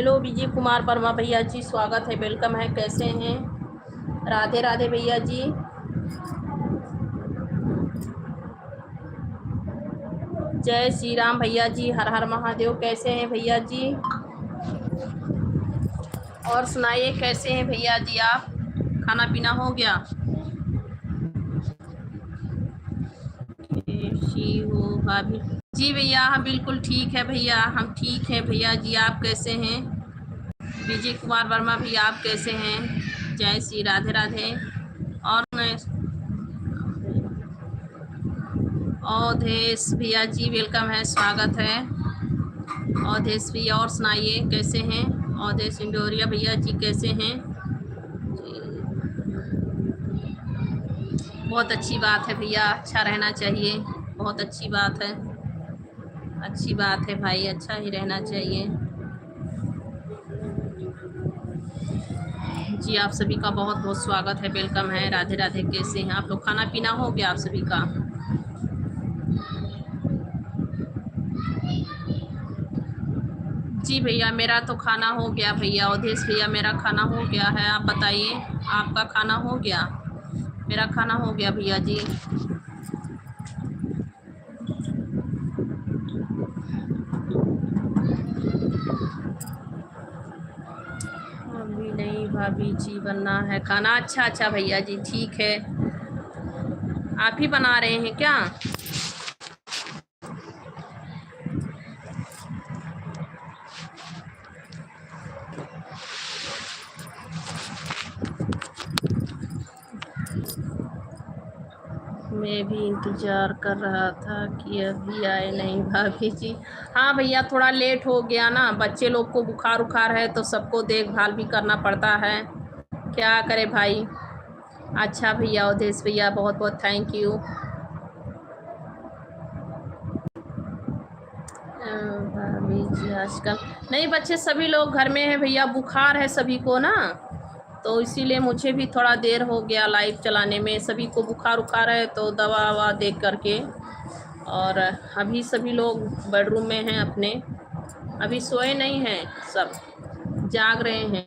Hello Vijay Kumar Verma भैया जी, स्वागत है, वेलकम है, कैसे हैं? राधे राधे भैया जी। जय श्री राम भैया जी, हर हर महादेव। कैसे हैं भैया जी? और सुनाइए, कैसे हैं भैया जी आप? खाना पीना हो गया? कैसी हो भाभी जी? भैया हम बिल्कुल ठीक है भैया, हम ठीक हैं भैया जी। आप कैसे हैं? विजय कुमार वर्मा भैया आप कैसे हैं? जय श्री राधे राधे। और अवधेश भैया जी वेलकम है, स्वागत है अवधेश भैया। और सुनाइए कैसे हैं? अवधेश इंडोरिया भैया जी कैसे हैं? बहुत अच्छी बात है भैया, अच्छा रहना चाहिए, बहुत अच्छी बात है, अच्छी बात है भाई, अच्छा ही रहना चाहिए जी। आप सभी का बहुत बहुत स्वागत है, वेलकम है, राधे राधे। कैसे हैं आप लोग? खाना पीना हो गया आप सभी का? जी भैया मेरा तो खाना हो गया भैया। अवधेश भैया मेरा खाना हो गया है, आप बताइए आपका खाना हो गया? मेरा खाना हो गया भैया जी। अभी नहीं भाभी जी, बनना है खाना। अच्छा अच्छा भैया जी, ठीक है। आप ही बना रहे हैं क्या? मैं भी इंतज़ार कर रहा था कि अभी आए नहीं भाभी जी। हाँ भैया, थोड़ा लेट हो गया ना, बच्चे लोग को बुखार उखार है तो सबको देखभाल भी करना पड़ता है, क्या करे भाई। अच्छा भैया अवधेश भैया, बहुत बहुत थैंक यू। भाभी जी आजकल नहीं, बच्चे सभी लोग घर में हैं भैया, बुखार है सभी को ना, तो इसीलिए मुझे भी थोड़ा देर हो गया लाइव चलाने में। सभी को बुखार उखार है तो दवा ववा देख करके, और अभी सभी लोग बेडरूम में हैं अपने, अभी सोए नहीं हैं, सब जाग रहे हैं।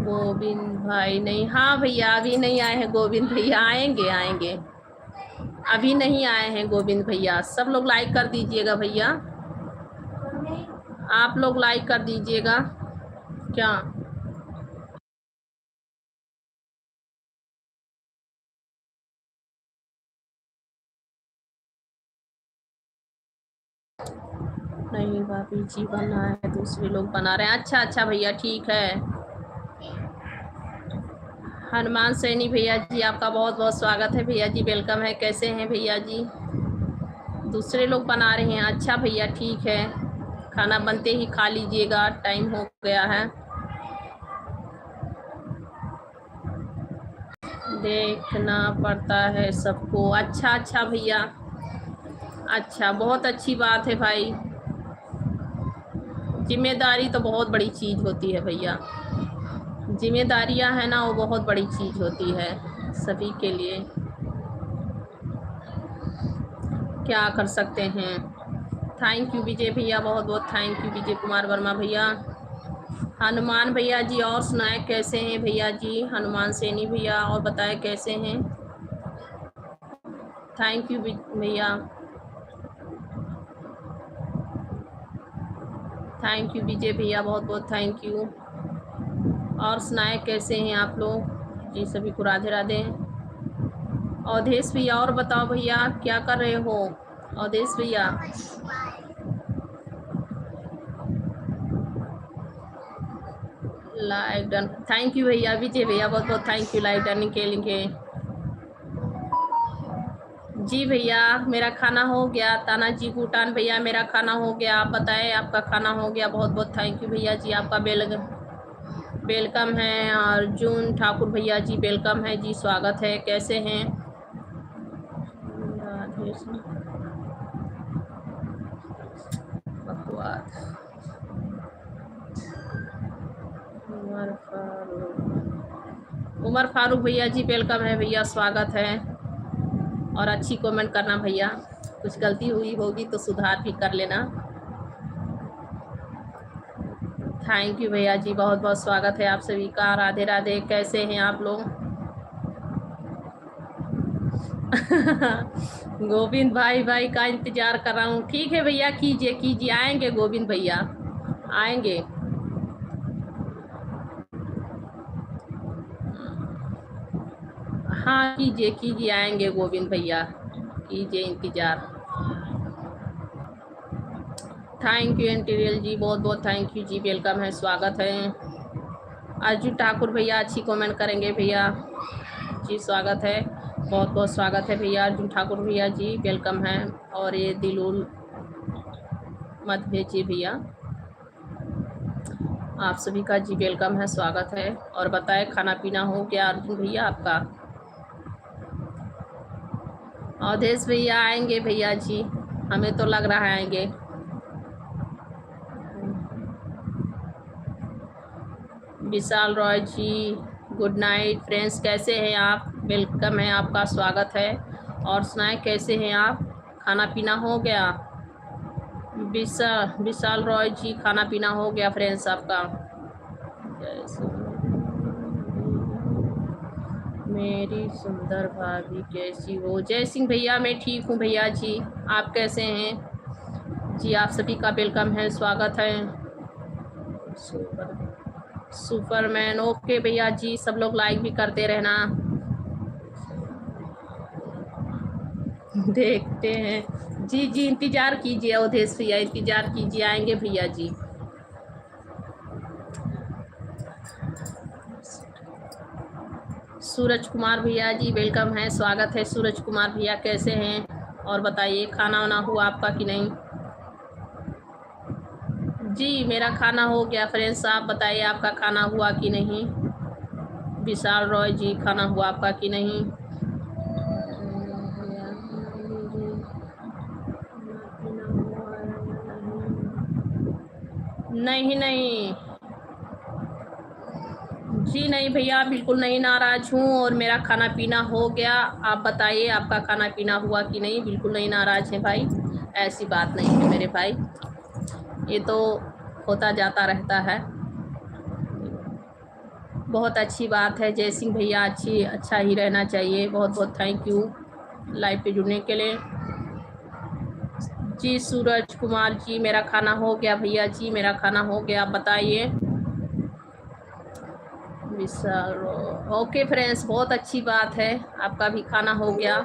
गोविंद भाई नहीं, हाँ भैया अभी नहीं आए हैं गोविंद भैया, आएंगे आएंगे, अभी नहीं आए हैं गोविंद भैया। सब लोग लाइक कर दीजिएगा भैया, आप लोग लाइक कर दीजिएगा क्या? नहीं भाभी जी बना है, दूसरे लोग बना रहे हैं। अच्छा अच्छा भैया, ठीक है। हनुमान सैनी भैया जी आपका बहुत बहुत स्वागत है भैया जी, वेलकम है, कैसे हैं भैया जी? दूसरे लोग बना रहे हैं, अच्छा भैया ठीक है, खाना बनते ही खा लीजिएगा, टाइम हो गया है। देखना पड़ता है सबको, अच्छा अच्छा भैया, अच्छा बहुत अच्छी बात है भाई। जिम्मेदारी तो बहुत बड़ी चीज़ होती है भैया, जिम्मेदारियां है ना, वो बहुत बड़ी चीज़ होती है सभी के लिए, क्या कर सकते हैं। थैंक यू विजय भैया, बहुत बहुत थैंक यू विजय कुमार वर्मा भैया। हनुमान भैया जी और सुनाए कैसे हैं भैया जी? हनुमान सैनी भैया और बताए कैसे हैं? थैंक यू भैया, थैंक यू विजय भैया, बहुत बहुत थैंक यू। और सुनाए कैसे हैं आप लोग जी? सभी को राधे राधे। अवधेश भैया और बताओ भैया क्या कर रहे हो? अवधेश भैया लाइक डन, थैंक यू भैया। विजय भैया बहुत बहुत थैंक यू लाइक डन के लिए। जी भैया मेरा खाना हो गया। ताना जी भूटान भैया मेरा खाना हो गया, आप बताएं आपका खाना हो गया? बहुत बहुत थैंक यू भैया जी, आपका वेलकम है। अर्जुन ठाकुर भैया जी वेलकम है जी, स्वागत है, कैसे हैं? उमर फारूक भैया जी वेलकम है भैया, स्वागत है, और अच्छी कमेंट करना भैया। कुछ गलती हुई होगी तो सुधार भी कर लेना। थैंक यू भैया जी, बहुत बहुत स्वागत है आप सभी का। राधे राधे, कैसे हैं आप लोग? गोविंद भाई का इंतजार कर रहा हूँ। ठीक है भैया, कीजिए कीजिए, आएंगे गोविंद भैया, आएंगे। हाँ कीजिए कीजिए, आएंगे गोविंद भैया, कीजिए इंतजार। थैंक यू इंटीरियल जी, बहुत बहुत थैंक यू जी, वेलकम है, स्वागत है। अर्जुन ठाकुर भैया अच्छी कमेंट करेंगे भैया जी, स्वागत है, बहुत बहुत स्वागत है भैया। अर्जुन ठाकुर भैया जी वेलकम है। और ये दिलुल मत भेजिए भैया, आप सभी का जी वेलकम है, स्वागत है। और बताए खाना पीना हो गया अर्जुन भैया आपका? अवधेश भैया आएंगे भैया जी, हमें तो लग रहा है आएंगे। विशाल रॉय जी गुड नाइट फ्रेंड्स, कैसे हैं आप? वेलकम है आपका, स्वागत है। और सुनाएं कैसे हैं आप? खाना पीना हो गया? विशाल रॉय जी खाना पीना हो गया फ्रेंड्स आपका? मेरी सुंदर भाभी कैसी हो? जय सिंह भैया मैं ठीक हूँ भैया जी, आप कैसे हैं जी? आप सभी का वेलकम है, स्वागत है। सुपरमैन ओके भैया जी, सब लोग लाइक भी करते रहना। देखते हैं जी जी, इंतजार कीजिए अवधेश भैया, इंतजार कीजिए, आएंगे भैया जी। सूरज कुमार भैया जी वेलकम है, स्वागत है। सूरज कुमार भैया कैसे हैं? और बताइए खाना वाना हुआ आपका कि नहीं? जी मेरा खाना हो गया फ्रेंड्स, आप बताइए आपका खाना हुआ कि नहीं? विशाल रॉय जी खाना हुआ आपका कि नहीं? नहीं नहीं जी, नहीं भैया बिल्कुल नहीं नाराज हूँ, और मेरा खाना पीना हो गया। आप बताइए आपका खाना पीना हुआ कि नहीं? बिल्कुल नहीं नाराज है भाई, ऐसी बात नहीं है मेरे भाई, ये तो होता जाता रहता है। बहुत अच्छी बात है जय सिंह भैया, अच्छा ही रहना चाहिए। बहुत बहुत थैंक यू लाइव पे जुड़ने के लिए जी। सूरज कुमार जी मेरा खाना हो गया भैया जी, मेरा खाना हो गया, आप बताइए। ओके फ्रेंड्स, बहुत अच्छी बात है, आपका भी खाना हो गया,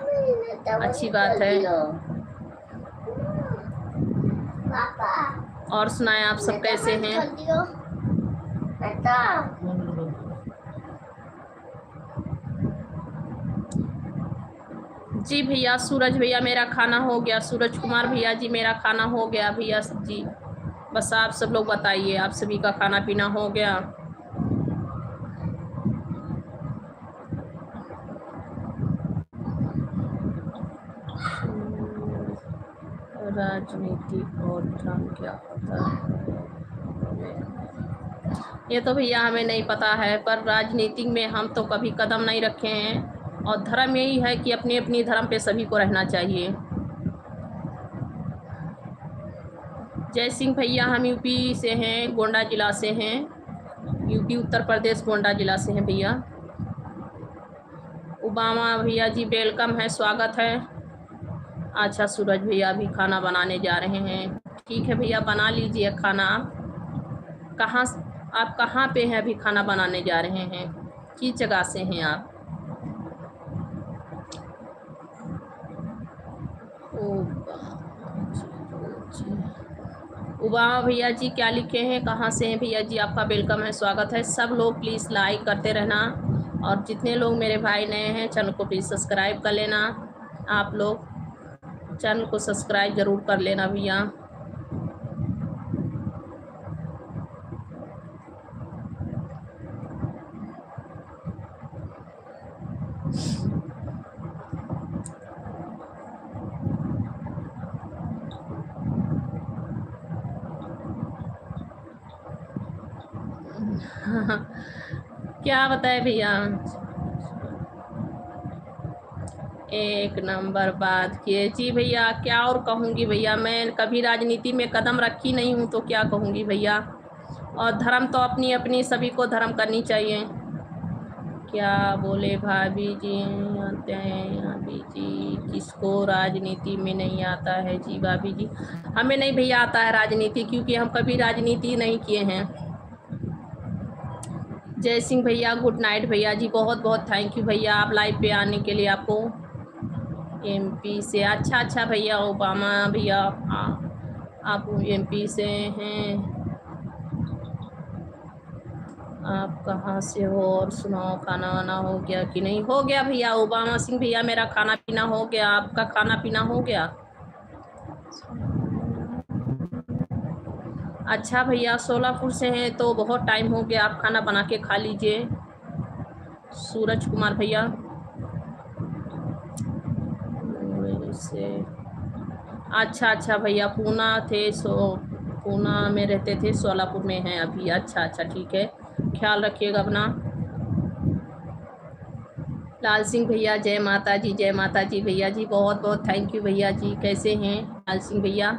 अच्छी बात है। और सुनाएं आप सब कैसे हैं? जी भैया, सूरज भैया मेरा खाना हो गया। सूरज कुमार भैया जी मेरा खाना हो गया भैया जी, बस आप सब लोग बताइए आप सभी का खाना पीना हो गया? राजनीति और धर्म क्या होता है? ये तो भैया हमें नहीं पता है, पर राजनीति में हम तो कभी कदम नहीं रखे हैं, और धर्म यही है कि अपनी अपनी धर्म पे सभी को रहना चाहिए। जय सिंह भैया हम यूपी से हैं, गोंडा जिला से हैं, यूपी उत्तर प्रदेश गोंडा जिला से हैं भैया। ओबामा भैया जी वेलकम है, स्वागत है। अच्छा सूरज भैया अभी खाना बनाने जा रहे हैं, ठीक है भैया बना लीजिए खाना। आप कहाँ पे हैं? अभी खाना बनाने जा रहे हैं, किस जगह से हैं आप? ओबामा भैया जी क्या लिखे हैं, कहाँ से हैं भैया जी? आपका वेलकम है, स्वागत है। सब लोग प्लीज़ लाइक करते रहना, और जितने लोग मेरे भाई नए हैं चैनल को प्लीज़ सब्सक्राइब कर लेना। आप लोग चैनल को सब्सक्राइब ज़रूर कर लेना भैया। क्या बताए भैया? एक नंबर बात किए जी भैया। क्या और कहूँगी भैया, मैं कभी राजनीति में कदम रखी नहीं हूँ तो क्या कहूँगी भैया। और धर्म तो अपनी अपनी सभी को धर्म करनी चाहिए। क्या बोले भाभी जी, आते हैं भाभी जी, किसको राजनीति में नहीं आता है जी भाभी जी। हमें नहीं भैया आता है राजनीति, क्योंकि हम कभी राजनीति नहीं किए हैं। जय सिंह भैया, गुड नाइट भैया जी, बहुत बहुत थैंक यू भैया आप लाइव पे आने के लिए। आपको एमपी से, अच्छा भैया ओबामा भैया, आप एमपी से हैं। आप कहाँ से हो और सुनाओ, खाना वाना हो गया कि नहीं? हो गया भैया ओबामा सिंह भैया, मेरा खाना पीना हो गया। आपका खाना पीना हो गया? अच्छा भैया, सोलापुर से हैं तो बहुत टाइम हो गया, आप खाना बना के खा लीजिए। सूरज कुमार भैया से, अच्छा भैया, पूना थे, पूना में रहते थे, सोलापुर में हैं अभी। अच्छा ठीक है, ख्याल रखिएगा अपना। लाल सिंह भैया जय माता जी, जय माता जी भैया जी, बहुत बहुत थैंक यू भैया जी। कैसे हैं लाल सिंह भैया?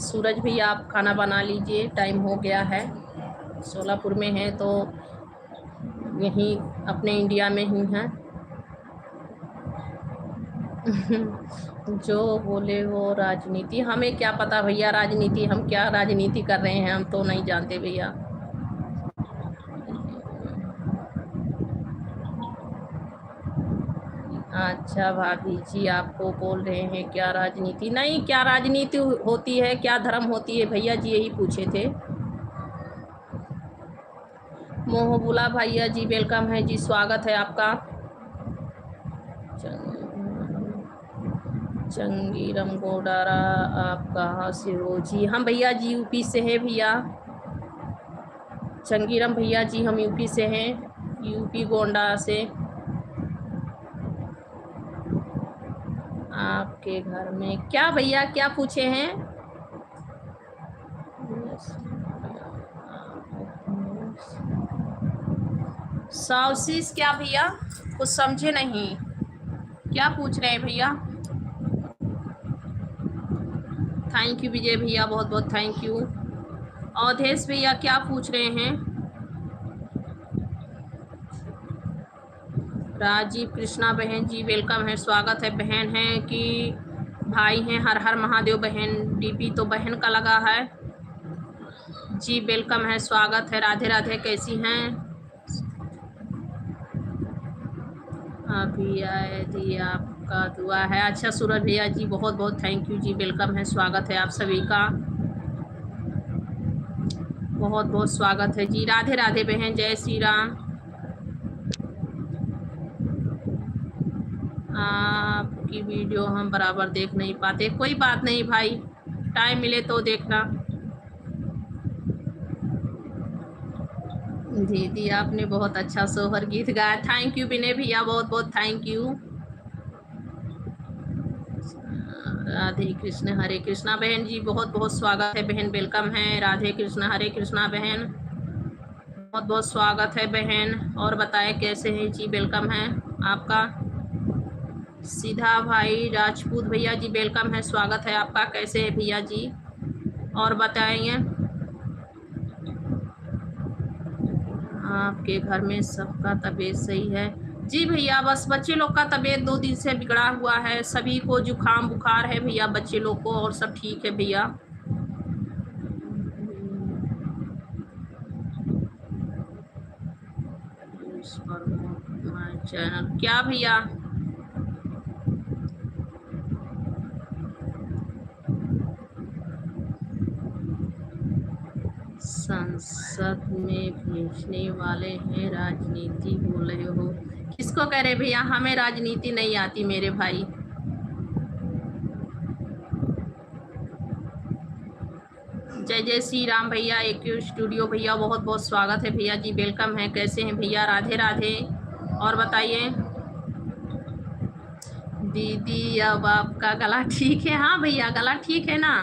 सूरज भैया आप खाना बना लीजिए, टाइम हो गया है। सोलापुर में हैं तो यहीं अपने इंडिया में ही हैं। जो बोले वो राजनीति, हमें क्या पता भैया राजनीति, हम क्या राजनीति कर रहे हैं, हम तो नहीं जानते भैया। अच्छा भाभी जी, आपको बोल रहे हैं क्या राजनीति? नहीं, क्या राजनीति होती है, क्या धर्म होती है भैया जी, यही पूछे थे। मोहबुला भैया जी वेलकम है जी, स्वागत है आपका। चंगीरम गोडारा, आप कहाँ से हो जी? हम भैया जी यूपी से हैं भैया। चंगीरम भैया जी हम यूपी से हैं, यूपी गोंडा से। आपके घर में क्या भैया, क्या पूछे हैं? साउसीस क्या भैया, कुछ समझे नहीं, क्या पूछ रहे हैं भैया? थैंक यू विजय भैया, बहुत बहुत थैंक यू। अवधेश भैया क्या पूछ रहे हैं? राजीव कृष्णा बहन जी वेलकम है, स्वागत है। बहन है कि भाई हैं? हर हर महादेव बहन, डीपी तो बहन का लगा है जी, वेलकम है, स्वागत है। राधे राधे, कैसी हैं? अभी आए जी, आपका दुआ है। अच्छा सूरज भैया जी, बहुत बहुत थैंक यू जी, वेलकम है, स्वागत है आप सभी का, बहुत बहुत स्वागत है जी। राधे राधे बहन, जय श्री राम। आपकी वीडियो हम बराबर देख नहीं पाते, कोई बात नहीं भाई, टाइम मिले तो देखना। दीदी आपने बहुत अच्छा सोहर गीत गाया, थैंक यू विनय भैया, बहुत बहुत थैंक यू। राधे कृष्ण हरे कृष्णा बहन जी, बहुत बहुत स्वागत है बहन, वेलकम है। राधे कृष्ण हरे कृष्णा बहन, बहुत बहुत स्वागत है बहन। और बताएं कैसे हैं जी, वेलकम है आपका। सीधा भाई राजपूत भैया जी वेलकम है, स्वागत है आपका। कैसे है भैया जी, और बताएंगे आपके घर में सबका तबीयत सही है? जी भैया, बस बच्चे लोग का तबीयत 2 दिन से बिगड़ा हुआ है, सभी को जुकाम बुखार है भैया, बच्चे लोग को, और सब ठीक है भैया। चैनल क्या भैया? संसद में भेजने वाले हैं, राजनीति बोल रहे हो? किसको कह रहे भैया? हमें राजनीति नहीं आती मेरे भाई। जय जय श्री राम भैया, एक स्टूडियो भैया, बहुत बहुत स्वागत है भैया जी, वेलकम है। कैसे हैं भैया? राधे राधे, और बताइए। दीदी अब आपका गला ठीक है? हाँ भैया, गला ठीक है ना।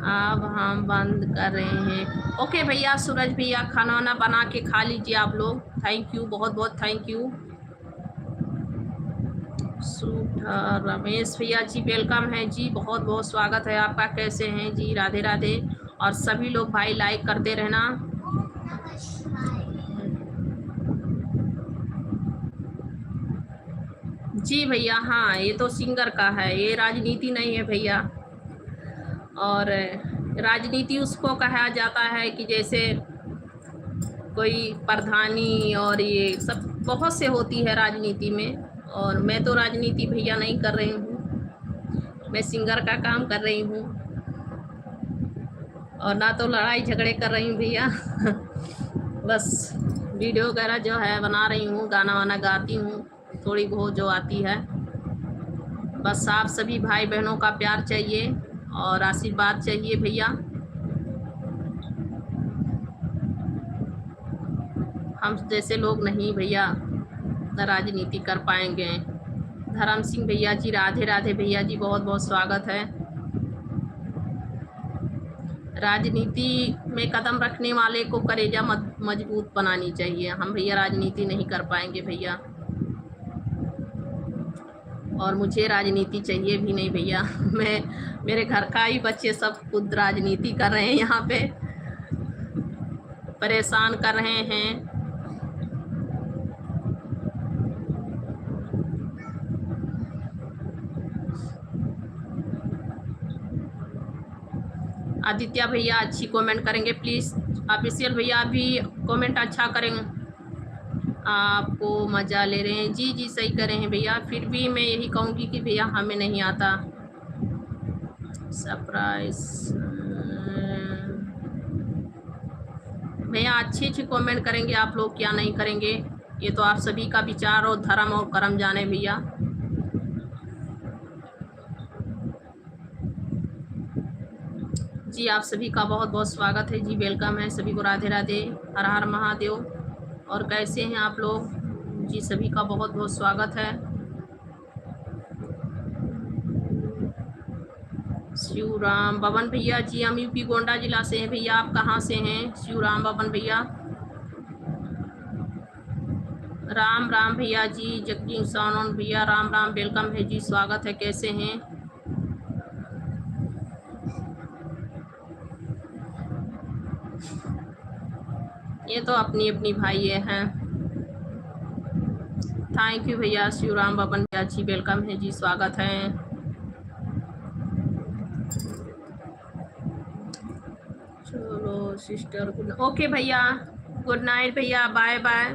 अब हम बंद कर रहे हैं। ओके भैया, सूरज भैया खाना वाना बना के खा लीजिए आप लोग। थैंक यू, बहुत बहुत थैंक यू। रमेश भैया जी वेलकम है जी, बहुत बहुत स्वागत है आपका। कैसे हैं जी? राधे राधे। और सभी लोग भाई लाइक करते रहना। जी भैया, हाँ ये तो सिंगर का है, ये राजनीति नहीं है भैया। और राजनीति उसको कहा जाता है कि जैसे कोई प्रधानी और ये सब बहुत से होती है राजनीति में। और मैं तो राजनीति भैया नहीं कर रही हूँ, मैं सिंगर का काम कर रही हूँ। और ना तो लड़ाई झगड़े कर रही हूँ भैया बस वीडियो वगैरह जो है बना रही हूँ, गाना वाना गाती हूँ थोड़ी बहुत जो आती है। बस आप सभी भाई बहनों का प्यार चाहिए और आशीर्वाद चाहिए भैया। हम जैसे लोग नहीं भैया राजनीति कर पाएंगे। धर्म सिंह भैया जी राधे राधे भैया जी, बहुत बहुत स्वागत है। राजनीति में कदम रखने वाले को कलेजा मजबूत बनानी चाहिए। हम भैया राजनीति नहीं कर पाएंगे भैया, और मुझे राजनीति चाहिए भी नहीं भैया मैं, मेरे घर का ही बच्चे सब खुद राजनीति कर रहे हैं, यहाँ पे परेशान कर रहे हैं। आदित्य भैया अच्छी कमेंट करेंगे प्लीज़। ऑफिशियल भैया भी कमेंट अच्छा करेंगे। आपको मज़ा ले रहे हैं जी, जी सही कर रहे हैं भैया। फिर भी मैं यही कहूँगी कि भैया हमें नहीं आता सरप्राइज। भैया अच्छी अच्छी कमेंट करेंगे आप लोग, क्या नहीं करेंगे। ये तो आप सभी का विचार और धर्म और कर्म जाने भैया। जी आप सभी का बहुत बहुत स्वागत है जी, वेलकम है सभी को। राधे राधे, हर हर महादेव। और कैसे हैं आप लोग जी? सभी का बहुत बहुत स्वागत है। शिवराम बबन भैया जी, हम यूपी गोंडा जिला से हैं भैया। आप कहाँ से हैं शिवराम बबन भैया? राम राम भैया जी, जगदीश सोनन भैया राम राम, वेलकम है जी, स्वागत है। कैसे हैं? ये तो अपनी अपनी भाई हैं। थैंक यू भैया शिवराम बबन भैया जी, वेलकम है जी, स्वागत है। चलो सिस्टर गुड, ओके भैया, गुड नाइट भैया, बाय बाय।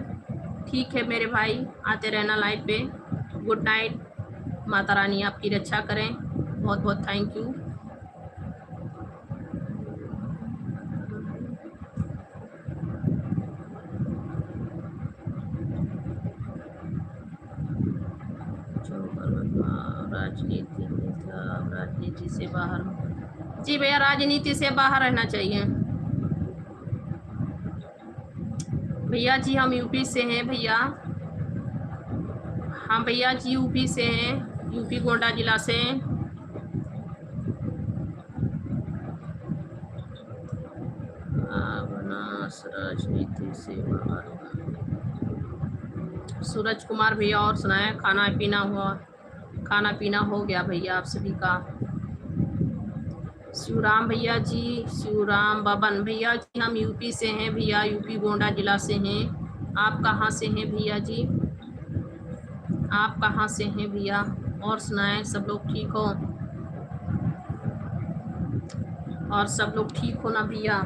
ठीक है मेरे भाई, आते रहना लाइव पे। गुड नाइट, माता रानी आपकी रक्षा करें। बहुत बहुत थैंक यू। राजनीति से बाहर जी भैया, राजनीति से बाहर रहना चाहिए भैया जी। हम यूपी से हैं भैया। हम भैया जी यूपी से हैं, यूपी गोंडा जिला से। राजनीति से बाहर। सूरज कुमार भैया और सुनाए, खाना पीना हुआ? खाना पीना हो गया भैया आप सभी का? शिवराम भैया जी, शिवराम बबन भैया जी, हम यूपी से हैं भैया, यूपी गोंडा जिला से हैं। आप कहाँ से हैं भैया जी? आप कहाँ से हैं भैया? और सुनाएं, सब लोग ठीक हो? और सब लोग ठीक हो ना भैया?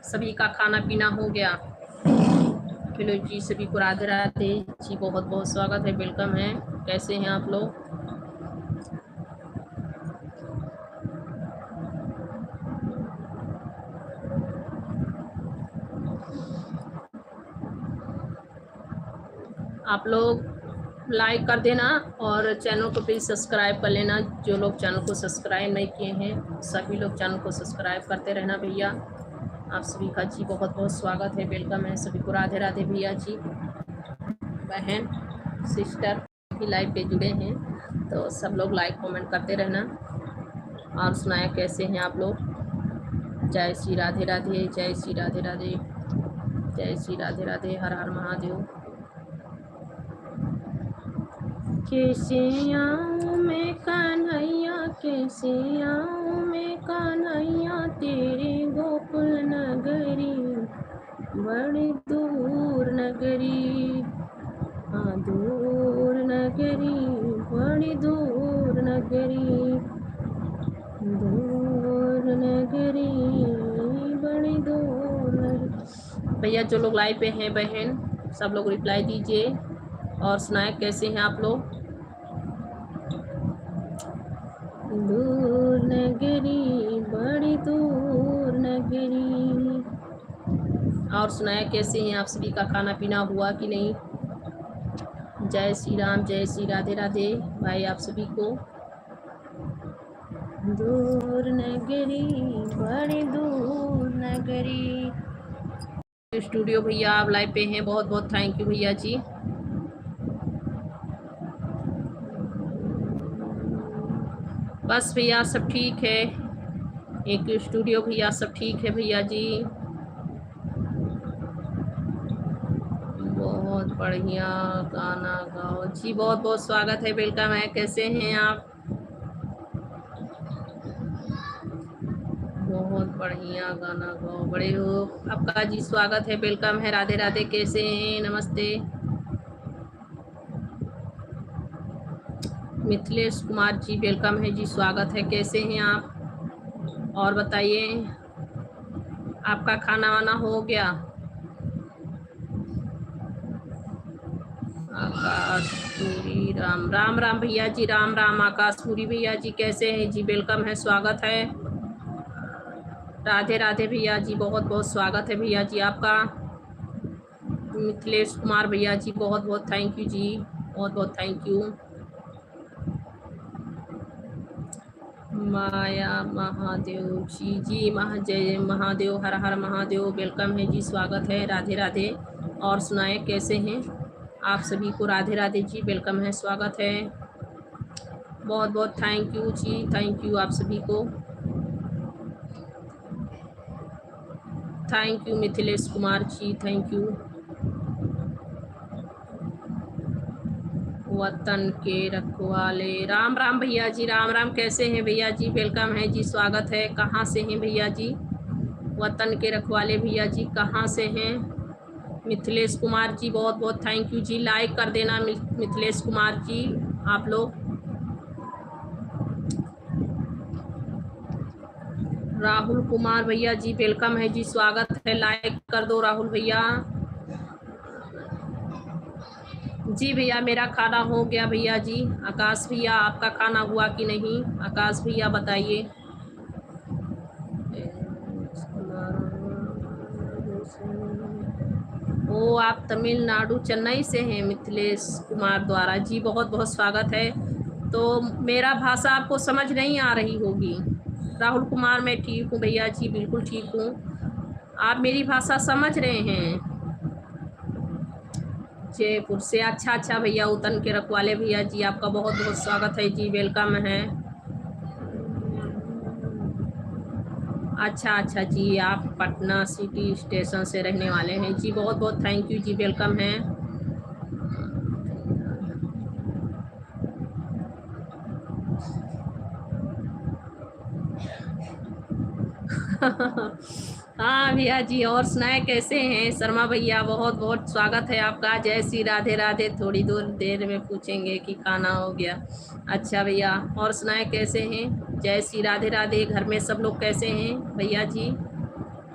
सभी का खाना पीना हो गया? चलो जी, सभी को राधे राधे जी, बहुत बहुत स्वागत है, वेलकम है। कैसे हैं आप लोग? आप लोग लाइक कर देना और चैनल को प्लीज़ सब्सक्राइब कर लेना। जो लोग चैनल को सब्सक्राइब नहीं किए हैं सभी लोग चैनल को सब्सक्राइब करते रहना भैया। आप सभी का जी बहुत बहुत स्वागत है, वेलकम है सभी को। राधे राधे भैया जी। बहन सिस्टर भी लाइव पे जुड़े हैं तो सब लोग लाइक कमेंट करते रहना। और सुनाए कैसे हैं आप लोग। जय श्री राधे राधे, जय श्री राधे राधे, जय श्री राधे राधे, हर हर महादेव। कैसे आऊँ मैं कन्हैया, कैसे आऊँ मैं कन्हैया, तेरे गोकुल नगरी बड़ी दूर नगरी, हाँ दूर नगरी, बड़ी दूर नगरी, दूर नगरी, बड़ी दूर नगरी। भैया जो लोग लाइव पे हैं बहन, सब लोग रिप्लाई दीजिए और सुनाए कैसे हैं आप लोग। दूर नगरी, बड़ी दूर नगरी। और सुनाया कैसे हैं आप सभी का खाना पीना हुआ कि नहीं। जय श्री राम, जय श्री राधे राधे भाई आप सभी को। दूर नगरी, बड़ी दूर नगरी। स्टूडियो भैया आप लाइव पे हैं, बहुत बहुत थैंक यू भैया जी। बस भैया सब ठीक है, एक स्टूडियो भैया सब ठीक है भैया जी। बहुत बढ़िया गाना गाओ जी, बहुत बहुत स्वागत है, वेलकम है, कैसे हैं आप। बहुत बढ़िया गाना गाओ, बड़े हो आपका जी, स्वागत है, वेलकम है, राधे राधे, कैसे हैं, नमस्ते। मिथिलेश कुमार जी वेलकम है जी, स्वागत है, कैसे हैं आप। और बताइए आपका खाना वाना हो गया। आकाशपुरी राम राम, राम भैया जी, राम राम। आकाशपुरी भैया जी कैसे हैं जी, वेलकम है, स्वागत है, राधे राधे भैया जी, बहुत बहुत स्वागत है भैया जी आपका। मिथिलेश कुमार भैया जी बहुत बहुत थैंक यू जी, बहुत बहुत थैंक यू। माया महादेव जी, जी जय महादेव, हर हर महादेव, वेलकम है जी, स्वागत है, राधे राधे। और सुनाए कैसे हैं आप सभी को, राधे राधे जी, वेलकम है, स्वागत है, बहुत बहुत थैंक यू जी, थैंक यू आप सभी को, thank you Mithilesh Kumar ji, thank you. वतन के रखवाले, राम राम भैया जी, राम राम, कैसे हैं भैया जी, वेलकम है जी, स्वागत है, कहाँ से हैं भैया जी। वतन के रखवाले भैया जी कहाँ से हैं। मिथिलेश कुमार जी बहुत बहुत थैंक यू जी, लाइक कर देना मिथिलेश कुमार जी आप लोग। राहुल कुमार भैया जी वेलकम है जी, स्वागत है, लाइक कर दो राहुल भैया। जी भैया मेरा खाना हो गया भैया जी। आकाश भैया आपका खाना हुआ कि नहीं, आकाश भैया बताइए। ओ आप तमिलनाडु चेन्नई से हैं मिथिलेश कुमार द्वारा जी, बहुत बहुत स्वागत है। तो मेरा भाषा आपको समझ नहीं आ रही होगी। राहुल कुमार मैं ठीक हूँ भैया जी, बिल्कुल ठीक हूँ। आप मेरी भाषा समझ रहे हैं। जयपुर से, अच्छा अच्छा भैया, उतन के रखवाले भैया जी आपका बहुत बहुत स्वागत है जी, वेलकम है। अच्छा अच्छा जी, आप पटना सिटी स्टेशन से रहने वाले हैं जी, बहुत बहुत थैंक यू जी, वेलकम है। हाँ भैया जी, और सुनाए कैसे हैं शर्मा भैया, बहुत बहुत स्वागत है आपका, जय श्री राधे राधे। थोड़ी देर में पूछेंगे कि खाना हो गया। अच्छा भैया, और सुनाए कैसे हैं, जय श्री राधे राधे, घर में सब लोग कैसे हैं भैया जी।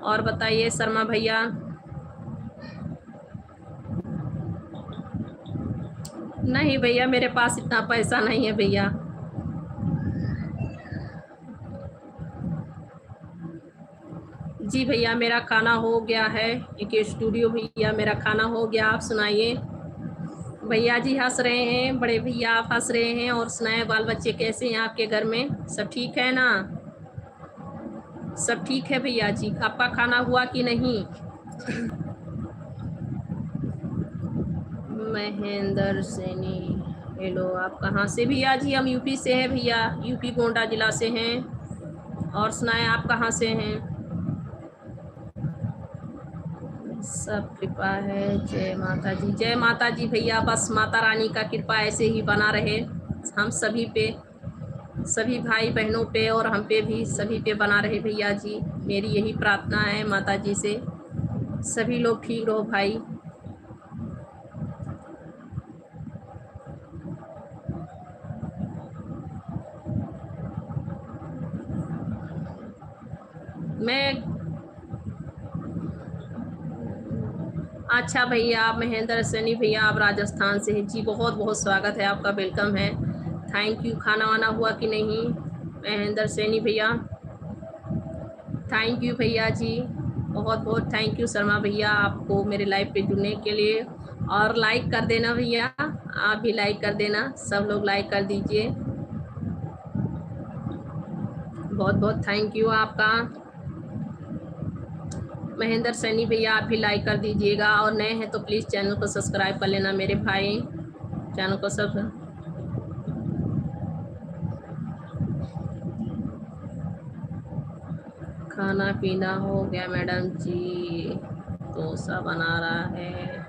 और बताइए शर्मा भैया। नहीं भैया मेरे पास इतना पैसा नहीं है भैया। जी भैया मेरा खाना हो गया है, एक स्टूडियो भैया मेरा खाना हो गया, आप सुनाइए। भैया जी हंस रहे हैं, बड़े भैया आप हंस रहे हैं। और सुनाए बाल बच्चे कैसे हैं आपके घर में, सब ठीक है ना। सब ठीक है भैया जी, आपका खाना हुआ कि नहीं। महेंद्र सैनी, हेलो, आप कहाँ से भैया जी। हम यूपी से हैं भैया, यूपी गोंडा जिला से हैं। और सुनाएं, आप कहाँ से हैं? सब कृपा है। जय माता जी, जय माता जी भैया। बस माता रानी का कृपा ऐसे ही बना रहे हम सभी पे, सभी भाई बहनों पे और हम पे भी, सभी पे बना रहे भैया जी। मेरी यही प्रार्थना है माता जी से, सभी लोग ठीक रहो भाई। मैं अच्छा भैया, आप महेंद्र सैनी भैया, आप राजस्थान से हैं जी। बहुत बहुत स्वागत है आपका, वेलकम है, थैंक यू। खाना वाना हुआ कि नहीं महेंद्र सैनी भैया? थैंक यू भैया जी, बहुत बहुत थैंक यू शर्मा भैया, आपको मेरे लाइव पे जुड़ने के लिए। और लाइक कर देना भैया, आप भी लाइक कर देना, सब लोग लाइक कर दीजिए। बहुत बहुत थैंक यू आपका महेंद्र सैनी भैया, आप भी लाइक कर दीजिएगा। और नए हैं तो प्लीज़ चैनल को सब्सक्राइब कर लेना मेरे भाई, चैनल को सब। खाना पीना हो गया मैडम जी, डोसा बना रहा है,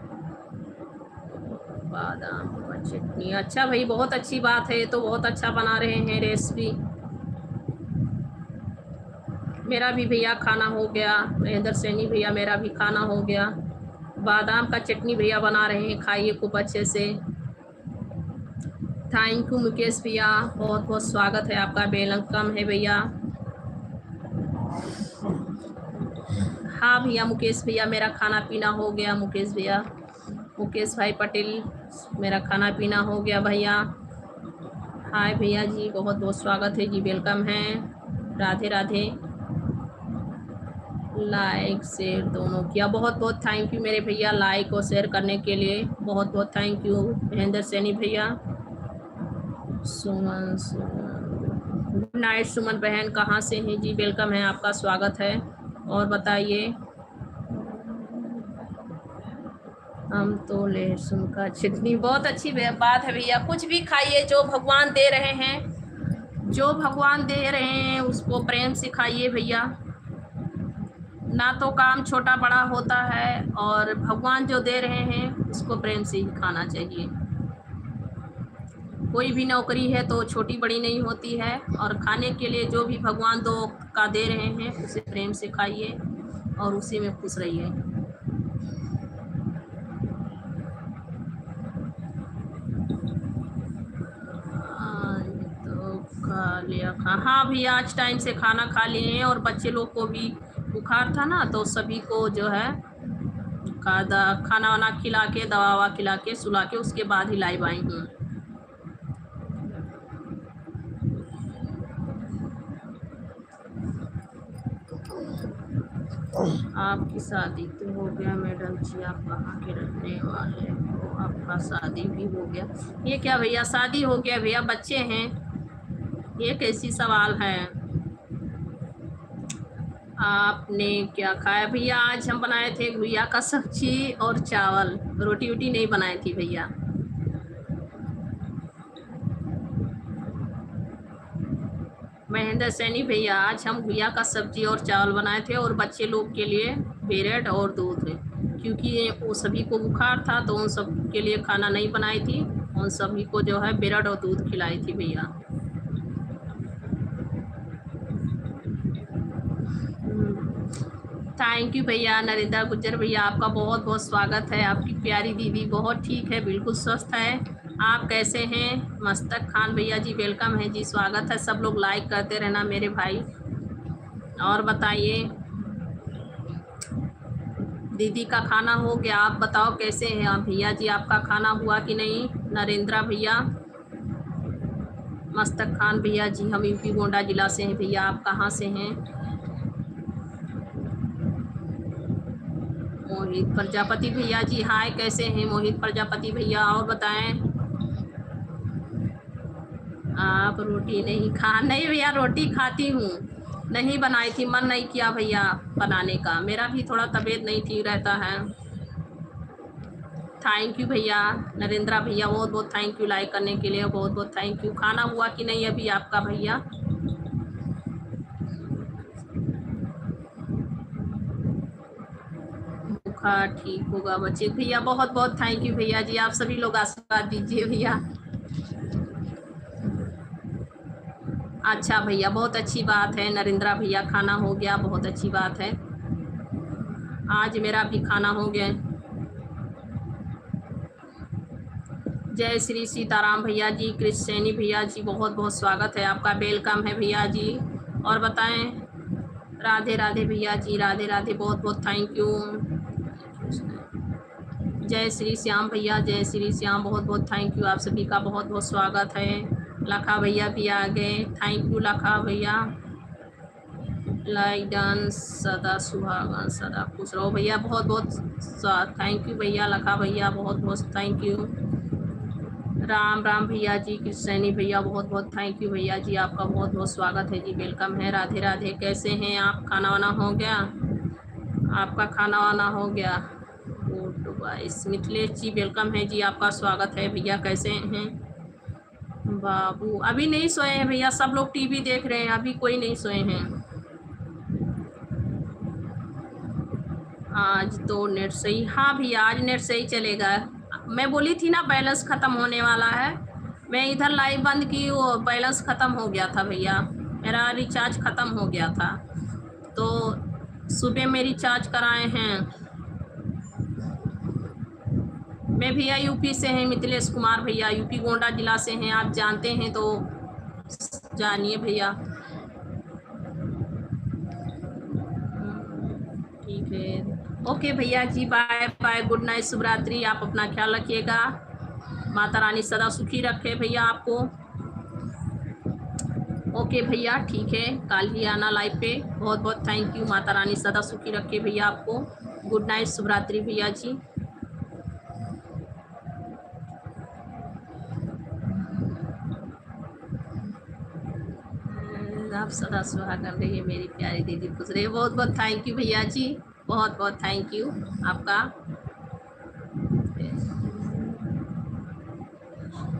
बादाम का चटनी। अच्छा भाई, बहुत अच्छी बात है, तो बहुत अच्छा बना रहे हैं रेसिपी। मेरा भी भैया खाना हो गया, महेंद्र सैनी भैया मेरा भी खाना हो गया। बादाम का चटनी भैया बना रहे हैं, खाइए खूब अच्छे से। थैंक यू मुकेश भैया, बहुत बहुत स्वागत है आपका, वेलकम है भैया। हाँ भैया मुकेश भैया, मेरा खाना पीना हो गया मुकेश भैया, मुकेश भाई पटेल, मेरा खाना पीना हो गया भैया। हाय भैया जी, बहुत बहुत स्वागत है जी, वेलकम है, राधे राधे। लाइक शेयर दोनों किया, बहुत बहुत थैंक यू मेरे भैया, लाइक और शेयर करने के लिए बहुत बहुत थैंक यू महेंद्र सैनी भैया। सुमन गुड नाइट सुमन बहन, कहाँ से हैं जी? वेलकम है आपका, स्वागत है। और बताइए। हम तो लहसुन का चटनी, बहुत अच्छी बात है भैया, कुछ भी खाइए, जो भगवान दे रहे हैं, जो भगवान दे रहे हैं उसको प्रेम से खाइए भैया। ना तो काम छोटा बड़ा होता है, और भगवान जो दे रहे हैं उसको प्रेम से ही खाना चाहिए। कोई भी नौकरी है तो छोटी बड़ी नहीं होती है, और खाने के लिए जो भी भगवान दो का दे रहे हैं उसे प्रेम से खाइए और उसी में खुश रहिए। तो खा लिया हाँ भैया, आज टाइम से खाना खा लिए हैं, और बच्चे लोग को भी बुखार था ना, तो सभी को जो है खाना वाना खिला के, दवा ववा खिला के, सुला के, उसके बाद ही लाइव आई हूँ। आपकी शादी तो हो गया मैडम जी, आप कहाँ के रहने वाले हो? आपका शादी भी हो गया? ये क्या भैया, शादी हो गया भैया, बच्चे हैं, ये कैसी सवाल है? आपने क्या खाया भैया? आज हम बनाए थे घुइया का सब्जी और चावल, रोटी वोटी नहीं बनाई थी भैया। महेंद्र सैनी भैया, आज हम घुइया का सब्जी और चावल बनाए थे, और बच्चे लोग के लिए ब्रेड और दूध, क्योंकि वो सभी को बुखार था तो उन सब के लिए खाना नहीं बनाई थी, उन सभी को जो है ब्रेड और दूध खिलाई थी भैया। थैंक यू भैया नरेंद्र गुज्जर भैया, आपका बहुत बहुत स्वागत है। आपकी प्यारी दीदी बहुत ठीक है, बिल्कुल स्वस्थ है। आप कैसे हैं? मस्तक खान भैया जी, वेलकम है जी, स्वागत है। सब लोग लाइक करते रहना मेरे भाई। और बताइए, दीदी का खाना हो गया? आप बताओ कैसे हैं आप भैया जी, आपका खाना हुआ कि नहीं? नरेंद्र भैया, मस्तक खान भैया जी, हम यूपी गोंडा जिला से हैं भैया, आप कहाँ से हैं? मोहित प्रजापति भैया जी, हाय, कैसे हैं मोहित प्रजापति भैया? और बताएं। आप रोटी नहीं नहीं भैया, रोटी खाती हूँ, नहीं बनाई थी, मन नहीं किया भैया बनाने का, मेरा भी थोड़ा तबीयत नहीं ठीक रहता है। थैंक यू भैया नरेंद्र भैया, बहुत बहुत थैंक यू लाइक करने के लिए, बहुत बहुत थैंक यू। खाना हुआ कि नहीं अभी आपका भैया? बुखार ठीक होगा बच्चे। भैया बहुत बहुत थैंक यू भैया जी, आप सभी लोग आशीर्वाद दीजिए भैया। अच्छा भैया, बहुत अच्छी बात है। नरेंद्रा भैया खाना हो गया, बहुत अच्छी बात है। आज मेरा भी खाना हो गया। जय श्री सीताराम भैया जी, क्रिश्चैनी भैया जी, बहुत बहुत स्वागत है आपका, वेलकम है भैया जी। और बताएं, राधे राधे भैया जी, राधे राधे, बहुत बहुत थैंक यू। जय श्री श्याम भैया, जय श्री श्याम, बहुत बहुत थैंक यू, आप सभी का बहुत बहुत स्वागत है। लखा भैया भी आ गए, थैंक यू लखा भैया। लाइक डांस सदा सुहागन, सदा खुश रहो भैया, बहुत बहुत थैंक यू भैया। लखा भैया बहुत बहुत थैंक यू। राम राम भैया जी, कृष्णैनी भैया बहुत बहुत थैंक यू भैया जी, आपका बहुत बहुत स्वागत है जी, वेलकम है। राधे राधे, कैसे हैं आप? खाना वाना हो गया? आपका खाना वाना हो गया? गुड वाइस मिथिलेश जी, वेलकम है जी, आपका स्वागत है भैया, कैसे हैं? बाबू अभी नहीं सोए हैं भैया, सब लोग टीवी देख रहे हैं, अभी कोई नहीं सोए हैं। आज तो नेट सही, हाँ भैया आज नेट सही चलेगा। मैं बोली थी ना बैलेंस ख़त्म होने वाला है, मैं इधर लाइव बंद की, वो बैलेंस ख़त्म हो गया था भैया, मेरा रिचार्ज ख़त्म हो गया था, तो सुबह में रिचार्ज कराए हैं। मैं भैया यूपी से हैं, मिथिलेश कुमार भैया, यूपी गोंडा जिला से हैं, आप जानते हैं तो जानिए भैया। ठीक है, ओके भैया जी, बाय बाय, गुड नाइट, शुभ रात्रि, आप अपना ख्याल रखिएगा, माता रानी सदा सुखी रखे भैया आपको। ओके भैया, ठीक है, कल ही आना लाइव पे, बहुत बहुत थैंक यू, माता रानी सदा सुखी रखे भैया आपको। गुड नाइट, शुभ रात्रि भैया जी। आप सदा सुहागन रहिए मेरी प्यारी दीदी, खुश रहिए, बहुत बहुत थैंक यू भैया जी, बहुत बहुत थैंक यू आपका।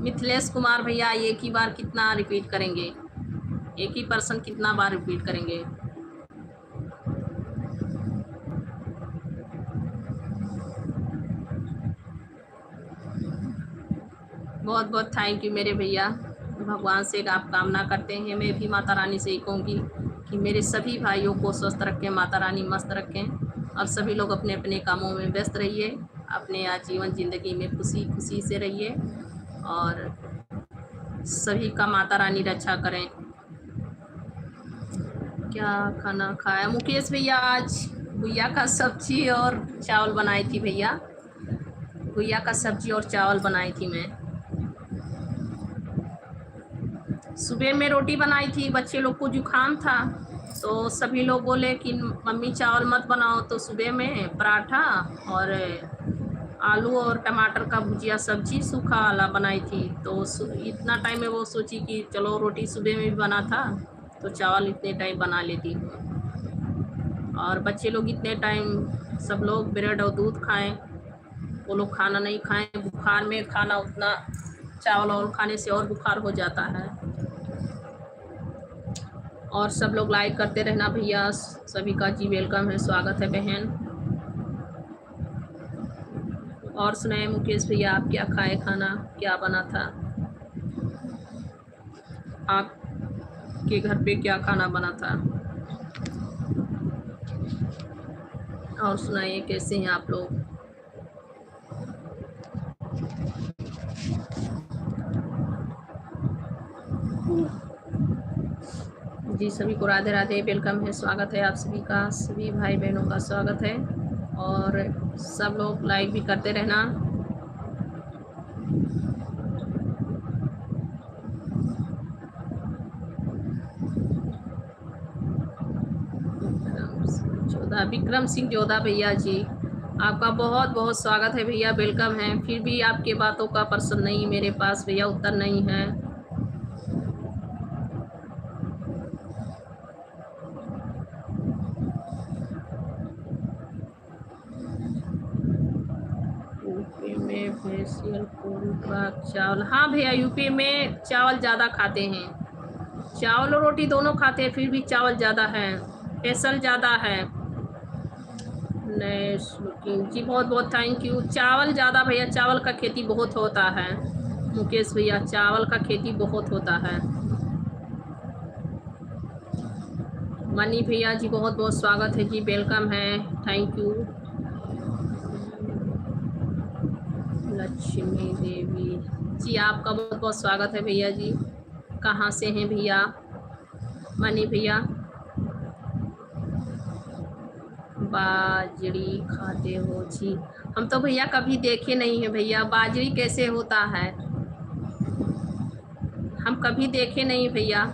मिथिलेश कुमार भैया, एक ही बार कितना रिपीट करेंगे? एक ही पर्सन कितना बार रिपीट करेंगे? बहुत बहुत थैंक यू मेरे भैया, भगवान से आप कामना करते हैं, मैं भी माता रानी से ही कहूँगी कि मेरे सभी भाइयों को स्वस्थ रखें, माता रानी मस्त रखें, और सभी लोग अपने अपने कामों में व्यस्त रहिए, अपने आजीवन ज़िंदगी में खुशी खुशी से रहिए, और सभी का माता रानी रक्षा करें। क्या खाना खाया मुकेश भैया? आज भुइया का सब्जी और चावल बनाई थी भैया, भुइया का सब्जी और चावल बनाई थी मैं। सुबह में रोटी बनाई थी, बच्चे लोग को जुकाम था, तो सभी लोग बोले कि मम्मी चावल मत बनाओ, तो सुबह में पराठा और आलू और टमाटर का भुजिया सब्जी सूखा वाला बनाई थी, तो इतना टाइम में वो सोची कि चलो रोटी सुबह में भी बना था तो चावल इतने टाइम बना लेती हूँ। और बच्चे लोग इतने टाइम सब लोग ब्रेड और दूध खाएं, वो लोग खाना नहीं खाएं, बुखार में खाना उतना चावल और खाने से और बुखार हो जाता है। और सब लोग लाइक करते रहना भैया, सभी का जी वेलकम है, स्वागत है बहन। और सुनाए मुकेश भैया, आप क्या खाए, खाना क्या बना था? आपके घर पे क्या खाना बना था? और सुनाइए, कैसे हैं आप लोग? जी सभी को राधे राधे, वेलकम है, स्वागत है आप सभी का, सभी भाई बहनों का स्वागत है, और सब लोग लाइक भी करते रहना। विक्रम सिंह जोधा भैया जी, आपका बहुत बहुत स्वागत है भैया, वेलकम है। फिर भी आपके बातों का प्रश्न नहीं मेरे पास भैया, उत्तर नहीं है। यूपी में फेशियल चावल, हाँ भैया यूपी में चावल ज़्यादा खाते हैं, चावल और रोटी दोनों खाते हैं, फिर भी चावल ज़्यादा है, फेशियल ज़्यादा है। नेक्स्ट लुकिंग जी, बहुत बहुत थैंक यू। चावल ज़्यादा भैया, चावल का खेती बहुत होता है मुकेश भैया, चावल का खेती बहुत होता है। मनी भैया जी बहुत बहुत स्वागत है जी, वेलकम है, थैंक यू। लक्ष्मी देवी जी आपका बहुत बहुत स्वागत है भैया जी। कहाँ से हैं भैया? मनी भैया, बाजरी खाते हो जी? हम तो भैया कभी देखे नहीं है भैया, बाजरी कैसे होता है, हम कभी देखे नहीं भैया।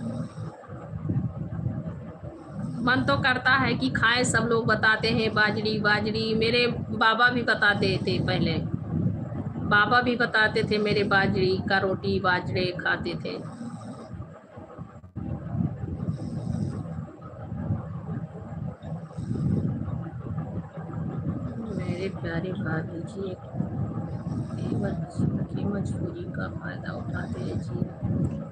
मन तो करता है कि खाएं, सब लोग बताते हैं बाजरी बाजरी, मेरे बाबा भी बताते थे पहले, बाबा भी बताते थे मेरे, बाजरी का रोटी बाजरे खाते थे। मेरे प्यारे भाभी जी की मजबूरी का फ़ायदा उठाते हैं जी।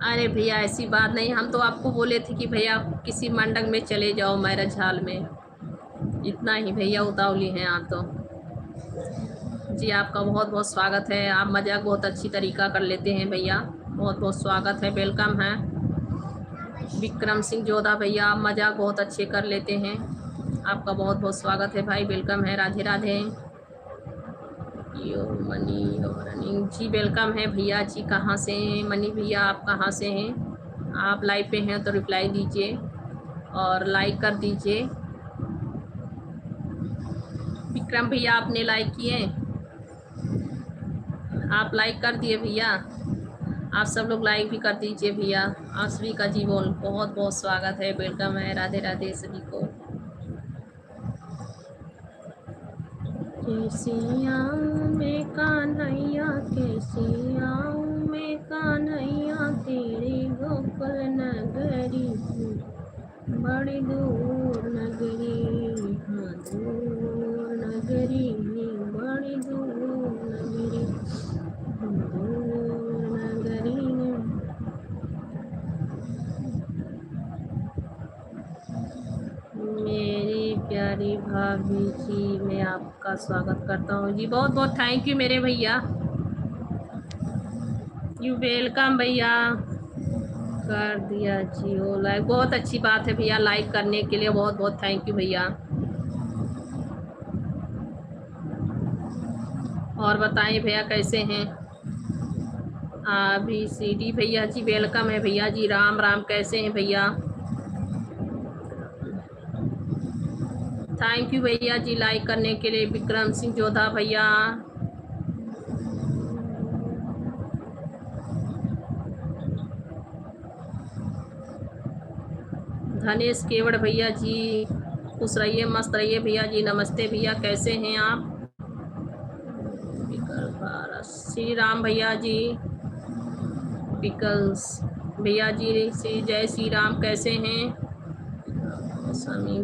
अरे भैया ऐसी बात नहीं, हम तो आपको बोले थे कि भैया किसी मंडप में चले जाओ, मैरिज हॉल में, इतना ही भैया, उतावली हैं आप तो जी। आपका बहुत बहुत स्वागत है, आप मजाक बहुत अच्छी तरीका कर लेते हैं भैया, बहुत बहुत स्वागत है, वेलकम है। विक्रम सिंह जोधा भैया, आप मजाक बहुत अच्छे कर लेते हैं, आपका बहुत बहुत स्वागत है भाई, वेलकम है, राधे राधे। यो मनी और रनिंग जी, वेलकम है भैया जी। कहाँ से हैं मनी भैया, आप कहाँ से हैं? आप लाइव पे हैं तो रिप्लाई दीजिए और लाइक कर दीजिए। विक्रम भैया आपने लाइक किए? आप लाइक कर दिए भैया? आप सब लोग लाइक भी कर दीजिए भैया। आप सभी का जी बहुत बहुत स्वागत है, वेलकम है, राधे राधे सभी को। कैसे आऊं मैं कान्हैया, कैसे आऊं मैं कान्हैया, तेरे गोकुल नगरी बड़ी दूर नगरी, हाँ दूर नगरी, बड़ी दूर नगरी, दूर नगरी। मेरी प्यारी भाभी जी, मैं आपका स्वागत करता हूँ जी, बहुत बहुत थैंक यू मेरे भैया, यू वेलकम भैया। कर दिया जी हो लाइक, बहुत अच्छी बात है भैया, लाइक करने के लिए बहुत बहुत थैंक यू भैया। और बताएं भैया कैसे हैं? अभी सीडी भैया जी वेलकम है भैया जी, राम राम, कैसे हैं भैया? थैंक यू भैया जी लाइक करने के लिए। विक्रम सिंह जोधा भैया, धनेश केवड़ भैया जी, खुश रहिए मस्त रहिए भैया जी, नमस्ते भैया, कैसे हैं आप? श्री राम भैया जी, पिकल्स भैया जी, श्री जय श्री राम, कैसे हैं?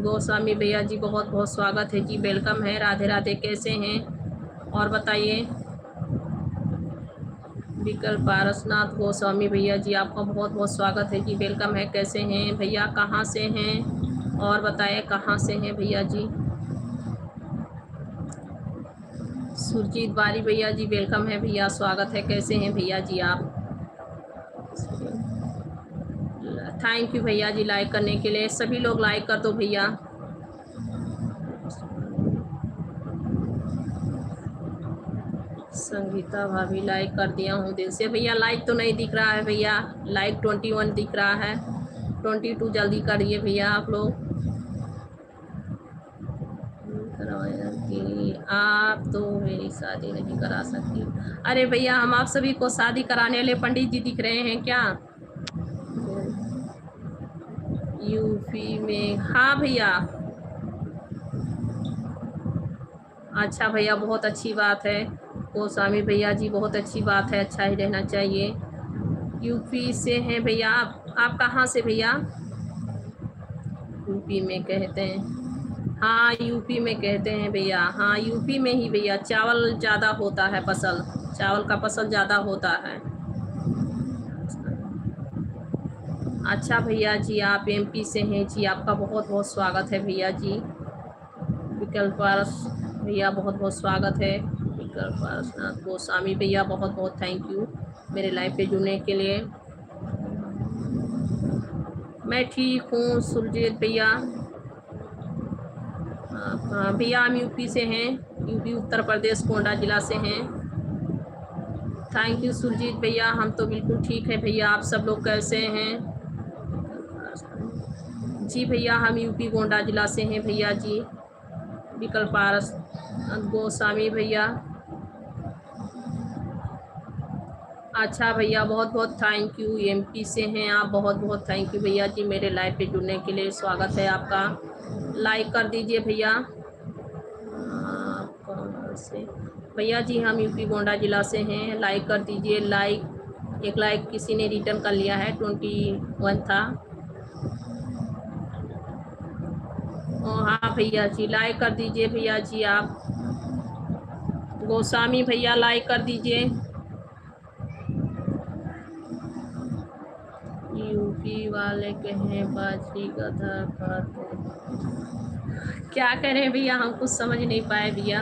गोस्वामी भैया जी बहुत बहुत स्वागत है जी, वेलकम है, राधे राधे, कैसे हैं? और बताइए। विकल्प पारसनाथ गोस्वामी भैया जी, आपका बहुत बहुत स्वागत है जी, वेलकम है, कैसे हैं भैया, कहाँ से हैं? और बताएं कहाँ से हैं भैया जी? सुरजीत बारी भैया जी, वेलकम है भैया, स्वागत है, कैसे हैं भैया जी आप? थैंक यू भैया जी लाइक करने के लिए, सभी लोग लाइक कर दो भैया। संगीता भाभी लाइक कर दिया हूँ दिल से भैया, लाइक तो नहीं दिख रहा है भैया, लाइक 21 दिख रहा है, 22 जल्दी करिए भैया आप लोग। कि आप तो मेरी शादी नहीं करा सकती। अरे भैया हम आप सभी को शादी कराने वाले पंडित जी दिख रहे हैं क्या? यूपी में, हाँ भैया। अच्छा भैया बहुत अच्छी बात है, गोस्वामी भैया जी बहुत अच्छी बात है, अच्छा ही रहना चाहिए। यूपी से हैं भैया आप कहाँ से भैया? यूपी में कहते हैं, हाँ यूपी में कहते हैं भैया, हाँ यूपी में ही भैया, चावल ज़्यादा होता है फसल, चावल का फसल ज़्यादा होता है। अच्छा भैया जी आप एमपी से हैं जी, आपका बहुत बहुत स्वागत है भैया जी। विकल्प पारस भैया बहुत बहुत स्वागत है। विकल्प पारसनाथ गोस्वामी भैया बहुत बहुत थैंक यू मेरे लाइव पे जुड़ने के लिए। मैं ठीक हूँ सुरजीत भैया। भैया हम यूपी से हैं, यूपी उत्तर प्रदेश गोंडा जिला से हैं। थैंक यू सुरजीत भैया, हम तो बिल्कुल ठीक है भैया। आप सब लोग कैसे हैं? जी भैया हम यूपी गोंडा जिला से हैं भैया जी। विकल्प पारस गोस्वामी भैया, अच्छा भैया बहुत बहुत थैंक यू। एमपी से हैं आप, बहुत बहुत थैंक यू भैया जी मेरे लाइव पे जुड़ने के लिए। स्वागत है आपका। लाइक कर दीजिए भैया। कौन से भैया जी? हम यूपी गोंडा जिला से हैं। लाइक कर दीजिए। लाइक एक लाइक किसी ने रिटर्न कर लिया है, 21 था। हाँ भैया जी लाइक कर दीजिए भैया जी आप। गोस्वामी भैया लाइक कर दीजिए। यूपी वाले कहें बाजी गधा खाते, क्या करें भैया हम कुछ समझ नहीं पाए भैया।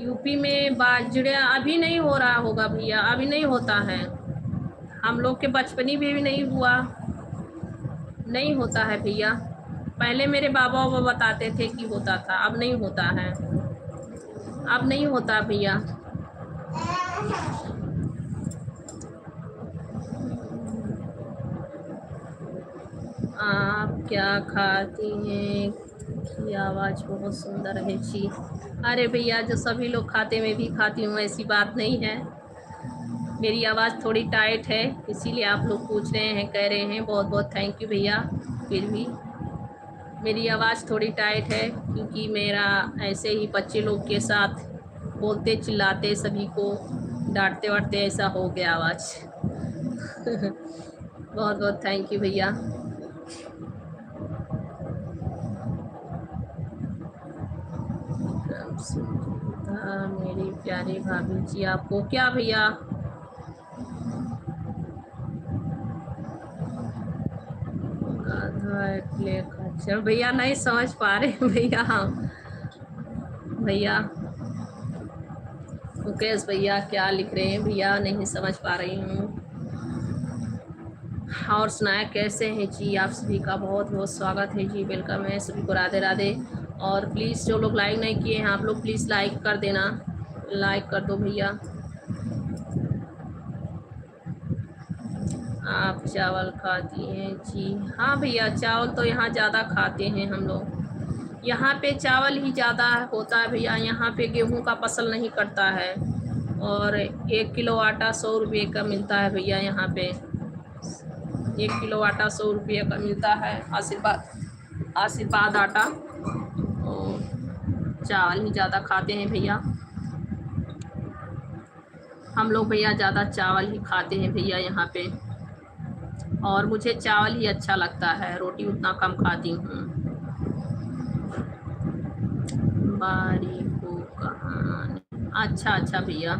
यूपी में बाजरे अभी नहीं हो रहा होगा भैया, अभी नहीं होता है। हम लोग के बचपनी में भी नहीं हुआ, नहीं होता है भैया। पहले मेरे बाबा बाबा बताते थे कि होता था, अब नहीं होता है, अब नहीं होता भैया। आप क्या खाती हैं की आवाज़ बहुत सुंदर है जी। अरे भैया जो सभी लोग खाते मैं भी खाती हूँ, ऐसी बात नहीं है। मेरी आवाज़ थोड़ी टाइट है इसीलिए आप लोग पूछ रहे हैं, कह रहे हैं। बहुत बहुत थैंक यू भैया। फिर भी मेरी आवाज़ थोड़ी टाइट है क्योंकि मेरा ऐसे ही बच्चे लोग के साथ बोलते चिल्लाते सभी को डांटते वाटते ऐसा हो गया आवाज़। बहुत बहुत थैंक यू भैया। मेरी प्यारी भाभी जी आपको क्या भैया? अच्छा भैया नहीं समझ पा रहे भैया हम। भैया मुकेश भैया क्या लिख रहे हैं भैया, नहीं समझ पा रही हूँ। और सुनाया कैसे हैं जी? आप सभी का बहुत बहुत स्वागत है जी, वेलकम है सभी को, राधे राधे। और प्लीज़ जो लोग लाइक नहीं किए हैं आप लोग प्लीज़ लाइक कर देना, लाइक कर दो भैया। आप चावल खाती हैं जी? हाँ भैया चावल तो यहाँ ज़्यादा खाते हैं हम लोग। यहाँ पे चावल ही ज़्यादा होता है भैया, यहाँ पे गेहूँ का फसल नहीं करता है। और 1 किलो आटा 100 रुपये का मिलता है भैया यहाँ पे। 1 किलो आटा 100 रुपये का मिलता है। आशीर्वाद आटा। और चावल ही ज़्यादा खाते हैं भैया हम लोग। भैया ज़्यादा चावल ही खाते हैं भैया यहाँ पे। और मुझे चावल ही अच्छा लगता है, रोटी उतना कम खाती हूँ। बारी को कहानी, अच्छा अच्छा भैया।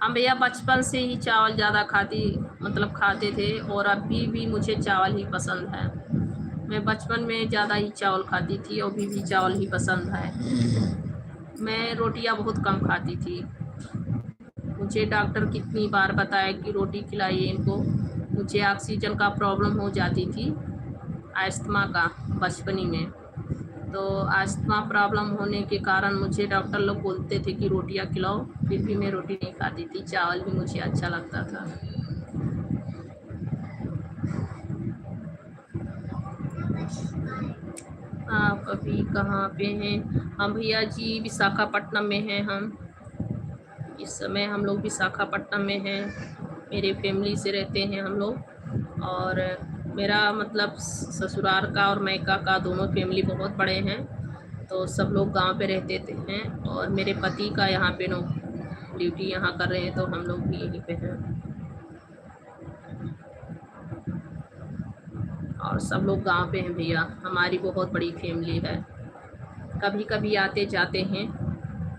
हम भैया बचपन से ही चावल ज़्यादा खाते थे और अभी भी मुझे चावल ही पसंद है। मैं बचपन में ज़्यादा ही चावल खाती थी और अभी भी चावल ही पसंद है। मैं रोटियां बहुत कम खाती थी। मुझे डॉक्टर कितनी बार बताया कि रोटी खिलाइए इनको। मुझे ऑक्सीजन का प्रॉब्लम हो जाती थी, अस्थमा का, बचपनी में। तो अस्थमा प्रॉब्लम होने के कारण मुझे डॉक्टर लोग बोलते थे कि रोटियां खिलाओ, फिर भी मैं रोटी नहीं खाती थी। चावल भी मुझे अच्छा लगता था। आप अभी कहाँ पे हैं? हम भैया जी विशाखापट्टनम में हैं हम। इस समय हम लोग विशाखापट्टनम में हैं, मेरे फैमिली से रहते हैं हम लोग। और मेरा मतलब ससुराल का और मायका का दोनों फैमिली बहुत बड़े हैं, तो सब लोग गांव पे रहते हैं। और मेरे पति का यहाँ पे ड्यूटी यहाँ कर रहे हैं, तो हम लोग भी यहीं पे हैं। और सब लोग गांव पे हैं भैया, हमारी बहुत बड़ी फैमिली है। कभी कभी आते जाते हैं,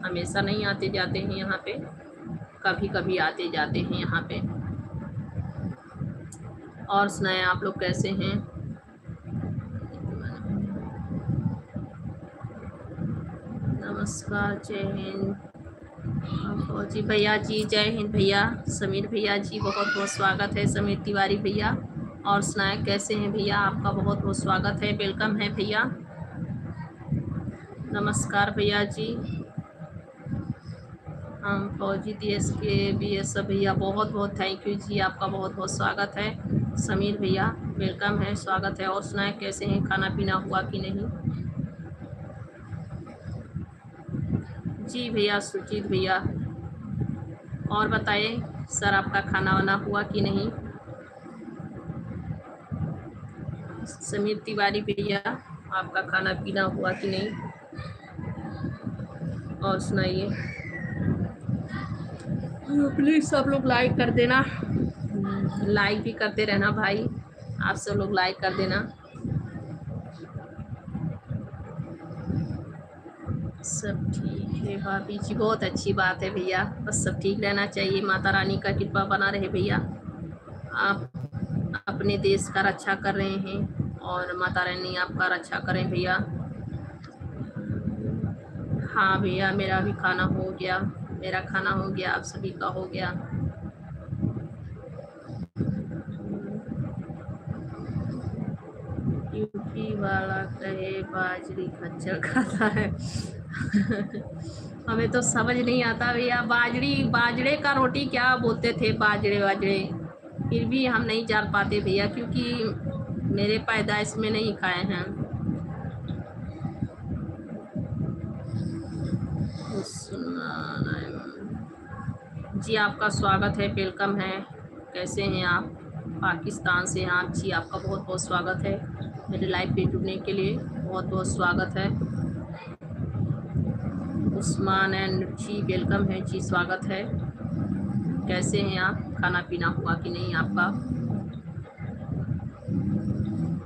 हमेशा नहीं आते जाते हैं यहाँ पे, कभी कभी आते जाते हैं यहाँ पे। और सुनाएं आप लोग कैसे हैं? नमस्कार, जय हिंद। फौजी भैया जी जय हिंद भैया। समीर भैया जी बहुत बहुत स्वागत है। समीर तिवारी भैया और सुनाए कैसे हैं भैया? आपका बहुत बहुत स्वागत है, वेलकम है भैया। नमस्कार भैया जी। हम फौजी देश के BS भैया बहुत बहुत थैंक यू जी, आपका बहुत बहुत स्वागत है। समीर भैया वेलकम है, स्वागत है। और सुनाए कैसे हैं? खाना पीना हुआ कि नहीं? जी भैया सुजीत भैया, और बताइए सर, आपका खाना वाना हुआ कि नहीं? समीर तिवारी भैया, आपका खाना पीना हुआ कि नहीं? और सुनाइए। प्लीज़ सब लोग लाइक कर देना, लाइक भी करते रहना भाई, आप सब लोग लाइक कर देना। सब ठीक है भाभी जी, बहुत अच्छी बात है भैया, बस सब ठीक रहना चाहिए। माता रानी का कृपा बना रहे भैया। आप अपने देश का रक्षा कर रहे हैं और माता रानी आपका रक्षा करें भैया। हाँ भैया, मेरा भी खाना हो गया, मेरा खाना हो गया, आप सभी का हो गया। यूपी वाला कहे बाजरी खच्चर खाता है। हमें तो समझ नहीं आता भैया, बाजरे का रोटी क्या बोलते थे, बाजरे बाजरे, फिर भी हम नहीं जान पाते भैया, क्योंकि मेरे पैदाइश में नहीं खाए हैं। जी आपका स्वागत है, वेलकम है। कैसे हैं आप? पाकिस्तान से हैं आप जी, आपका बहुत बहुत स्वागत है। मेरे लाइव पे जुड़ने के लिए बहुत बहुत स्वागत है। उस्मान एंड जी वेलकम है जी, स्वागत है। कैसे हैं आप? खाना पीना हुआ कि नहीं आपका?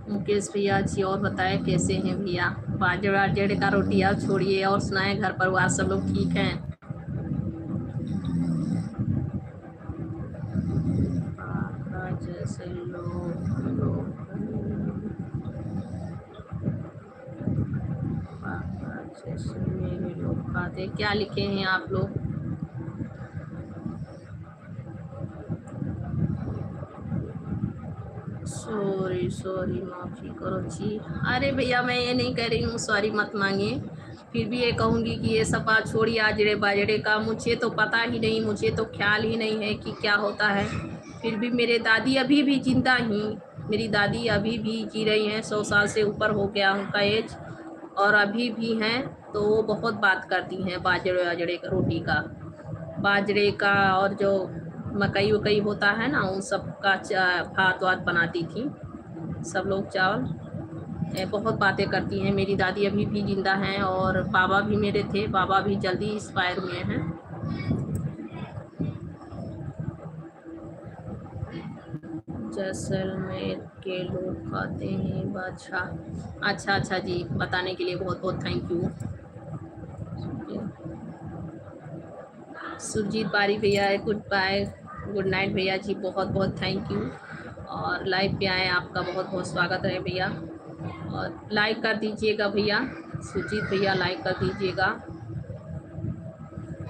मुकेश भैया जी और बताए कैसे हैं भैया? बाजरे का रोटी आप छोड़िए, और सुनाए घर परिवार सब लोग ठीक हैं? जैसे मेरे लोग खाते क्या लिखे हैं आप लोग? सॉरी माफ़ी करो जी। अरे भैया मैं ये नहीं कह रही हूँ सॉरी मत मांगिए, फिर भी ये कहूँगी कि ये सब बात छोड़िए आजड़े बाजड़े का, मुझे तो पता ही नहीं, मुझे तो ख्याल ही नहीं है कि क्या होता है। फिर भी मेरे दादी अभी भी जिंदा ही, मेरी दादी अभी भी जी रही हैं, 100 साल से ऊपर हो गया उनका एज, और अभी भी हैं, तो वो बहुत बात करती हैं बाजरे बाजरे का रोटी का, बाजरे का, और जो मकई वकई होता है ना, उन सब का भात वात बनाती थी सब लोग चावल। बहुत बातें करती हैं। मेरी दादी अभी भी जिंदा हैं, और बाबा भी मेरे थे, बाबा भी जल्दी एक्सपायर हुए हैं। जैसलमेर के लोग खाते हैं बादशाह। अच्छा जी, बताने के लिए बहुत बहुत थैंक यू। सुरजीत बारी भैया गुड बाय, गुड नाइट भैया जी, बहुत बहुत थैंक यू। और लाइव पे आए, आपका बहुत बहुत स्वागत है भैया, और लाइक कर दीजिएगा भैया, सुरजीत भैया लाइक कर दीजिएगा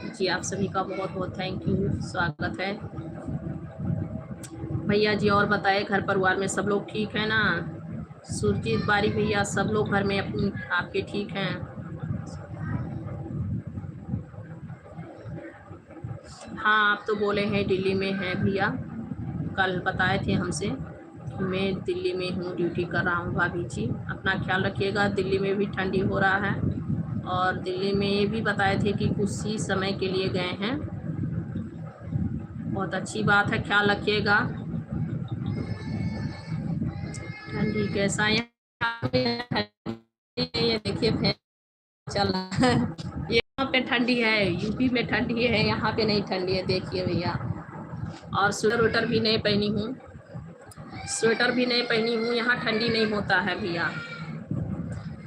जी। आप सभी का बहुत बहुत थैंक यू, स्वागत है भैया जी। और बताए घर परिवार में सब लोग ठीक है ना? सुरजीत बारी भैया, सब लोग घर में अपनी आपके ठीक हैं? हाँ, आप तो बोले हैं दिल्ली में हैं भैया, कल बताए थे हमसे कि मैं दिल्ली में हूँ, ड्यूटी कर रहा हूँ। भाभी जी अपना ख्याल रखिएगा, दिल्ली में भी ठंडी हो रहा है, और दिल्ली में ये भी बताए थे कि कुछ ही समय के लिए गए हैं। बहुत अच्छी बात है, ख्याल रखिएगा। ठंडी कैसा है? ये देखिए फैन चल रहा है। यहाँ पे ठंडी है, यूपी में ठंडी है, यहाँ पे नहीं ठंडी है, देखिए भैया। और स्वेटर वेटर भी नहीं पहनी हूँ, स्वेटर भी नहीं पहनी हूँ, यहाँ ठंडी नहीं होता है भैया।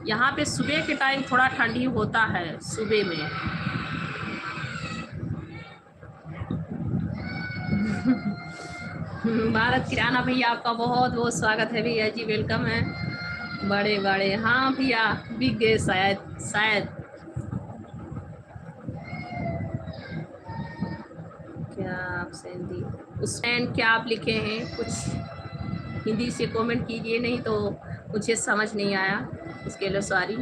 यहाँ पे सुबह के टाइम थोड़ा ठंडी होता है, सुबह में। भारत किराना भैया, आपका बहुत बहुत स्वागत है भैया जी, वेलकम है। बड़े बड़े, हाँ भैया बिक गए शायद शायद। हिंदी उसमें क्या आप लिखे हैं, कुछ हिंदी से कमेंट कीजिए, नहीं तो मुझे समझ नहीं आया, उसके लिए सॉरी।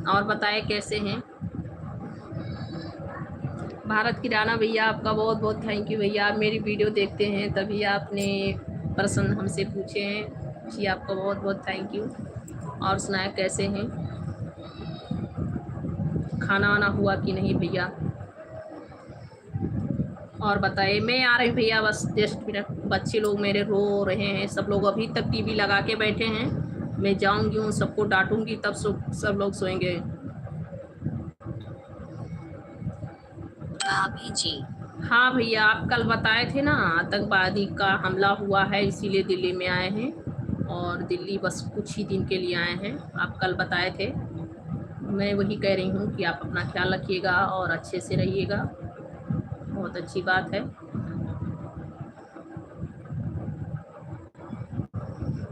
और बताएं कैसे हैं। भारत की राना भैया, आपका बहुत बहुत थैंक यू भैया। आप मेरी वीडियो देखते हैं तभी आपने प्रश्न हमसे पूछे हैं जी, आपका बहुत बहुत थैंक यू। और सुनाए कैसे हैं, खाना वाना हुआ कि नहीं भैया। और बताइए, मैं आ रही भैया, बस 10 मिनट। बच्चे लोग मेरे रो रहे हैं, सब लोग अभी तक टीवी लगा के बैठे हैं। मैं जाऊंगी, उन सबको डांटूंगी, तब सब लोग सोएंगे। भाभी जी, हाँ भैया, आप कल बताए थे ना आतंकवादी का हमला हुआ है, इसीलिए दिल्ली में आए हैं। और दिल्ली बस कुछ ही दिन के लिए आए हैं, आप कल बताए थे। मैं वही कह रही हूँ कि आप अपना ख्याल रखिएगा और अच्छे से रहिएगा, बहुत अच्छी बात है,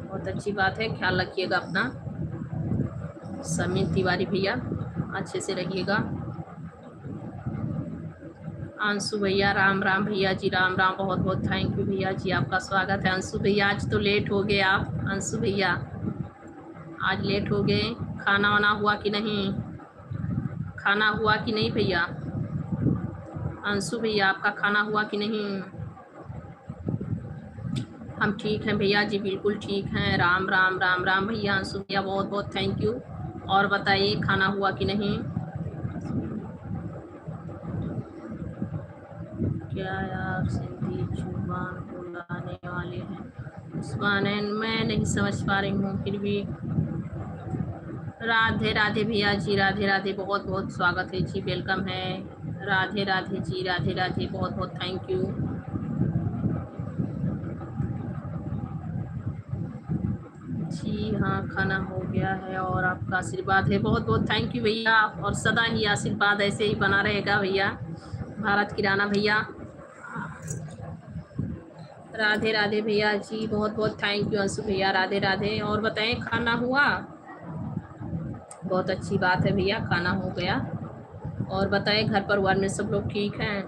बहुत अच्छी बात है। ख्याल रखिएगा अपना। समीर तिवारी भैया, अच्छे से रहिएगा। अंशु भैया, राम राम भैया जी, राम राम, बहुत बहुत थैंक यू भैया जी, आपका स्वागत है। अंशु भैया, आज तो लेट हो गए आप। अंशु भैया, आज लेट हो गए। खाना वाना हुआ कि नहीं, खाना हुआ कि नहीं भैया। अंशु भैया, आपका खाना हुआ कि नहीं। हम ठीक हैं भैया जी, बिल्कुल ठीक हैं। राम राम राम राम भैया। अंशु भैया, बहुत बहुत थैंक यू। और बताइए, खाना हुआ कि नहीं। क्या आप सिंधी जुबान बुलाने वाले हैं। जुबान मैं नहीं समझ पा रही हूँ, फिर भी राधे राधे भैया जी, राधे राधे, बहुत बहुत स्वागत है जी, वेलकम है। राधे राधे जी, राधे राधे, बहुत बहुत थैंक यू जी। हाँ, खाना हो गया है और आपका आशीर्वाद है, बहुत बहुत थैंक यू भैया। और सदा ही आशीर्वाद ऐसे ही बना रहेगा भैया। भारत की राना भैया, राधे राधे भैया जी, बहुत बहुत थैंक यू अंशु भैया, राधे राधे। और बताएं, खाना हुआ। बहुत अच्छी बात है भैया, खाना हो गया। और बताएं, घर परिवार में सब लोग ठीक हैं।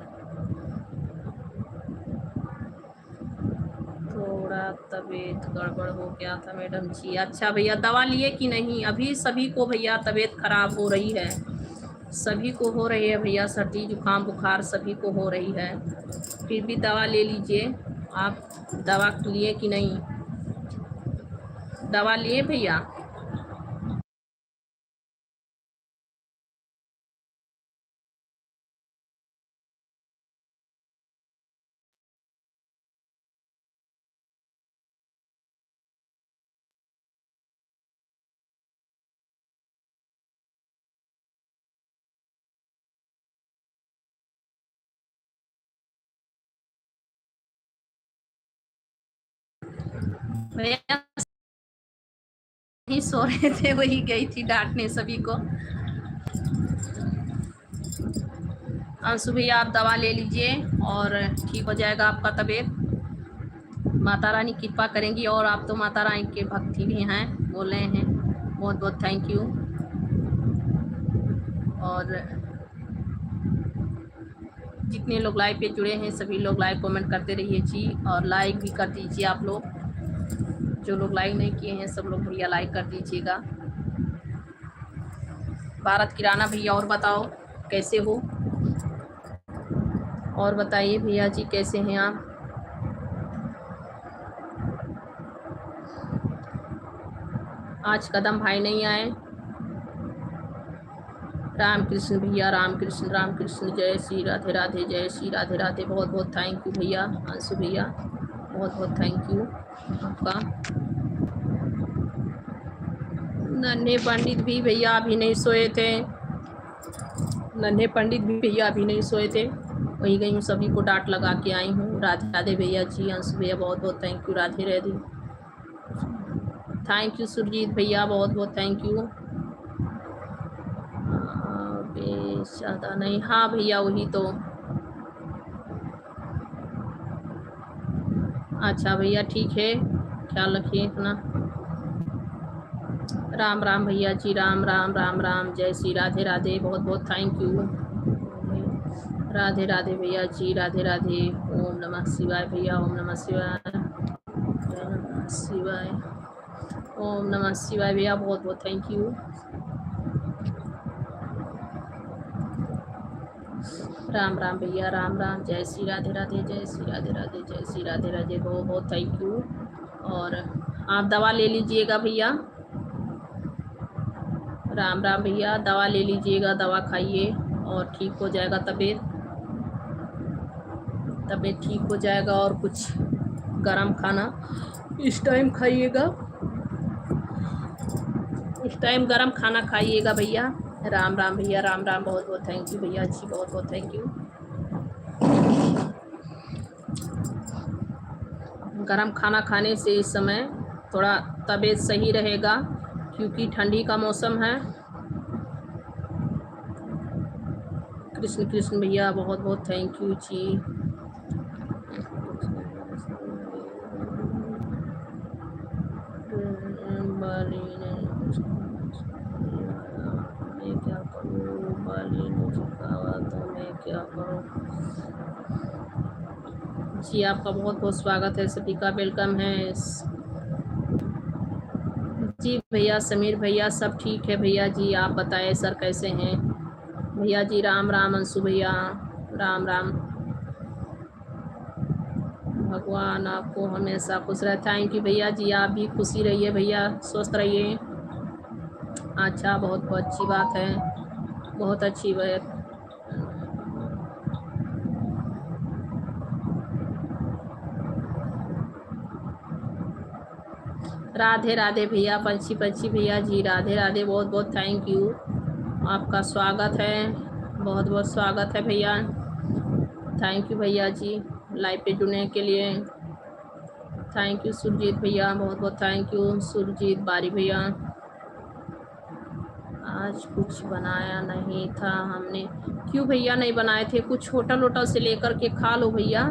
थोड़ा तबीयत गड़बड़ हो गया था मैडम जी। अच्छा भैया, दवा लिए कि नहीं। अभी सभी को भैया तबीयत खराब हो रही है, सभी को हो रही है भैया, सर्दी जुकाम बुखार सभी को हो रही है। फिर भी दवा ले लीजिए। आप दवा लिए कि नहीं, दवा लिए भैया। भैया ही सो रहे थे, वही गई थी डांटने सभी को। अंशु भैया, आप दवा ले लीजिए और ठीक हो जाएगा आपका तबीयत। माता रानी कृपा करेंगी। और आप तो माता रानी के भक्ति भी हैं, बोल रहे हैं, बहुत बहुत थैंक यू। और जितने लोग लाइव पे जुड़े हैं सभी लोग लाइक कमेंट करते रहिए जी, और लाइक भी कर दीजिए आप लोग। जो लोग लाइक नहीं किए हैं सब लोग भैया लाइक कर दीजिएगा। भारत की राना भैया, और बताओ कैसे हो। और बताइए भैया जी, कैसे हैं आप। आज कदम भाई नहीं आए। राम कृष्ण भैया, राम कृष्ण, जय श्री राधे राधे, जय श्री राधे राधे, बहुत बहुत थैंक यू भैया। अंशु भैया, बहुत बहुत थैंक यू आपका। नन्हे पंडित भी भैया अभी नहीं सोए थे, नन्हे पंडित भी भैया अभी नहीं सोए थे, वही गई हूँ, सभी को डांट लगा के आई हूँ। राधे राधे भैया जी। अंशु भैया, बहुत बहुत thank you, Radhe Radhe, thank you. Surjit भैया, बहुत बहुत थैंक यू। ज़्यादा नहीं, हाँ भैया वही तो। अच्छा भैया, ठीक है, ख्याल रखिए अपना। राम राम भैया जी, राम राम राम राम, जय श्री राधे राधे, बहुत बहुत थैंक यू। राधे राधे भैया जी, राधे राधे। ओम नमः शिवाय भैया, ओम नमः शिवाय, ओम नमः शिवाय, ओम नमः शिवाय भैया, बहुत बहुत थैंक यू। राम राम भैया, राम राम, जय श्री राधे राधे, जय श्री राधे राधे, जय श्री राधे राधे, बहुत बहुत थैंक यू। और आप दवा ले लीजिएगा भैया। राम राम भैया, दवा ले लीजिएगा, दवा खाइए और ठीक हो जाएगा तबीयत ठीक हो जाएगा। और कुछ गरम खाना इस टाइम खाइएगा, इस टाइम गरम खाना खाइएगा भैया। राम राम भैया, राम राम, बहुत बहुत थैंक यू भैया जी, बहुत बहुत थैंक यू। गरम खाना खाने से इस समय थोड़ा तबीयत सही रहेगा, क्योंकि ठंडी का मौसम है। कृष्ण कृष्ण भैया, बहुत बहुत थैंक यू जी। मैं क्या करूँ, बाली ने झुकावा तो मैं क्या करूँ जी। आपका बहुत बहुत स्वागत है, सभी का वेलकम है जी। भैया समीर भैया, सब ठीक है भैया जी, आप बताएं सर कैसे हैं भैया जी। राम राम अंशु भैया, राम राम। भगवान आपको हमेशा खुश रहे। थैंक यू भैया जी, आप भी खुशी रहिए भैया, स्वस्थ रहिए। अच्छा, बहुत बहुत अच्छी बात है, बहुत अच्छी बात। राधे राधे भैया, पंछी पंछी भैया जी, राधे राधे, बहुत बहुत थैंक यू। आपका स्वागत है, बहुत बहुत स्वागत है भैया। थैंक यू भैया जी, लाइव पे जुड़ने के लिए। थैंक यू सुरजीत भैया, बहुत बहुत थैंक यू सुरजीत बारी भैया। आज कुछ बनाया नहीं था हमने। क्यों भैया नहीं बनाए थे? कुछ होटल वोटल से लेकर के खा लो भैया।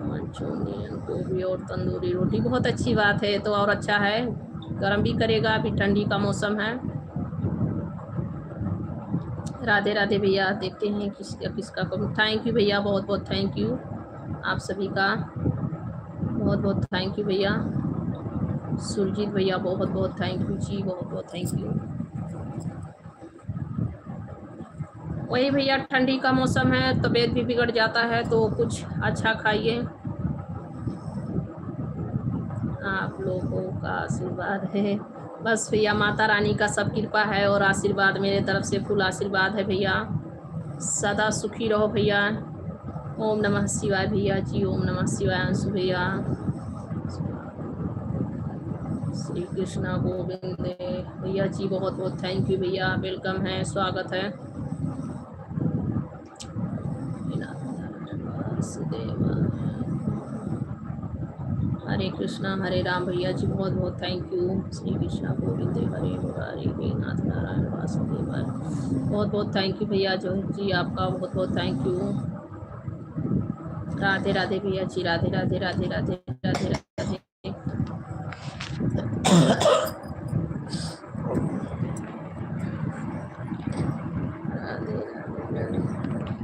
मंचूरियन, गोभी और तंदूरी रोटी, बहुत अच्छी बात है, तो और अच्छा है, गर्म भी करेगा, अभी ठंडी का मौसम है। राधे राधे भैया, देखते हैं किसका कम। थैंक यू भैया, बहुत बहुत थैंक यू आप सभी का, बहुत बहुत थैंक यू भैया। सुरजीत भैया, बहुत बहुत थैंक यू जी, बहुत बहुत थैंक यू। वही भैया, ठंडी का मौसम है, तबीयत भी बिगड़ जाता है, तो कुछ अच्छा खाइए। आप लोगों का आशीर्वाद है, बस भैया माता रानी का सब कृपा है और आशीर्वाद मेरे तरफ से फुल आशीर्वाद है भैया। सदा सुखी रहो भैया। ओम नमः शिवाय भैया जी, ओम नमः शिवाय अंशु भैया। श्री कृष्णा गोविंद भैया जी, बहुत बहुत थैंक यू भैया, वेलकम है, स्वागत है। हरे कृष्णा हरे राम भैया जी, बहुत बहुत थैंक यू। श्री कृष्णा गोविंद हरे मुरारी हे नाथ नारायण वासुदेव, बहुत बहुत थैंक यू भैया जो जी, आपका बहुत बहुत थैंक यू। राधे राधे भैया जी, राधे राधे राधे राधे राधे राधे।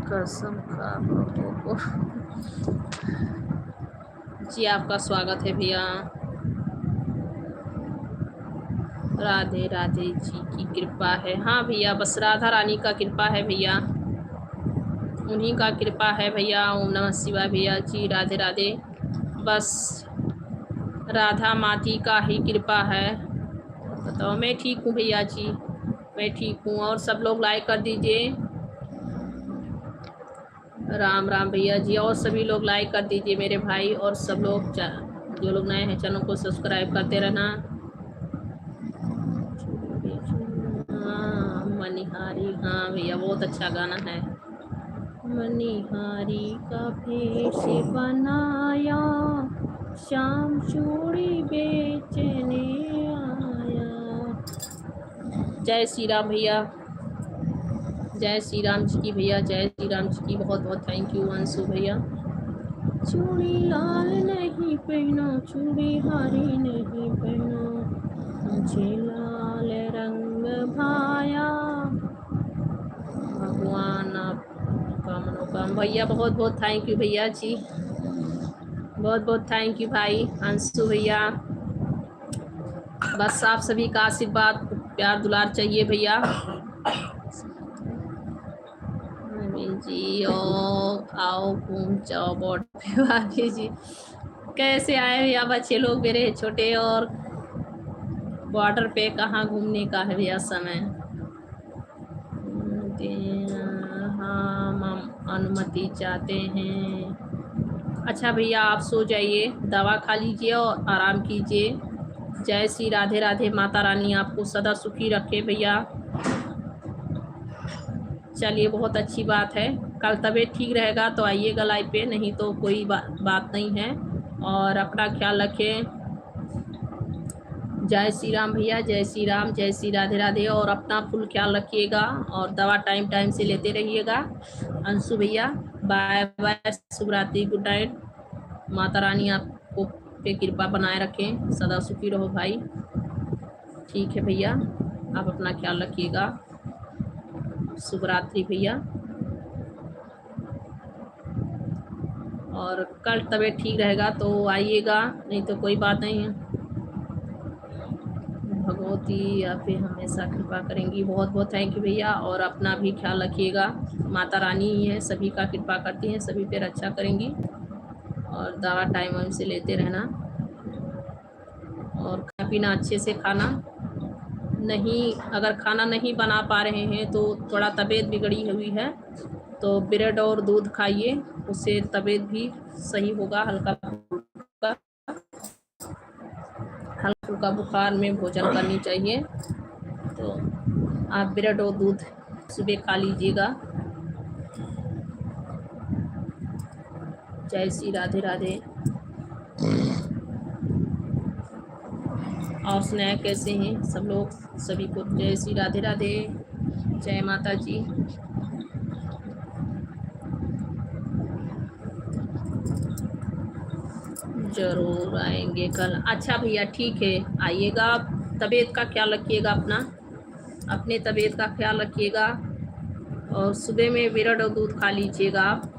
कसम खा जी, आपका स्वागत है भैया। राधे राधे जी की कृपा है। हाँ भैया, बस राधा रानी का कृपा है भैया, उन्हीं का कृपा है भैया। ओम नमः शिवाय भैया जी, राधे राधे, बस राधा माती का ही कृपा है। बताओ, मैं ठीक हूँ भैया जी, मैं ठीक हूँ। और सब लोग लाइक कर दीजिए। राम राम भैया जी, और सभी लोग लाइक कर दीजिए मेरे भाई, और सब लोग जो लोग नए हैं चैनल को सब्सक्राइब करते रहना। हाँ मनिहारी, हाँ भैया, बहुत अच्छा गाना है। मनिहारी का भेष बनाया, श्याम चूड़ी बेचने आया। जय श्री राम भैया, जय श्री राम जी की भैया, जय श्री राम जी की, बहुत बहुत थैंक यू अंशु भैया। चूड़ी लाल नहीं पहनो, चूड़ी हरी नहीं पहनो, मुझे लाल रंग भाया, भगवान आपका मनोकाम। भैया बहुत बहुत थैंक यू भैया जी, बहुत बहुत थैंक यू भाई अंशु भैया। बस आप सभी का आशीर्वाद प्यार दुलार चाहिए भैया जी। ओ आओ घूम जाओ बॉर्डर पे भाभी जी। कैसे आए भैया बच्चे लोग मेरे छोटे, और बॉर्डर पे कहाँ घूमने का है भैया समय। हाँ हम अनुमति चाहते हैं। अच्छा भैया आप सो जाइए, दवा खा लीजिए और आराम कीजिए। जय श्री राधे राधे, माता रानी आपको सदा सुखी रखे भैया। चलिए बहुत अच्छी बात है, कल तबीयत ठीक रहेगा तो आइएगा लाइव पे, नहीं तो कोई बात नहीं है। और अपना ख्याल रखें। जय श्री राम भैया, जय श्री राम, जय श्री राधे राधे। और अपना फुल ख्याल रखिएगा और दवा टाइम टाइम से लेते रहिएगा। अंशु भैया बाय बाय, शुभ रात्रि, गुड नाइट। माता रानी आपको पे कृपा बनाए रखें, सदा सुखी रहो भाई। ठीक है भैया, आप अपना ख्याल रखिएगा। शुभ रात्रि भैया। और कल तबीयत ठीक रहेगा तो आइएगा, नहीं तो कोई बात नहीं है। भगवती आप पे हमेशा कृपा करेंगी। बहुत बहुत थैंक यू भैया, और अपना भी ख्याल रखिएगा। माता रानी ही है, सभी का कृपा करती हैं, सभी पे रक्षा करेंगी। और दवा टाइम से लेते रहना, और खाना पीना अच्छे से खाना। नहीं अगर खाना नहीं बना पा रहे हैं तो थोड़ा तबीयत बिगड़ी हुई है तो ब्रेड और दूध खाइए, उससे तबीयत भी सही होगा। हल्का फुल्का बुखार में भोजन करनी चाहिए, तो आप ब्रेड और दूध सुबह खा लीजिएगा। जय श्री राधे राधे। और सुनाए कैसे हैं सब लोग, सभी को जय श्री राधे राधे, जय माता जी। जरूर आएंगे कल। अच्छा भैया ठीक है, आइएगा आप। तबीयत का ख्याल रखिएगा अपना, अपने तबीयत का ख्याल रखिएगा। और सुबह में ब्रेड और दूध खा लीजिएगा आप।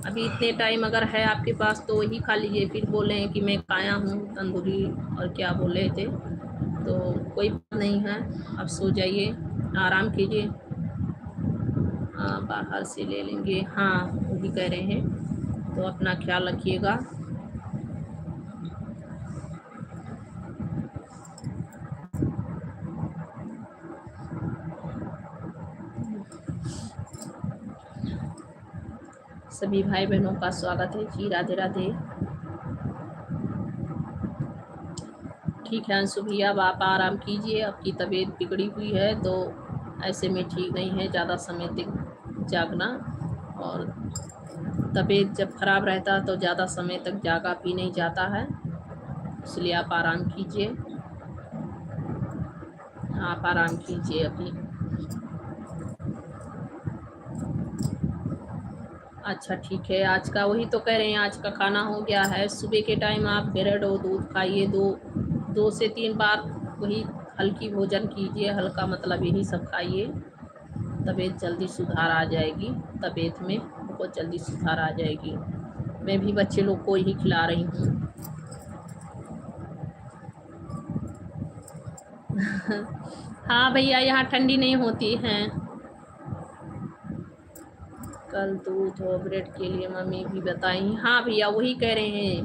अभी इतने टाइम अगर है आपके पास तो वही खा लीजिए, फिर बोले कि मैं खाया हूँ तंदूरी और क्या बोल रहे थे, तो कोई बात नहीं है। अब सो जाइए, आराम कीजिए। हाँ बाहर से ले लेंगे, हाँ वही कह रहे हैं, तो अपना ख्याल रखिएगा। सभी भाई बहनों का स्वागत है जी, राधे राधे। ठीक है अंशु भैया, अब आप आराम कीजिए, आपकी तबीयत बिगड़ी हुई है तो ऐसे में ठीक नहीं है ज़्यादा समय तक जागना। और तबीयत जब खराब रहता है तो ज़्यादा समय तक जागा भी नहीं जाता है, इसलिए आप आराम कीजिए, आप आराम कीजिए अभी। अच्छा ठीक है, आज का वही तो कह रहे हैं, आज का खाना हो गया है। सुबह के टाइम आप ब्रेड और दूध खाइए, दो से 3 बार वही हल्की भोजन कीजिए। हल्का मतलब यही सब खाइए, तबीयत जल्दी सुधार आ जाएगी, तबीयत में बहुत जल्दी सुधार आ जाएगी। मैं भी बच्चे लोग को यही खिला रही हूँ। हाँ भैया यहाँ ठंडी नहीं होती है। कल दूध और ब्रेड के लिए मम्मी भी बताई। हाँ भैया वही कह रहे हैं,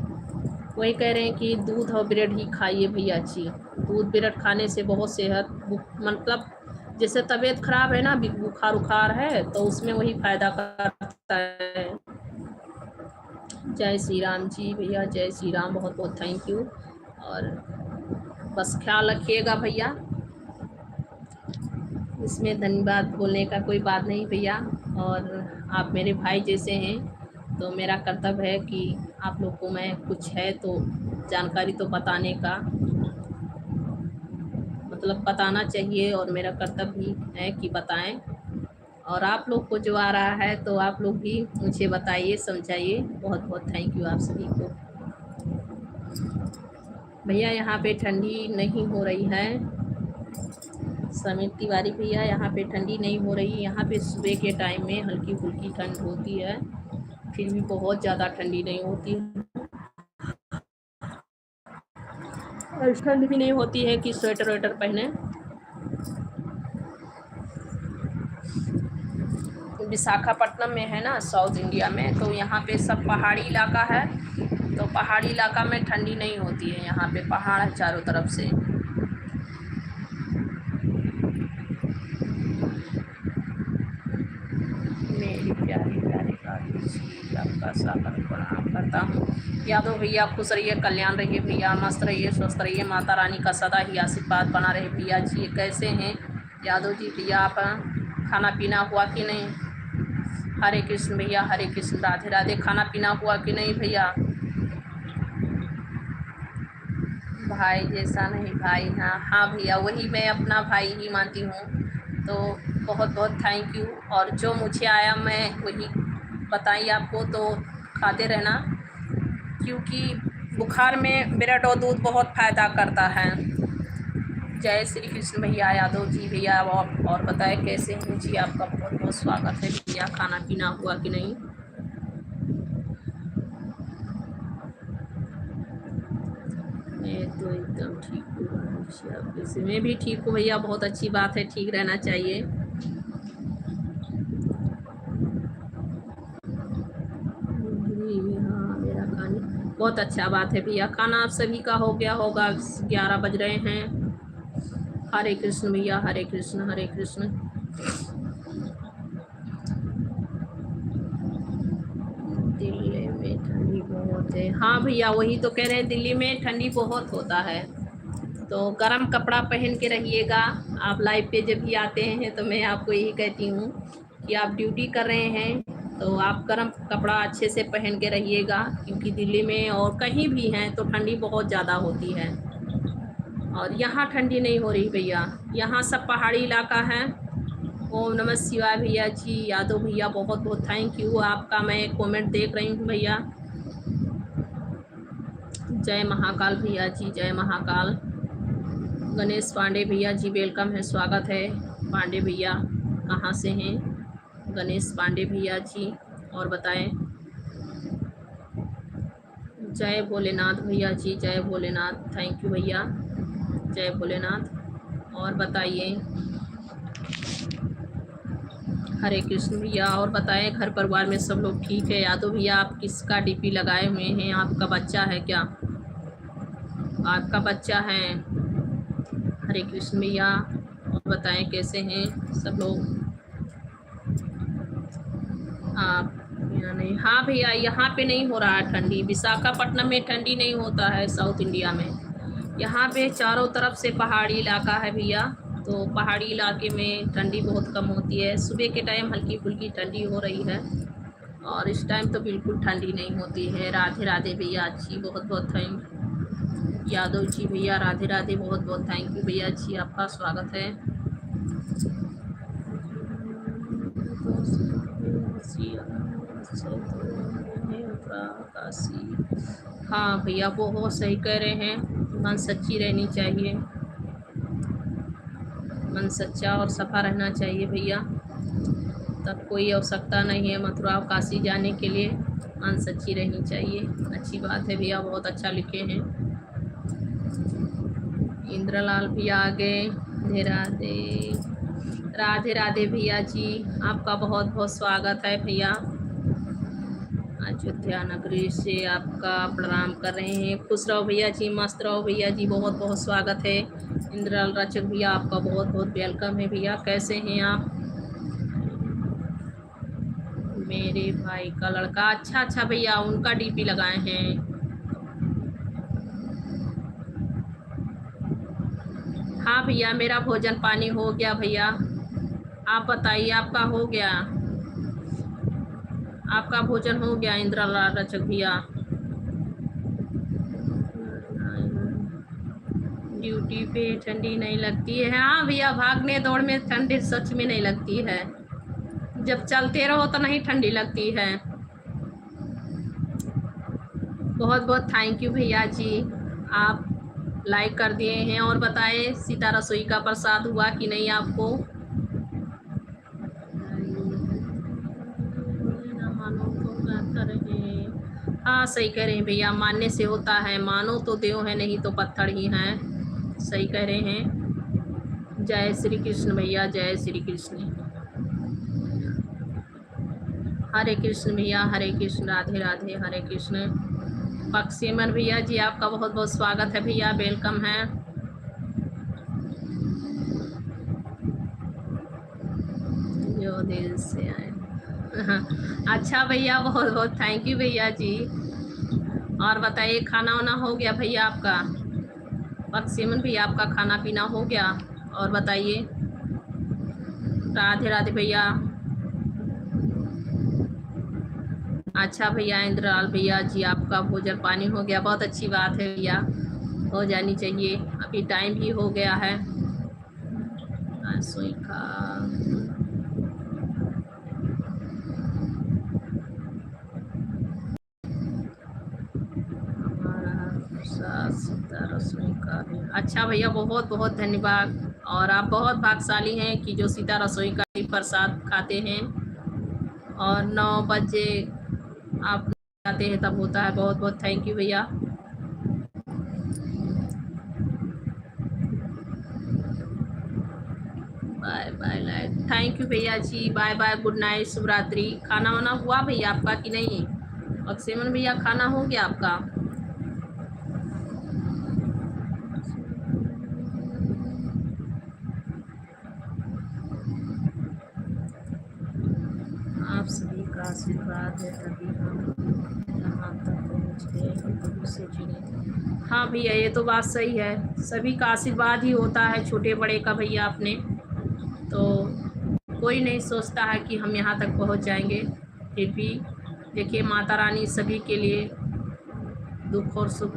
वही कह रहे हैं कि दूध और ब्रेड ही खाइए भैया जी। दूध ब्रेड खाने से बहुत सेहत, मतलब जैसे तबीयत खराब है ना, बुखार उखार है तो उसमें वही फायदा करता है। जय श्री राम जी भैया, जय श्री राम, बहुत बहुत थैंक यू। और बस ख्याल रखिएगा भैया, इसमें धन्यवाद बोलने का कोई बात नहीं भैया। और आप मेरे भाई जैसे हैं तो मेरा कर्तव्य है कि आप लोग को मैं कुछ है तो जानकारी तो बताने का, मतलब बताना चाहिए, और मेरा कर्तव्य भी है कि बताएं। और आप लोग को जो आ रहा है तो आप लोग भी मुझे बताइए, समझाइए। बहुत बहुत थैंक यू आप सभी को। भैया यहाँ पे ठंडी नहीं हो रही है। समीर तिवारी भैया, यहाँ पे ठंडी नहीं हो रही। यहाँ पे सुबह के टाइम में हल्की फुल्की ठंड होती है, फिर भी बहुत ज़्यादा ठंडी नहीं होती है। और ठंड भी नहीं होती है कि स्वेटर वेटर पहने। विशाखापट्टनम में है ना, साउथ इंडिया में, तो यहाँ पे सब पहाड़ी इलाका है, तो पहाड़ी इलाका में ठंडी नहीं होती है। यहाँ पे पहाड़ है चारों तरफ से। मेरी प्यारी प्यारी गाड़ी जी, आपका स्वागत प्रणाम करता हूँ। यादव भैया खुश रहिए, कल्याण रहिए भैया, मस्त रहिए, स्वस्थ रहिए, माता रानी का सदा ही आशीर्वाद बना रहे भैया जी। कैसे हैं यादव जी भैया आप? खाना पीना हुआ कि नहीं? हरे कृष्ण भैया, हरे कृष्ण, राधे राधे। खाना पीना हुआ कि नहीं भैया? भाई जैसा नहीं भाई, हाँ हाँ भैया, वही मैं अपना भाई ही मानती हूँ। तो बहुत बहुत थैंक यू। और जो मुझे आया मैं वही बताई आपको, तो खाते रहना, क्योंकि बुखार में ब्रेड और दूध बहुत फ़ायदा करता है। जय श्री कृष्ण भैया, यादव जी भैया। और बताए कैसे हैं जी? आपका बहुत बहुत स्वागत है भैया। खाना पीना हुआ कि नहीं? मैं तो एकदम ठीक हूँ। मैं भी ठीक हूँ भैया, बहुत अच्छी बात है, ठीक रहना चाहिए। हाँ मेरा खाना बहुत अच्छा बात है भैया। खाना आप सभी का हो गया होगा, 11 बज रहे हैं। हरे कृष्ण भैया, हरे कृष्ण, हरे कृष्ण। दिल्ली में ठंडी बहुत है। हाँ भैया, वही तो कह रहे हैं, दिल्ली में ठंडी बहुत होता है, तो गर्म कपड़ा पहन के रहिएगा। आप लाइव पे जब भी आते हैं तो मैं आपको यही कहती हूँ कि आप ड्यूटी कर रहे हैं तो आप गर्म कपड़ा अच्छे से पहन के रहिएगा, क्योंकि दिल्ली में और कहीं भी हैं तो ठंडी बहुत ज़्यादा होती है। और यहाँ ठंडी नहीं हो रही भैया, यहाँ सब पहाड़ी इलाका है। ओम नमः शिवाय भैया जी। यादव भैया बहुत बहुत थैंक यू, आपका मैं कमेंट देख रही हूँ भैया। जय महाकाल भैया जी, जय महाकाल। गणेश पांडे भैया जी वेलकम है, स्वागत है। पांडे भैया कहाँ से हैं? गणेश पांडे भैया जी, और बताएं। जय भोलेनाथ भैया जी, जय भोलेनाथ, थैंक यू भैया, जय भोलेनाथ। और बताइए। हरे कृष्ण भैया, और बताएं घर परिवार में सब लोग ठीक है? यादव भैया आप किसका डीपी लगाए हुए हैं? आपका बच्चा है क्या? आपका बच्चा है? हरे कृष्ण भैया, और बताएं कैसे हैं सब लोग? आप यहाँ नहीं? हाँ भैया, यहाँ पे नहीं हो रहा है ठंडी। विशाखापट्टनम में ठंडी नहीं होता है साउथ इंडिया में। यहाँ पे चारों तरफ से पहाड़ी इलाका है भैया, तो पहाड़ी इलाके में ठंडी बहुत कम होती है। सुबह के टाइम हल्की फुल्की ठंडी हो रही है, और इस टाइम तो बिल्कुल ठंडी नहीं होती है। राधे राधे भैया जी, बहुत बहुत थैंक। यादव जी भैया राधे राधे, बहुत बहुत थैंक यू भैया जी, आपका स्वागत है। हाँ भैया, वो हो सही कह रहे हैं, मन सच्ची रहनी चाहिए, मन सच्चा और सफा रहना चाहिए भैया, तब कोई आवश्यकता नहीं है मथुरा काशी जाने के लिए। मन सच्ची रहनी चाहिए, अच्छी बात है भैया, बहुत अच्छा लिखे हैं। इंद्रलाल भैया आ गए, राधे राधे। राधे राधे भैया जी, आपका बहुत बहुत स्वागत है भैया। अयोध्या नगरी से आपका प्रणाम कर रहे हैं। खुश रहो भैया जी, मस्त रहो भैया जी, बहुत बहुत स्वागत है। इंद्रलाल रचक भैया, आपका बहुत बहुत वेलकम है भैया। कैसे हैं आप? मेरे भाई का लड़का, अच्छा अच्छा भैया, उनका डीपी लगाए हैं। हाँ भैया, मेरा भोजन पानी हो गया भैया, आप बताइए आपका हो गया? आपका भोजन हो गया इंद्रलाल रचक भैया? ड्यूटी पे ठंडी नहीं लगती है? हाँ भैया, भागने दौड़ में ठंडी सच में नहीं लगती है, जब चलते रहो तो नहीं ठंडी लगती है। बहुत बहुत थैंक यू भैया जी, आप लाइक कर दिए हैं। और बताएं सीता रसोई का प्रसाद हुआ कि नहीं आपको? ना मानो तो क्या करें। हाँ सही कह रहे हैं भैया, मानने से होता है, मानो तो देव है, नहीं तो पत्थर ही हैं। सही कह रहे हैं। जय श्री कृष्ण भैया, जय श्री कृष्ण। हरे कृष्ण भैया, हरे कृष्ण, राधे राधे, हरे कृष्ण। बक्सीमन भैया जी आपका बहुत बहुत स्वागत है भैया, वेलकम है। जो दिल से आए। अच्छा भैया, बहुत बहुत थैंक यू भैया जी। और बताइए खाना वाना हो गया भैया आपका? बक्सीमन भैया आपका खाना पीना हो गया? और बताइए। राधे राधे भैया। अच्छा भैया इंद्रलाल भैया जी आपका भोजन पानी हो गया, बहुत अच्छी बात है भैया, हो जानी चाहिए, अभी टाइम भी हो गया है। सोई का रसोई का भी। अच्छा भैया, बहुत बहुत धन्यवाद। और आप बहुत भाग्यशाली हैं कि जो सीता रसोई का भी प्रसाद खाते हैं। और 9 बजे आप आते हैं तब होता है। बहुत बहुत थैंक यू भैया। Bye bye like, thank you भैया जी, बाय बाय, गुड नाइट, शुभ रात्रि। खाना वाना हुआ भैया आपका कि नहीं? अक्सेमन भैया खाना हो गया आपका? आप सभी का आशीर्वाद है तभी हम यहाँ तक पहुँच गए हैं, गुरु से जुड़े। हाँ भैया ये तो बात सही है, सभी का आशीर्वाद ही होता है, छोटे बड़े का भैया अपने। तो कोई नहीं सोचता है कि हम यहाँ तक पहुँच जाएंगे, फिर भी देखिए माता रानी सभी के लिए दुख और सुख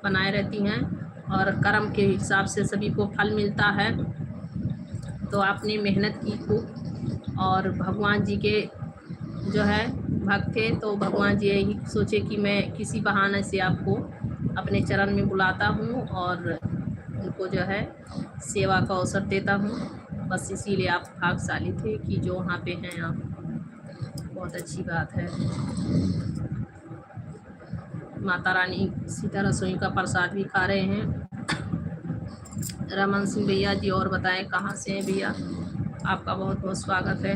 बनाए रहती हैं, और कर्म के हिसाब से सभी को फल मिलता है। तो आपने मेहनत की खूब, और भगवान जी के जो है भक्त थे, तो भगवान जी यही सोचे कि मैं किसी बहाने से आपको अपने चरण में बुलाता हूँ और उनको जो है सेवा का अवसर देता हूँ। बस इसीलिए आप भाग्यशाली थे कि जो वहाँ पे हैं आप। बहुत अच्छी बात है। माता रानी सीता रसोई का प्रसाद भी खा रहे हैं। रमन सिंह भैया जी और बताएं कहाँ से हैं भैया? आपका बहुत बहुत स्वागत है,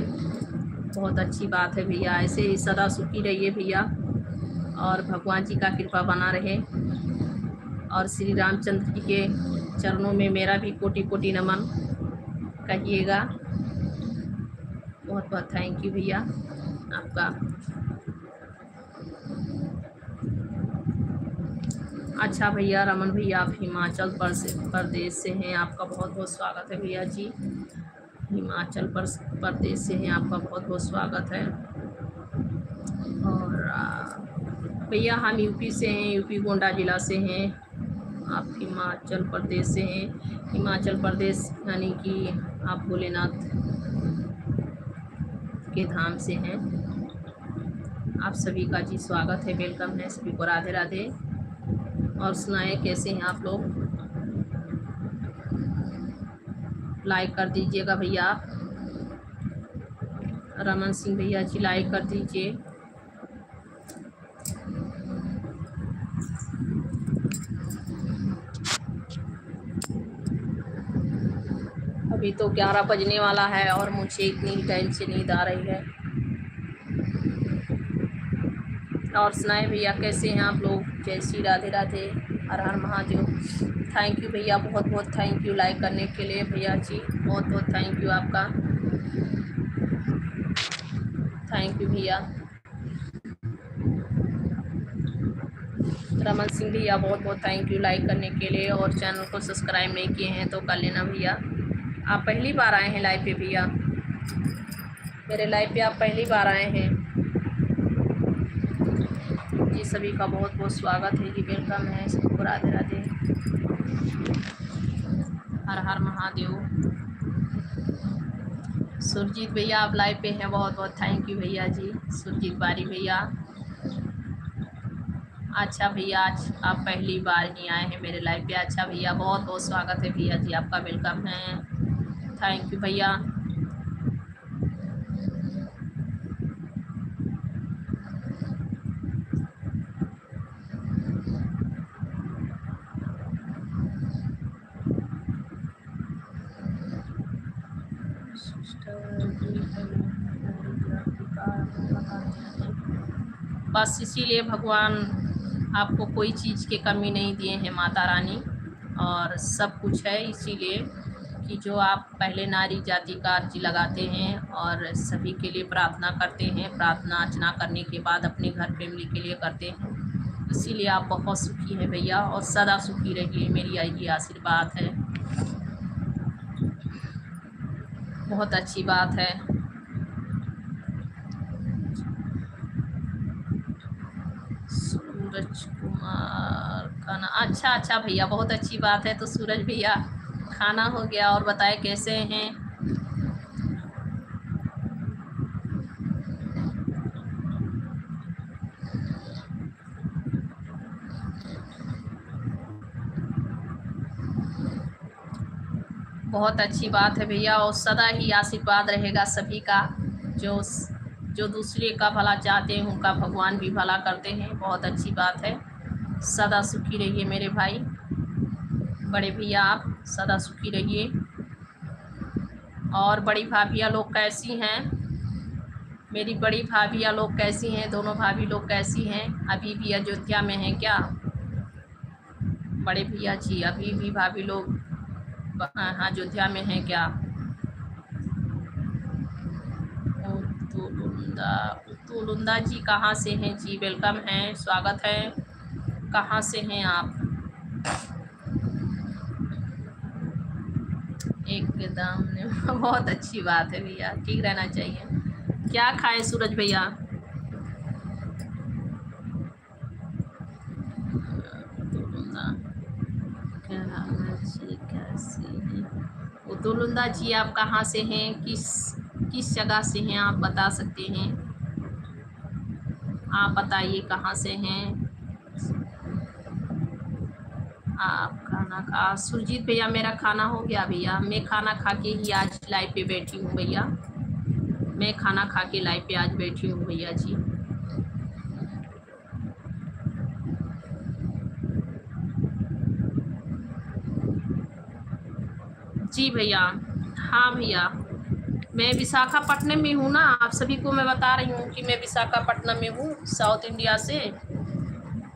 बहुत अच्छी बात है भैया, ऐसे ही सदा सुखी रहिए भैया, और भगवान जी का कृपा बना रहे। और श्री रामचंद्र जी के चरणों में मेरा भी कोटि कोटि नमन कहिएगा। बहुत बहुत थैंक यू भैया आपका। अच्छा भैया रमन भैया, आप हिमाचल प्रदेश से हैं, आपका बहुत बहुत स्वागत है भैया जी। हिमाचल प्रदेश से हैं, आपका बहुत बहुत स्वागत है। और भैया हम यूपी से हैं, यूपी गोंडा ज़िला से हैं। आप हिमाचल प्रदेश से हैं, हिमाचल प्रदेश यानी कि आप भोलेनाथ के धाम से हैं। आप सभी का जी स्वागत है, वेलकम है सभी को, राधे राधे। और सुनाएं कैसे हैं आप लोग? लाइक कर दीजिएगा भैया। रमन सिंह भैया जी लाइक कर दीजिए। अभी तो 11 बजने वाला है और मुझे इतनी टाइम से नींद आ रही है। और सुनाए भैया कैसे हैं आप लोग? जय श्री राधे राधे, हर हर महादेव। थैंक यू भैया, बहुत बहुत थैंक यू लाइक करने के लिए भैया जी, बहुत बहुत थैंक यू आपका, थैंक यू भैया। रमन सिंह भैया बहुत बहुत थैंक यू लाइक करने के लिए, और चैनल को सब्सक्राइब नहीं किए हैं तो कर लेना भैया। आप पहली बार आए हैं लाइव पे भैया? मेरे लाइव पे आप पहली बार आए हैं जी, सभी का बहुत बहुत स्वागत है जी, वेलकम है सबको, राधे राधे, हर हर महादेव। सुरजीत भैया आप लाइव पे हैं, बहुत बहुत थैंक यू भैया जी। सुरजीत बारी भैया, अच्छा भैया, आज आप पहली बार ही आए हैं मेरे लाइव पे। अच्छा भैया, बहुत बहुत स्वागत है भैया जी, आपका वेलकम है। थैंक यू भैया। बस इसीलिए भगवान आपको कोई चीज़ की कमी नहीं दिए हैं माता रानी, और सब कुछ है इसीलिए कि जो आप पहले नारी जाति का अर्जी लगाते हैं और सभी के लिए प्रार्थना करते हैं, प्रार्थना अर्चना करने के बाद अपने घर फैमिली के लिए करते हैं, इसीलिए आप बहुत सुखी हैं भैया, और सदा सुखी रहिए, मेरी यही आशीर्वाद है। बहुत अच्छी बात है। सूरज कुमार खाना, अच्छा भैया, बहुत अच्छी बात है। तो सूरज भैया, खाना हो गया, और बताए कैसे हैं? बहुत अच्छी बात है भैया, और सदा ही आशीर्वाद रहेगा सभी का। जो जो दूसरे का भला चाहते हैं उनका भगवान भी भला करते हैं। बहुत अच्छी बात है। सदा सुखी रहिए मेरे भाई, बड़े भैया, आप सदा सुखी रहिए। और बड़ी भाभियाँ लोग कैसी हैं? मेरी बड़ी भाभियाँ लोग कैसी हैं? दोनों भाभी लोग कैसी हैं? अभी भी अयोध्या में हैं क्या बड़े भैया जी? अभी भी भाभी लोग अयोध्या में हैं क्या? तुलुंदा जी कहाँ से हैं जी? वेलकम है, स्वागत है। कहाँ से हैं आप? एकदम बहुत अच्छी बात है भैया, ठीक रहना चाहिए। क्या खाए सूरज भैया? तुलुंदा जी, आप कहाँ से हैं? किस जगह से हैं आप बता सकते हैं? आप बताइए कहाँ से हैं आप? खाना खा, सुरजीत भैया, मेरा खाना हो गया भैया। मैं खाना खा के ही आज लाइव पे बैठी हूँ भैया। मैं खाना खा के लाइव पे आज बैठी हूँ भैया जी। जी भैया, हाँ भैया, मैं विशाखापट्टनम में हूँ ना। आप सभी को मैं बता रही हूँ कि मैं विशाखापट्टनम में हूँ, साउथ इंडिया से।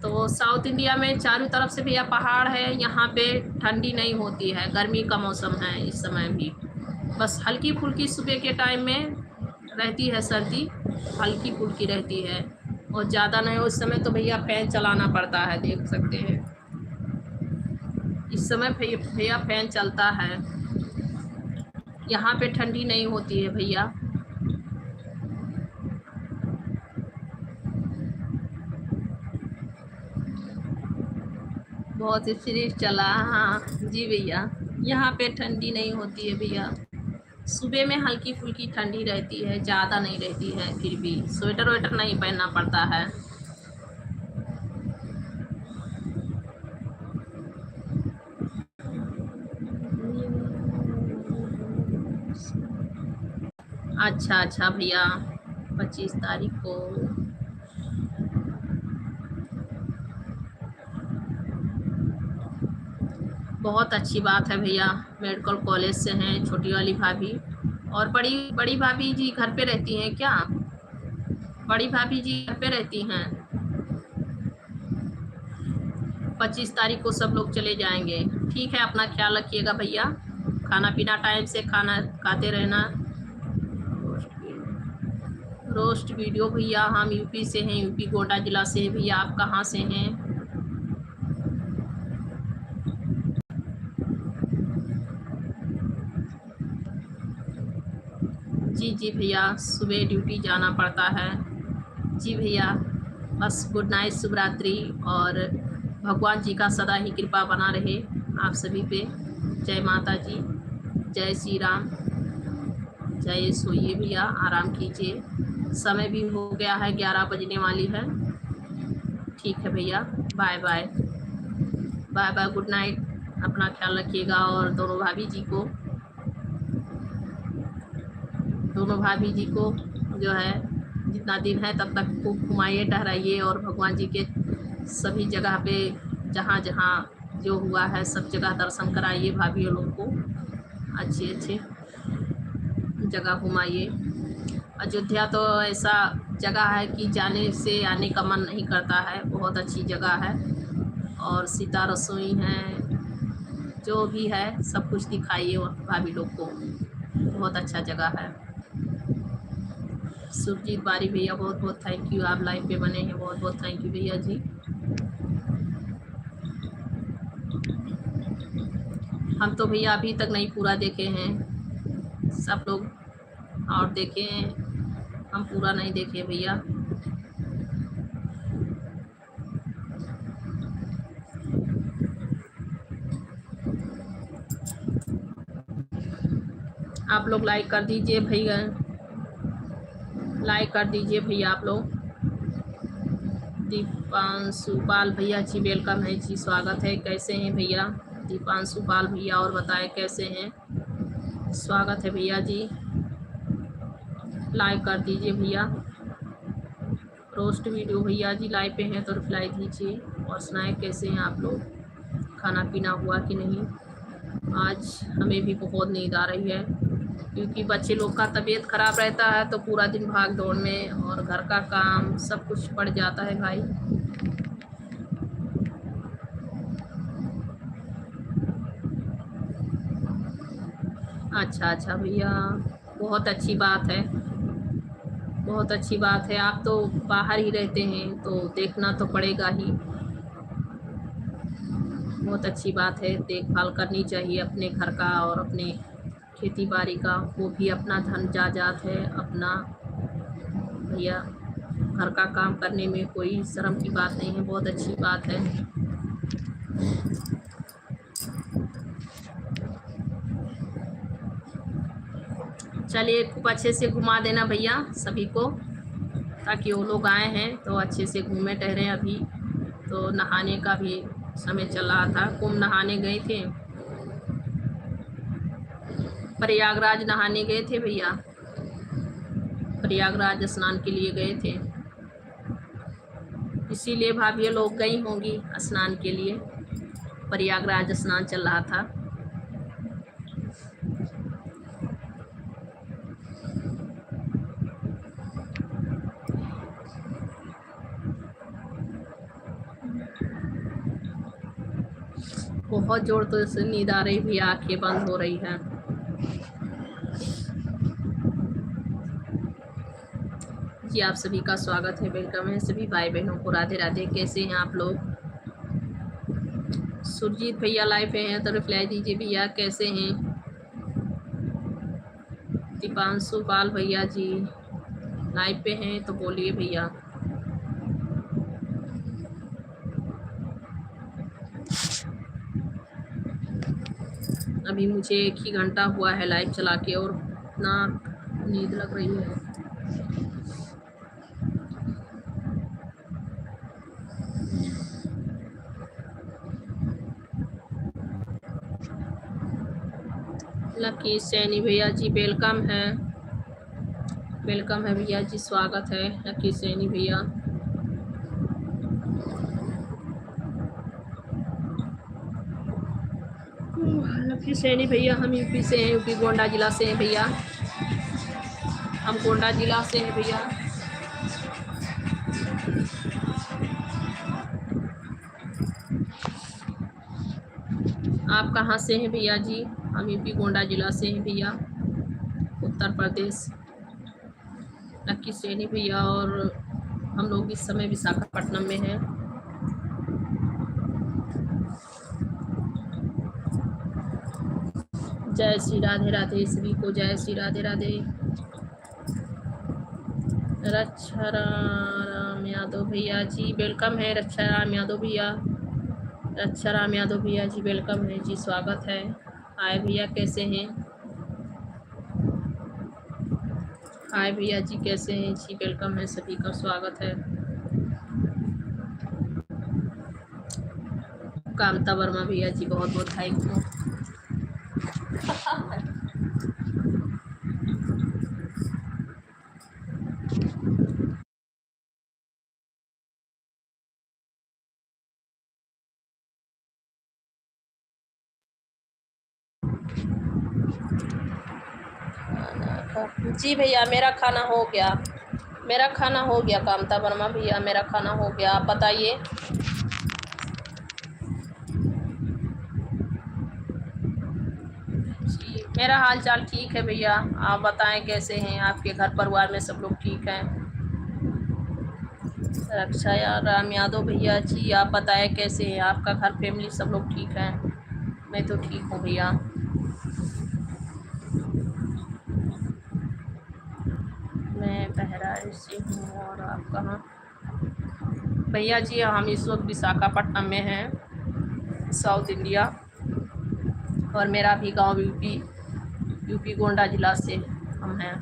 तो साउथ इंडिया में चारों तरफ से भैया पहाड़ है। यहाँ पे ठंडी नहीं होती है, गर्मी का मौसम है इस समय भी। बस हल्की फुल्की सुबह के टाइम में रहती है सर्दी, हल्की फुल्की रहती है, और ज़्यादा नहीं। उस समय तो भैया फैन चलाना पड़ता है, देख सकते हैं इस समय भैया फैन चलता है। यहाँ पे ठंडी नहीं होती है भैया। बहुत फ्रेश चला, हाँ जी भैया। यहाँ पे ठंडी नहीं होती है भैया। सुबह में हल्की फुल्की ठंडी रहती है, ज़्यादा नहीं रहती है। फिर भी स्वेटर वेटर नहीं पहनना पड़ता है। अच्छा भैया, 25 तारीख को। बहुत अच्छी बात है भैया, मेडिकल कॉलेज से हैं छोटी वाली भाभी। और बड़ी भाभी जी घर पे रहती हैं क्या? बड़ी भाभी जी घर पे रहती हैं। 25 तारीख को सब लोग चले जाएंगे। ठीक है, अपना ख्याल रखिएगा भैया। खाना पीना टाइम से खाना खाते रहना। रोस्ट वीडियो भैया, हम यूपी से हैं, यूपी गोंडा जिला से हैं भैया। आप कहाँ से हैं? जी भैया, सुबह ड्यूटी जाना पड़ता है। जी भैया, बस गुड नाइट, शुभ रात्रि, और भगवान जी का सदा ही कृपा बना रहे आप सभी पे। जय माता जी, जय श्री राम, जय। सोइए भैया, आराम कीजिए। समय भी हो गया है, 11 बजने वाली है। ठीक है भैया, bye bye, bye bye, good night. अपना ख्याल रखिएगा और दोनों भाभी जी को जो है जितना दिन है तब तक खूब घुमाइए टहराइए, और भगवान जी के सभी जगह पे जहाँ जहाँ जो हुआ है सब जगह दर्शन कराइए भाभीयों लोग को, अच्छे अच्छे जगह घुमाइए। अयोध्या तो ऐसा जगह है कि जाने से आने का मन नहीं करता है, बहुत अच्छी जगह है। और सीता रसोई है, जो भी है सब कुछ दिखाइए भाभी लोग को, बहुत अच्छा जगह है। सुरजीत बारी भैया बहुत बहुत थैंक यू, आप लाइव पे बने हैं, बहुत बहुत थैंक यू भैया जी। हम तो भैया अभी तक नहीं पूरा देखे हैं, सब लोग और देखे हैं, हम पूरा नहीं देखे भैया। आप लोग लाइक कर दीजिए भैया, लाइक कर दीजिए भैया आप लोग। दीपांशु पाल भैया जी वेलकम है जी, स्वागत है, कैसे हैं भैया दीपांशु पाल भैया, और बताएं कैसे हैं, स्वागत है भैया जी। लाइक कर दीजिए भैया। रोस्ट वीडियो भैया जी लाइव पे हैं तो रिप्लाई दीजिए, और सुनाए कैसे हैं आप लोग, खाना पीना हुआ कि नहीं। आज हमें भी बहुत नींद आ रही है, क्योंकि बच्चे लोग का तबीयत खराब रहता है तो पूरा दिन भाग दौड़ में और घर का काम सब कुछ पड़ जाता है भाई। अच्छा अच्छा भैया, बहुत अच्छी बात है, बहुत अच्छी बात है। आप तो बाहर ही रहते हैं तो देखना तो पड़ेगा ही, बहुत अच्छी बात है, देखभाल करनी चाहिए अपने घर का और अपने खेती बाड़ी का, वो भी अपना धन जायदाद है अपना भैया। घर का काम करने में कोई शर्म की बात नहीं है, बहुत अच्छी बात है। चलिए खूब अच्छे से घुमा देना भैया सभी को, ताकि वो लोग आए हैं तो अच्छे से घूमे टहरे। अभी तो नहाने का भी समय चल रहा था, कुंभ नहाने गए थे, प्रयागराज नहाने गए थे भैया, प्रयागराज स्नान के लिए गए थे, इसीलिए भाभी लोग गई होंगी स्नान के लिए, प्रयागराज स्नान चल रहा था। बहुत जोर तो से नींद आ रही भी, आंखें बंद हो रही है। जी आप सभी का स्वागत है, वेलकम है सभी भाई बहनों को, राधे राधे, कैसे हैं आप लोग। सुरजीत भैया लाइव पे हैं तो रिप्लाई दीजिए भैया कैसे हैं। दीपांशु पाल भैया जी लाइव पे हैं तो बोलिए भैया। अभी मुझे 1 ही घंटा हुआ है लाइव चला के, और इतना नींद लग रही है। लकी सैनी भैया जी वेलकम है, वेलकम है भैया जी, स्वागत है लकी सैनी भैया। लकी सैनी भैया हम यूपी से हैं, यूपी गोंडा जिला से हैं भैया, हम गोंडा जिला से हैं भैया। आप कहाँ से हैं भैया जी। हम यूपी गोंडा जिला से हैं भैया, उत्तर प्रदेश। लकी सैनी भैया और हम लोग इस समय विशाखापट्टनम में हैं। जय श्री राधे राधे सभी को, जय श्री राधे राधे। रक्षा राम यादव भैया जी वेलकम है, रक्षा राम यादव भैया, रक्षा राम यादव भैया जी वेलकम है जी, स्वागत है। हाय भैया कैसे हैं, हाय भैया जी कैसे हैं जी, वेलकम है सभी का, स्वागत है। कामता वर्मा भैया जी बहुत बहुत थैंक यू। जी भैया मेरा खाना हो गया, मेरा खाना हो गया कामता वर्मा भैया, मेरा खाना हो गया, आप बताइए। जी मेरा हाल चाल ठीक है भैया, आप बताएं कैसे हैं, आपके घर परिवार में सब लोग ठीक हैं। रक्षा राम यादव भैया जी आप बताएं कैसे हैं, आपका घर फैमिली सब लोग ठीक है। मैं तो ठीक हूँ भैया। मैं बहराइच से हूँ और आप कहाँ? भैया जी हम इस वक्त विशाखापट्टनम में हैं, साउथ इंडिया, और मेरा भी गांव यूपी गोंडा जिला से हम हैं।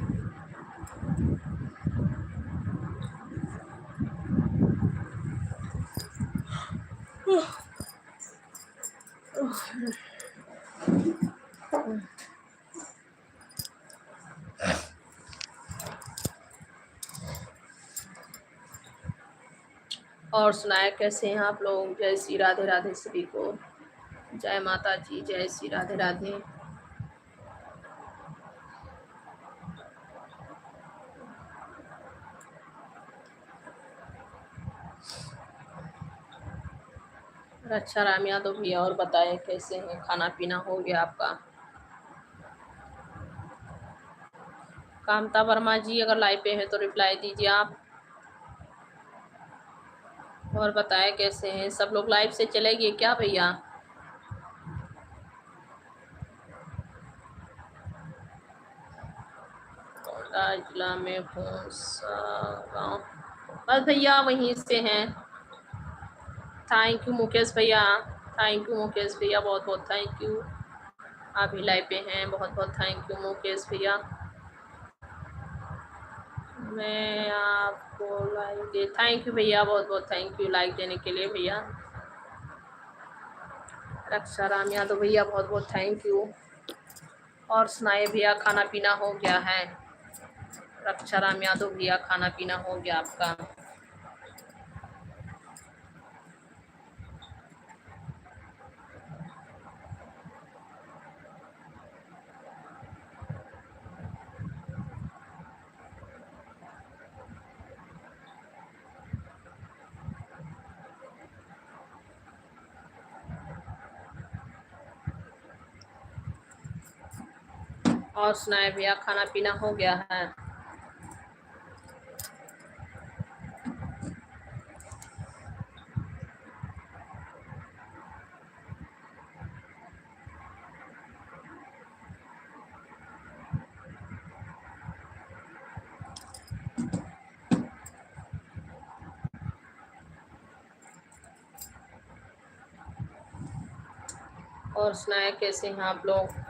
और सुनाए कैसे हैं आप लोग? जय श्री राधे राधे सभी को, जय माता जी, जय श्री राधे राधे। रक्षा राम यादव भैया और बताएं कैसे हैं, खाना पीना हो गया आपका? कामता वर्मा जी अगर लाइव पे हैं तो रिप्लाई दीजिए आप, और बताएं कैसे हैं सब लोग? लाइव से चले गए क्या भैया? गोंडा जिला में कौन सा गाँव? बस भैया वहीं से हैं। थैंक यू मुकेश भैया, थैंक यू मुकेश भैया, बहुत बहुत थैंक यू। आप ही लाइव पे हैं, बहुत बहुत थैंक यू मुकेश भैया। मैं आपको लाइक दे, थैंक यू भैया, बहुत बहुत थैंक यू लाइक देने के लिए भैया। रक्षा राम यादव भैया बहुत बहुत थैंक यू। और सुनाए भैया खाना पीना हो गया है? रक्षा राम यादव भैया खाना पीना हो गया आपका? और सुनाए भैया खाना पीना हो गया है? और सुनाए कैसे हैं आप लोग?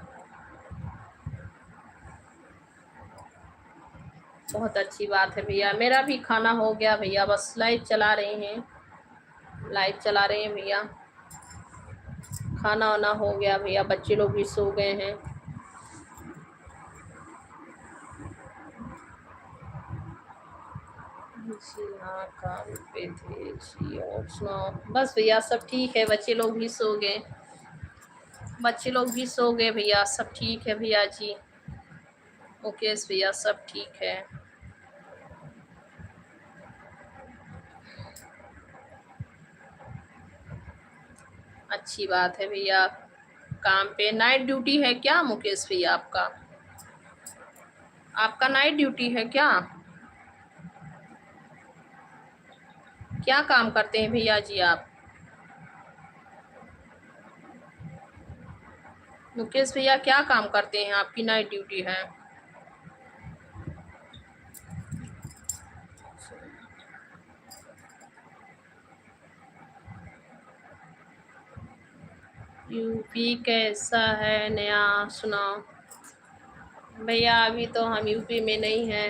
बहुत अच्छी बात है भैया, मेरा भी खाना हो गया भैया, बस लाइव चला रहे हैं, लाइव चला रहे हैं भैया। खाना वाना हो गया भैया, बच्चे लोग भी सो गए हैं। जी हाँ काम पे थे जी, और सुनाओ? बस भैया सब ठीक है, बच्चे लोग भी सो गए, बच्चे लोग भी सो गए भैया, सब ठीक है भैया जी। मुकेश भैया सब ठीक है। अच्छी बात है भैया। काम पे नाइट ड्यूटी है क्या मुकेश भैया आपका? आपका नाइट ड्यूटी है क्या? क्या काम करते हैं भैया जी आप? मुकेश भैया क्या काम करते हैं, आपकी नाइट ड्यूटी है? यूपी कैसा है नया सुनाओ? भैया अभी तो हम यूपी में नहीं हैं,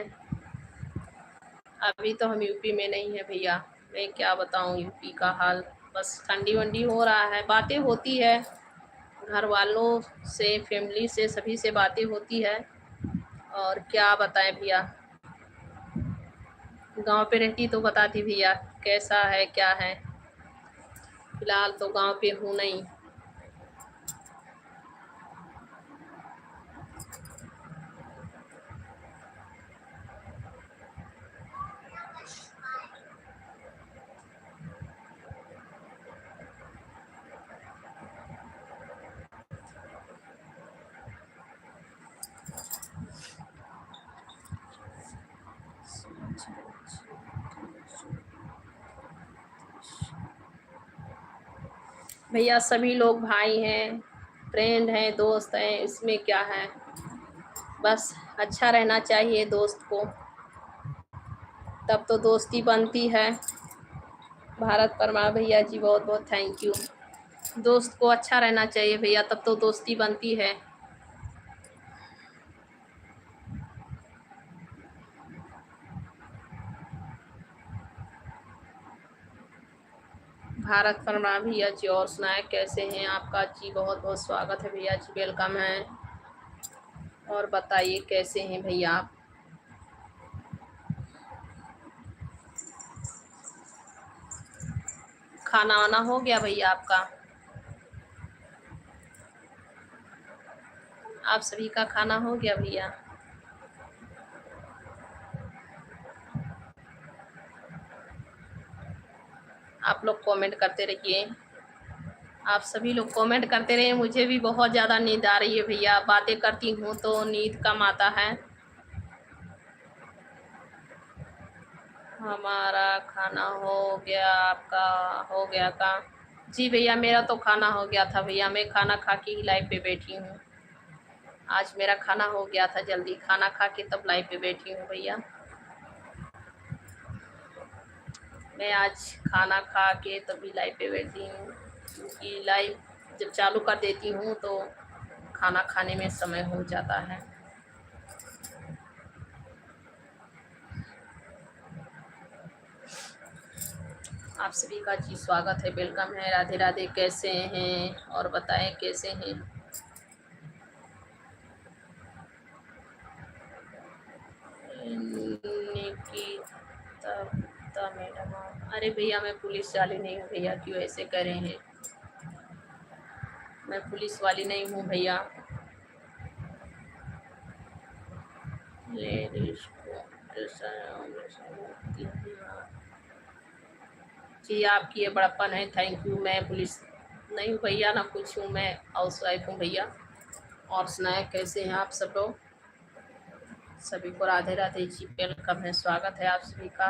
अभी तो हम यूपी में नहीं है भैया, मैं क्या बताऊं यूपी का हाल। बस ठंडी वंडी हो रहा है, बातें होती है घर वालों से, फैमिली से, सभी से बातें होती है। और क्या बताएं भैया, गांव पे रहती तो बताती भैया कैसा है क्या है। फिलहाल तो गांव पे हूँ नहीं। भैया सभी लोग भाई हैं, फ्रेंड हैं, दोस्त हैं, इसमें क्या है। बस अच्छा रहना चाहिए दोस्त को, तब तो दोस्ती बनती है। भारत परमार भैया जी बहुत बहुत थैंक यू। दोस्त को अच्छा रहना चाहिए भैया, तब तो दोस्ती बनती है। भारत परमार भैया जी, और सुनाए कैसे हैं आपका जी, बहुत बहुत स्वागत है भैया जी, वेलकम है। और बताइए कैसे हैं भैया आप। खाना वाना हो गया भैया आपका? आप सभी का खाना हो गया भैया? आप लोग कमेंट करते रहिए, आप सभी लोग कमेंट करते रहिए। मुझे भी बहुत ज़्यादा नींद आ रही है भैया, बातें करती हूँ तो नींद कम आता है। हमारा खाना हो गया, आपका हो गया का? जी भैया मेरा तो खाना हो गया था भैया, मैं खाना खा के ही लाइव पे बैठी हूँ। आज मेरा खाना हो गया था, जल्दी खाना खा के तब लाइव पे बैठी हूँ भैया। मैं आज खाना खा के तभी लाइव पे बैठी हूँ, क्योंकि लाइव जब चालू कर देती हूँ तो खाना खाने में समय हो जाता है। आप सभी का जी स्वागत है, वेलकम है। राधे राधे, कैसे हैं और बताएं कैसे हैं। निकिता मैडम, अरे भैया मैं पुलिस वाली नहीं हूँ भैया, क्यों ऐसे कर रहे हैं। मैं पुलिस वाली नहीं हूँ भैया। लेडीज को जी आपकी ये बड़प्पन है, थैंक यू। मैं पुलिस नहीं हूँ भैया, ना कुछ हूँ, मैं हाउस वाइफ हूँ भैया। और सुनाए कैसे हैं आप सब लोग। सभी को राधे राधे जी, वेलकम है, स्वागत है आप सभी का।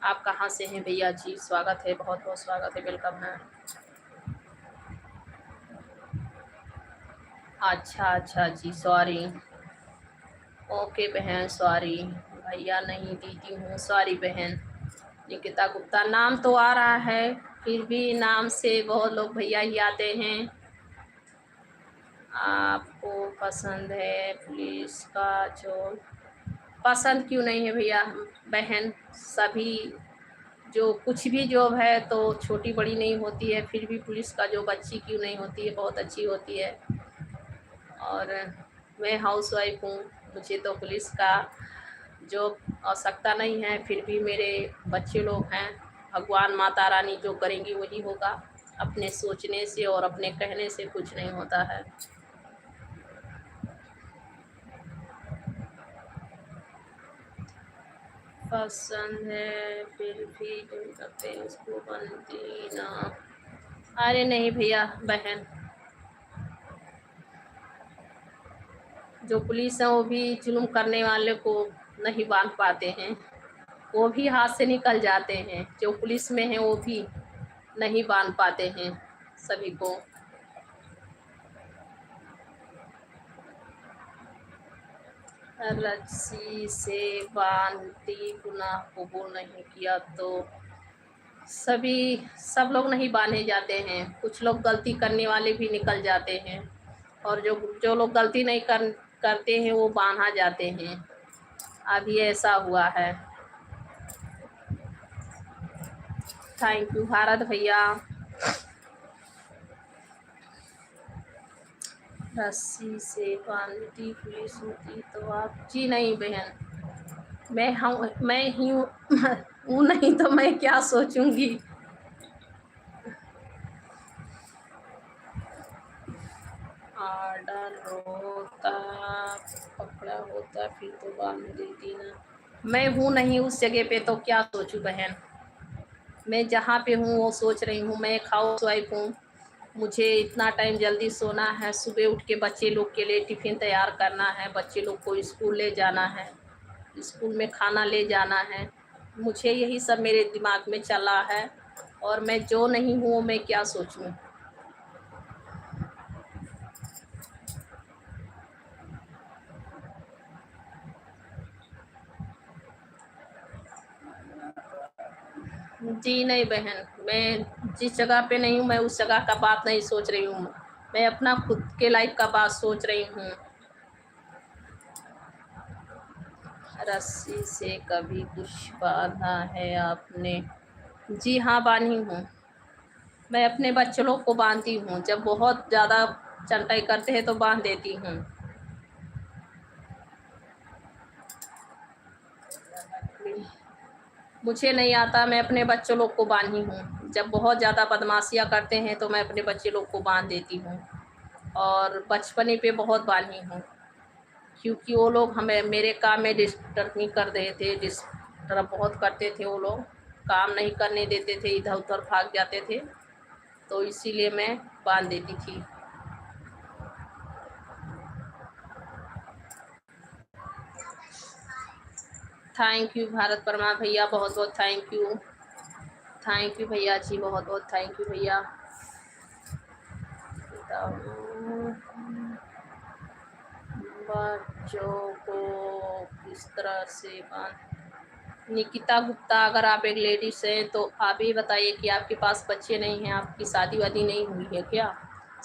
आप कहाँ से हैं भैया जी, स्वागत है, बहुत बहुत स्वागत है, वेलकम है। अच्छा अच्छा जी, सॉरी। ओके बहन, सॉरी। भैया नहीं, दीदी हूँ, सॉरी बहन। निकिता गुप्ता नाम तो आ रहा है, फिर भी नाम से बहुत लोग भैया ही आते हैं। आपको पसंद है पुलिस का जॉब? पसंद क्यों नहीं है भैया बहन, सभी जो कुछ भी जॉब है तो छोटी बड़ी नहीं होती है, फिर भी पुलिस का जॉब अच्छी क्यों नहीं होती है, बहुत अच्छी होती है। और मैं हाउस वाइफ हूँ, मुझे तो पुलिस का जॉब आवश्यकता नहीं है, फिर भी मेरे बच्चे लोग हैं, भगवान माता रानी जो करेंगी वही होगा। अपने सोचने से और अपने कहने से कुछ नहीं होता है। पसंद है फिर भी जो करते हैं उसको बनती ना। अरे नहीं भैया बहन, जो पुलिस है वो भी जुल्म करने वाले को नहीं बांध पाते हैं, वो भी हाथ से निकल जाते हैं। जो पुलिस में है वो भी नहीं बांध पाते हैं सभी को। रस्सी से बांधती, गुनाह कबूल नहीं किया तो सब लोग नहीं बांधे जाते हैं, कुछ लोग गलती करने वाले भी निकल जाते हैं, और जो जो लोग गलती नहीं करते हैं वो बांधा जाते हैं। अभी ऐसा हुआ है। थैंक यू भारत भैया। रस्सी से बांधती पुलिस होती तो आप, जी नहीं बहन, मैं ही हूँ नहीं तो मैं क्या सोचूंगी। ऑर्डर होता, पकड़ा होता फिर तो बांध देती ना। मैं हूँ नहीं उस जगह पे तो क्या सोचूं बहन। मैं जहाँ पे हूँ वो सोच रही हूँ। मैं एक हाउस वाइफ हूँ, मुझे इतना टाइम जल्दी सोना है, सुबह उठ के बच्चे लोग के लिए टिफ़िन तैयार करना है, बच्चे लोग को स्कूल ले जाना है, स्कूल में खाना ले जाना है। मुझे यही सब मेरे दिमाग में चला है, और मैं जो नहीं हूँ मैं क्या सोचूं। जी नहीं बहन, मैं जिस जगह पे नहीं हूँ मैं उस जगह का बात नहीं सोच रही हूँ। मैं अपना खुद के लाइफ का बात सोच रही हूँ। रस्सी से कभी कुछ बांधा है आपने? जी हाँ, बांधी हूँ। मैं अपने बच्चों लोग को बांधती हूँ, जब बहुत ज़्यादा चंटाई करते हैं तो बांध देती हूँ। मुझे नहीं आता, मैं अपने बच्चों लोग को बांधी हूँ। जब बहुत ज़्यादा बदमाशियाँ करते हैं तो मैं अपने बच्चे लोग को बांध देती हूँ, और बचपने पे बहुत बांधी हूँ, क्योंकि वो लोग हमें मेरे काम में डिस्टर्ब नहीं कर रहे थे, डिस्टर्ब बहुत करते थे। वो लोग काम नहीं करने देते थे, इधर उधर भाग जाते थे, तो इसीलिए मैं बांध देती थी। थैंक यू भारत परमा भैया, बहुत बहुत थैंक यू। थैंक यू भैया जी, बहुत बहुत थैंक यू भैया। बच्चों को किस तरह से बांध। निकिता गुप्ता, अगर आप एक लेडीज हैं तो आप ये बताइए कि आपके पास बच्चे नहीं हैं, आपकी शादी वादी नहीं हुई है क्या?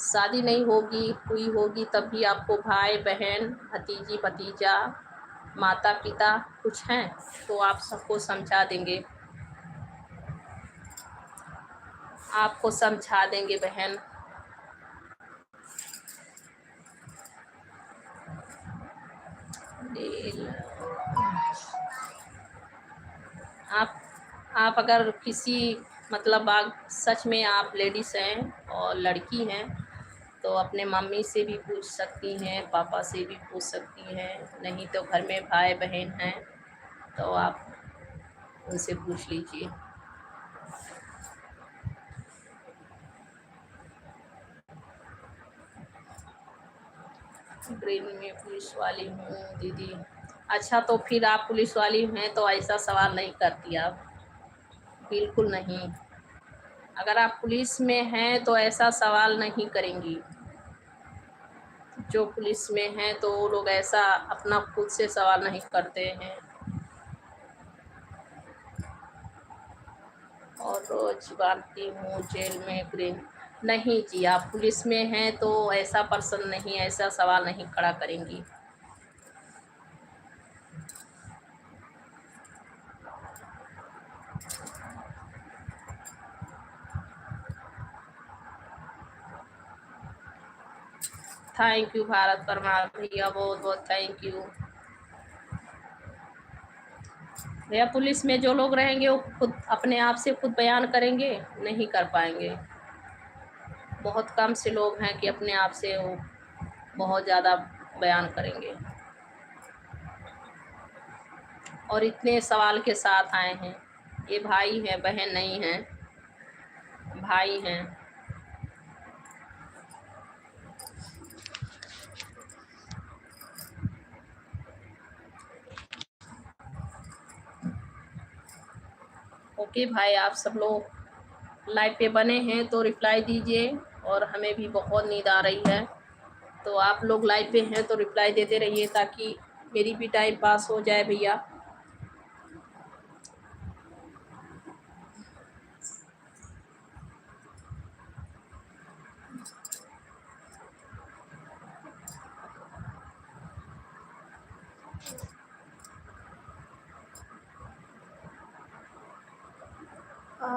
शादी नहीं होगी, हुई होगी तब भी आपको भाई बहन भतीजी भतीजा माता पिता कुछ हैं तो आप सबको समझा देंगे, आपको समझा देंगे बहन। आप आप अगर किसी मतलब आप सच में आप लेडीज़ हैं और लड़की हैं तो अपने मम्मी से भी पूछ सकती हैं, पापा से भी पूछ सकती हैं, नहीं तो घर में भाई बहन हैं तो आप उनसे पूछ लीजिए। ग्रीन में पुलिस वाली हूँ दीदी। अच्छा, तो फिर आप पुलिस वाली हैं तो ऐसा सवाल नहीं करती आप, बिल्कुल नहीं। अगर आप पुलिस में हैं तो ऐसा सवाल नहीं करेंगी। जो पुलिस में हैं तो वो लोग ऐसा अपना खुद से सवाल नहीं करते हैं। और रोज बांधती हूँ जेल में ग्रीन। नहीं जी, आप पुलिस में हैं तो ऐसा पर्सन नहीं, ऐसा सवाल नहीं खड़ा करेंगी। थैंक यू भारत परमार भैया, बहुत बहुत थैंक यू भैया। पुलिस में जो लोग रहेंगे वो खुद अपने आप से खुद बयान करेंगे, नहीं कर पाएंगे। बहुत कम से लोग हैं कि अपने आप से वो बहुत ज़्यादा बयान करेंगे, और इतने सवाल के साथ आए हैं। ये भाई हैं, बहन नहीं हैं, भाई हैं। ओके भाई, आप सब लोग लाइव पे बने हैं तो रिप्लाई दीजिए, और हमें भी बहुत नींद आ रही है, तो आप लोग लाइव पे हैं तो रिप्लाई देते रहिए ताकि मेरी भी टाइम पास हो जाए भैया।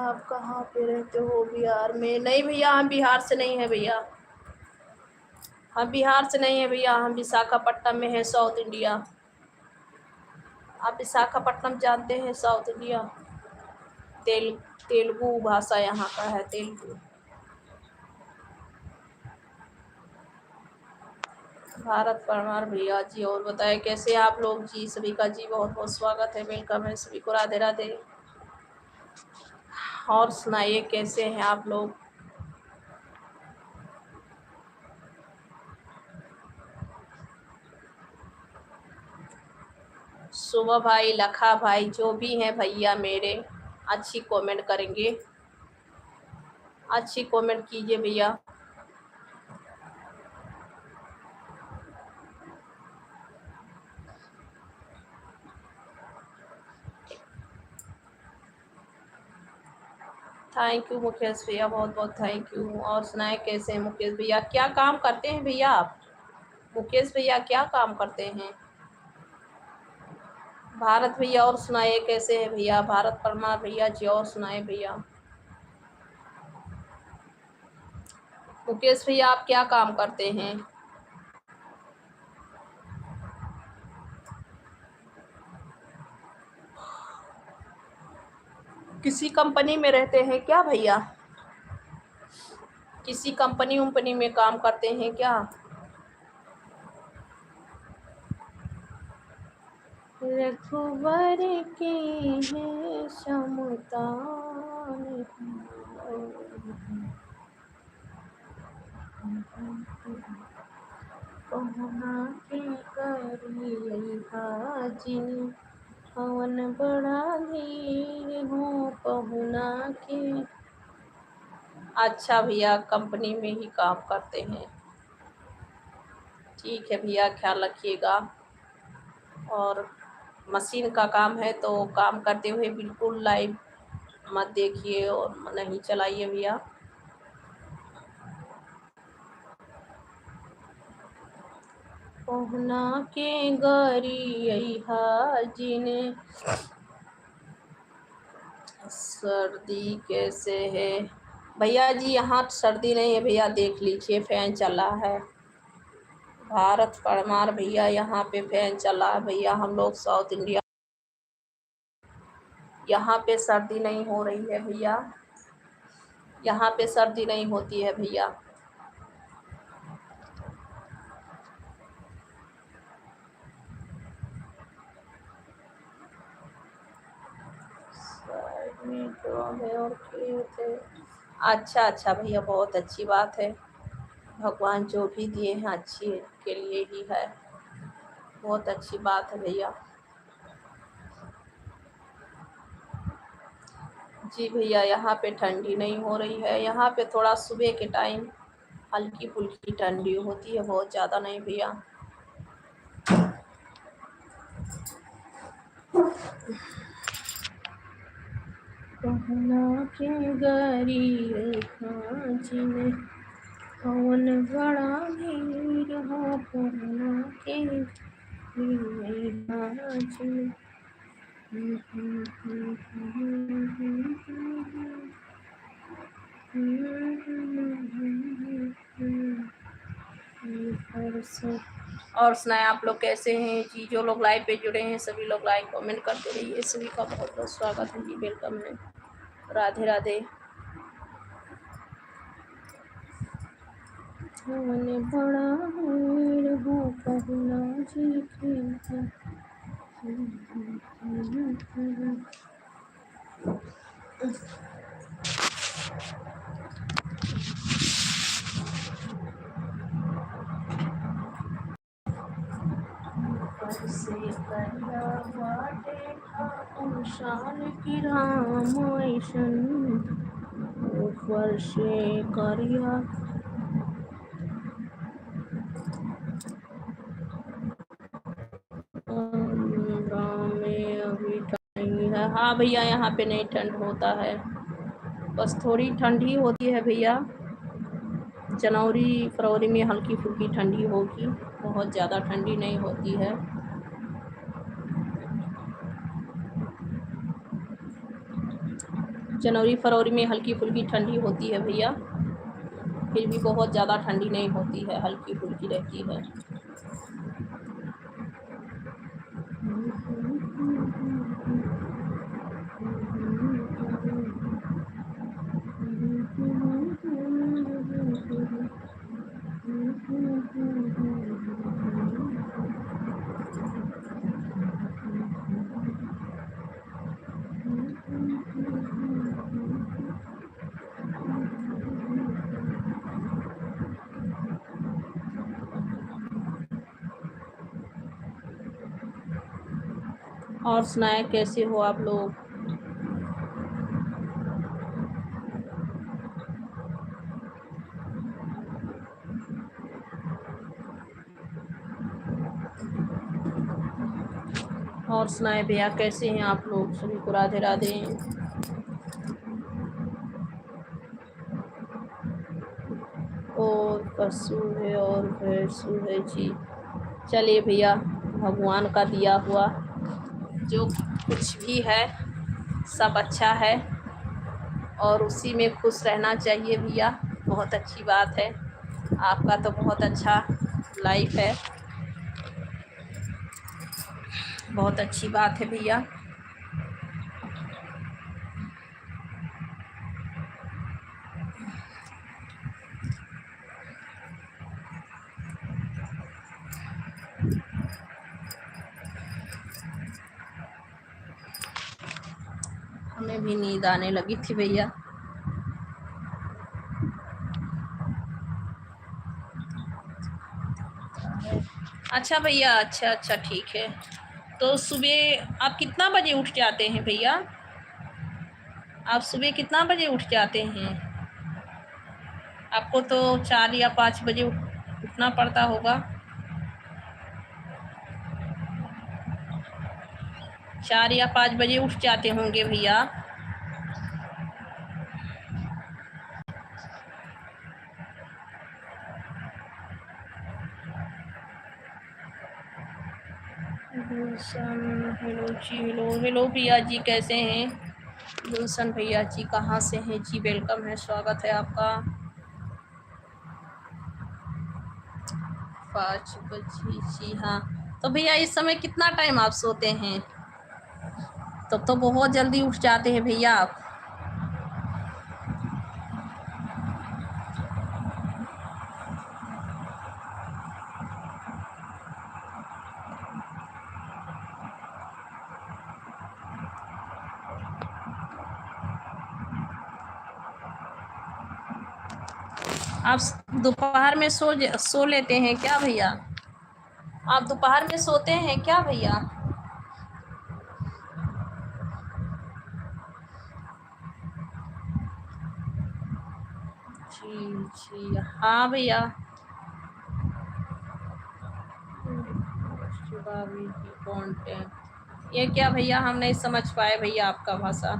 आप कहाँ पे रहते हो? बिहार में? नहीं भैया, हम बिहार से नहीं है भैया, हम बिहार से नहीं है भैया, हम विशाखापट्टनम में है, साउथ इंडिया। आप विशाखापट्टनम जानते हैं? South India. तेलुगु भाषा यहाँ का है, तेलुगु। भारत परमार भैया जी, और बताए कैसे आप लोग जी? सभी का जी बहुत बहुत स्वागत है, वेलकम है सभी को, राधे राधे। और सुनाइए कैसे हैं आप लोग? सुबह भाई, लखा भाई, जो भी हैं भैया मेरे, अच्छी कमेंट करेंगे, अच्छी कमेंट कीजिए भैया। थैंक यू मुकेश भैया, बहुत बहुत थैंक यू। और सुनाए कैसे हैं मुकेश भैया? क्या काम करते हैं भैया आप? मुकेश भैया क्या काम करते हैं? भारत भैया, और सुनाइए कैसे हैं भैया? भारत परमार भैया जी, और सुनाए भैया। मुकेश भैया आप क्या काम करते हैं? किसी कंपनी में रहते हैं क्या भैया? किसी कंपनी उम्पनी में काम करते हैं क्या? रघुवर के हैं क्षमता, पहुना के करिए हाजिन, पवन बड़ा धीर हो पहुना के। अच्छा भैया, कंपनी में ही काम करते हैं, ठीक है भैया, ख्याल रखिएगा। और मशीन का काम है तो काम करते हुए बिल्कुल लाइव मत देखिए और नहीं चलाइए भैया। पहुना के गरी हाजिने। सर्दी कैसे है भैया जी? यहाँ सर्दी नहीं है भैया, देख लीजिए फैन चला है। भारत परमार भैया, यहाँ पे फैन चला है भैया, हम लोग साउथ इंडिया, यहाँ पे सर्दी नहीं हो रही है भैया, यहाँ पे सर्दी नहीं होती है भैया। और थे। अच्छा अच्छा भैया, बहुत अच्छी बात है, भगवान जो भी दिए हैं अच्छी के लिए ही है, बहुत अच्छी बात है भैया। जी भैया, यहाँ पे ठंडी नहीं हो रही है, यहाँ पे थोड़ा सुबह के टाइम हल्की फुल्की ठंडी होती है, बहुत ज़्यादा नहीं भैया। पहुना के गरी हाजिने, पवन बड़ा भीर हो पहुना के हाजिने। और सुनाए आप लोग कैसे हैं जी? जो लोग लाइव पे जुड़े हैं सभी लोग लाइक कमेंट करते रहिए, सभी का बहुत बहुत स्वागत है जी, वेलकम है, राधे राधे। मैंने बड़ा हो पहुना जी के। शान की राम ऐसन ऊपर से करिया। में अभी ठंड है? हाँ भैया, यहाँ पे नहीं ठंड होता है, बस थोड़ी ठंडी होती है भैया, जनवरी फरवरी में हल्की फुल्की ठंडी होगी, बहुत ज़्यादा ठंडी नहीं होती है। जनवरी फरवरी में हल्की फुल्की ठंडी होती है भैया, फिर भी बहुत ज़्यादा ठंडी नहीं होती है, हल्की फुल्की रहती है। और सुनाए कैसे हो आप लोग? और सुनाए भैया कैसे हैं आप लोग? सभी को राधे राधे। और पशु है और भैंसु है जी। चलिए भैया, भगवान का दिया हुआ जो कुछ भी है सब अच्छा है और उसी में खुश रहना चाहिए भैया। बहुत अच्छी बात है, आपका तो बहुत अच्छा लाइफ है, बहुत अच्छी बात है भैया। हमें भी नींद आने लगी थी भैया। अच्छा भैया, अच्छा ठीक है। तो सुबह आप कितना बजे उठ जाते हैं भैया? आप सुबह कितना बजे उठ जाते हैं? आपको तो 4 या 5 बजे उठना पड़ता होगा। 4 या 5 बजे उठ जाते होंगे भैया। हेलो जी, हेलो भैया जी, कैसे हैं? गुलशन भैया जी कहाँ से हैं जी? वेलकम है, स्वागत है आपका। 5 बजे जी, हाँ। तो भैया इस समय कितना टाइम आप सोते हैं? तब तो बहुत जल्दी उठ जाते हैं भैया आप। आप दोपहर में सो लेते हैं क्या भैया? आप दोपहर में सोते हैं क्या भैया? जी हाँ भैया। कंटेंट ये क्या भैया, हम नहीं समझ पाए भैया आपका भाषा।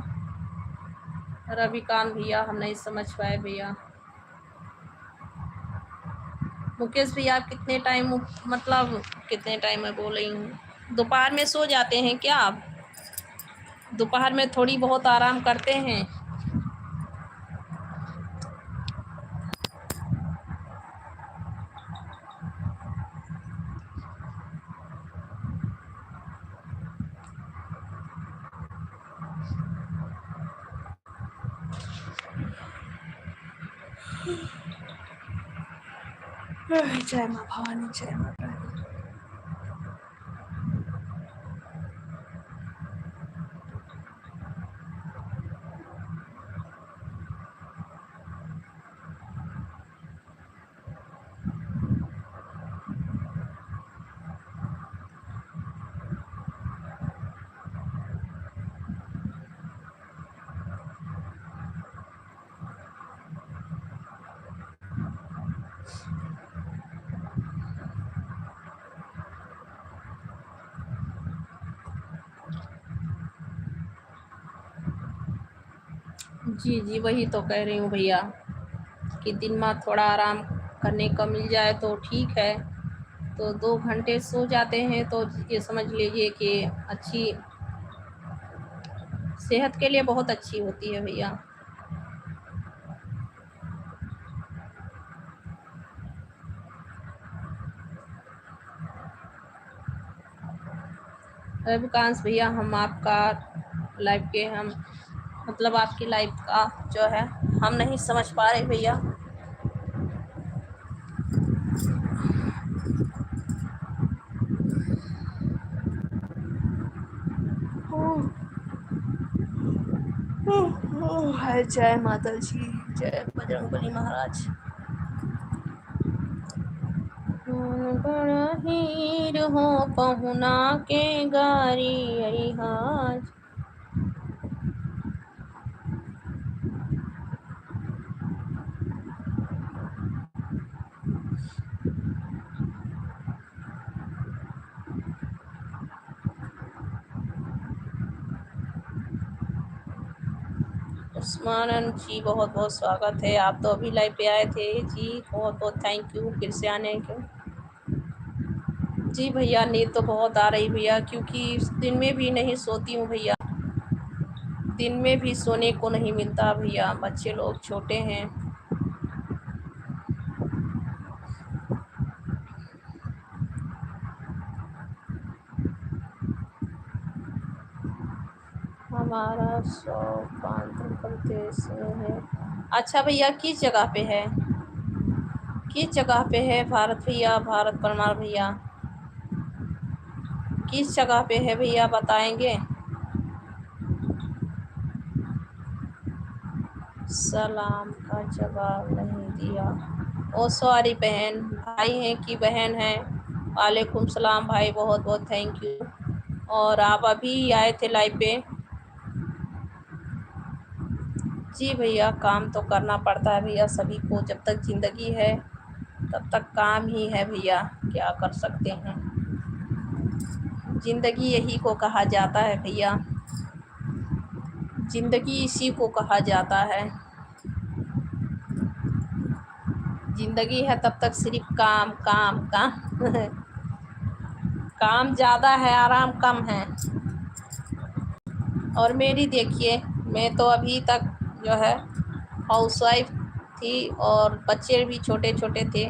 रविकांत भैया हम नहीं समझ पाए भैया। मुकेश भैया आप कितने टाइम, मतलब कितने टाइम में बोल रही हूँ, दोपहर में सो जाते हैं क्या आप? दोपहर में थोड़ी बहुत आराम करते हैं? जय माँ भवानी, जय माता। जी वही तो कह रही हूँ भैया कि दिन में थोड़ा आराम करने का मिल जाए तो ठीक है। तो 2 घंटे सो जाते हैं तो ये समझ लीजिए कि अच्छी सेहत के लिए बहुत अच्छी होती है भैया। रविकांश भैया, हम आपका लाइव के हम मतलब आपकी लाइव का जो है हम नहीं समझ पा रहे भैया। है जय माता जी, जय बजरंगबली महाराज। बड़ा हीर हो पहुना के गारी अरिहाज। उस्मान जी बहुत बहुत स्वागत है, आप तो अभी लाइव पे आए थे जी, बहुत बहुत थैंक यू फिर से आने के। जी भैया, नींद तो बहुत आ रही भैया, क्योंकि दिन में भी नहीं सोती हूँ भैया, दिन में भी सोने को नहीं मिलता भैया, बच्चे लोग छोटे हैं। हमारा शौक आंध्र प्रदेश में है। अच्छा भैया, किस जगह पे है, किस जगह पे है भारत भैया, भारत परमार भैया, किस जगह पे है भैया बताएंगे। सलाम का जवाब नहीं दिया। ओ सॉरी बहन, भाई हैं कि बहन है। वालेकुम सलाम भाई, बहुत बहुत थैंक यू। और आप अभी आए थे लाइव पे। जी भैया, काम तो करना पड़ता है भैया सभी को, जब तक ज़िंदगी है तब तक काम ही है भैया, क्या कर सकते हैं। ज़िंदगी यही को कहा जाता है भैया, ज़िंदगी इसी को कहा जाता है। ज़िंदगी है तब तक सिर्फ काम काम काम काम ज़्यादा है, आराम कम है। और मेरी देखिए, मैं तो अभी तक जो है हाउसवाइफ थी और बच्चे भी छोटे छोटे थे,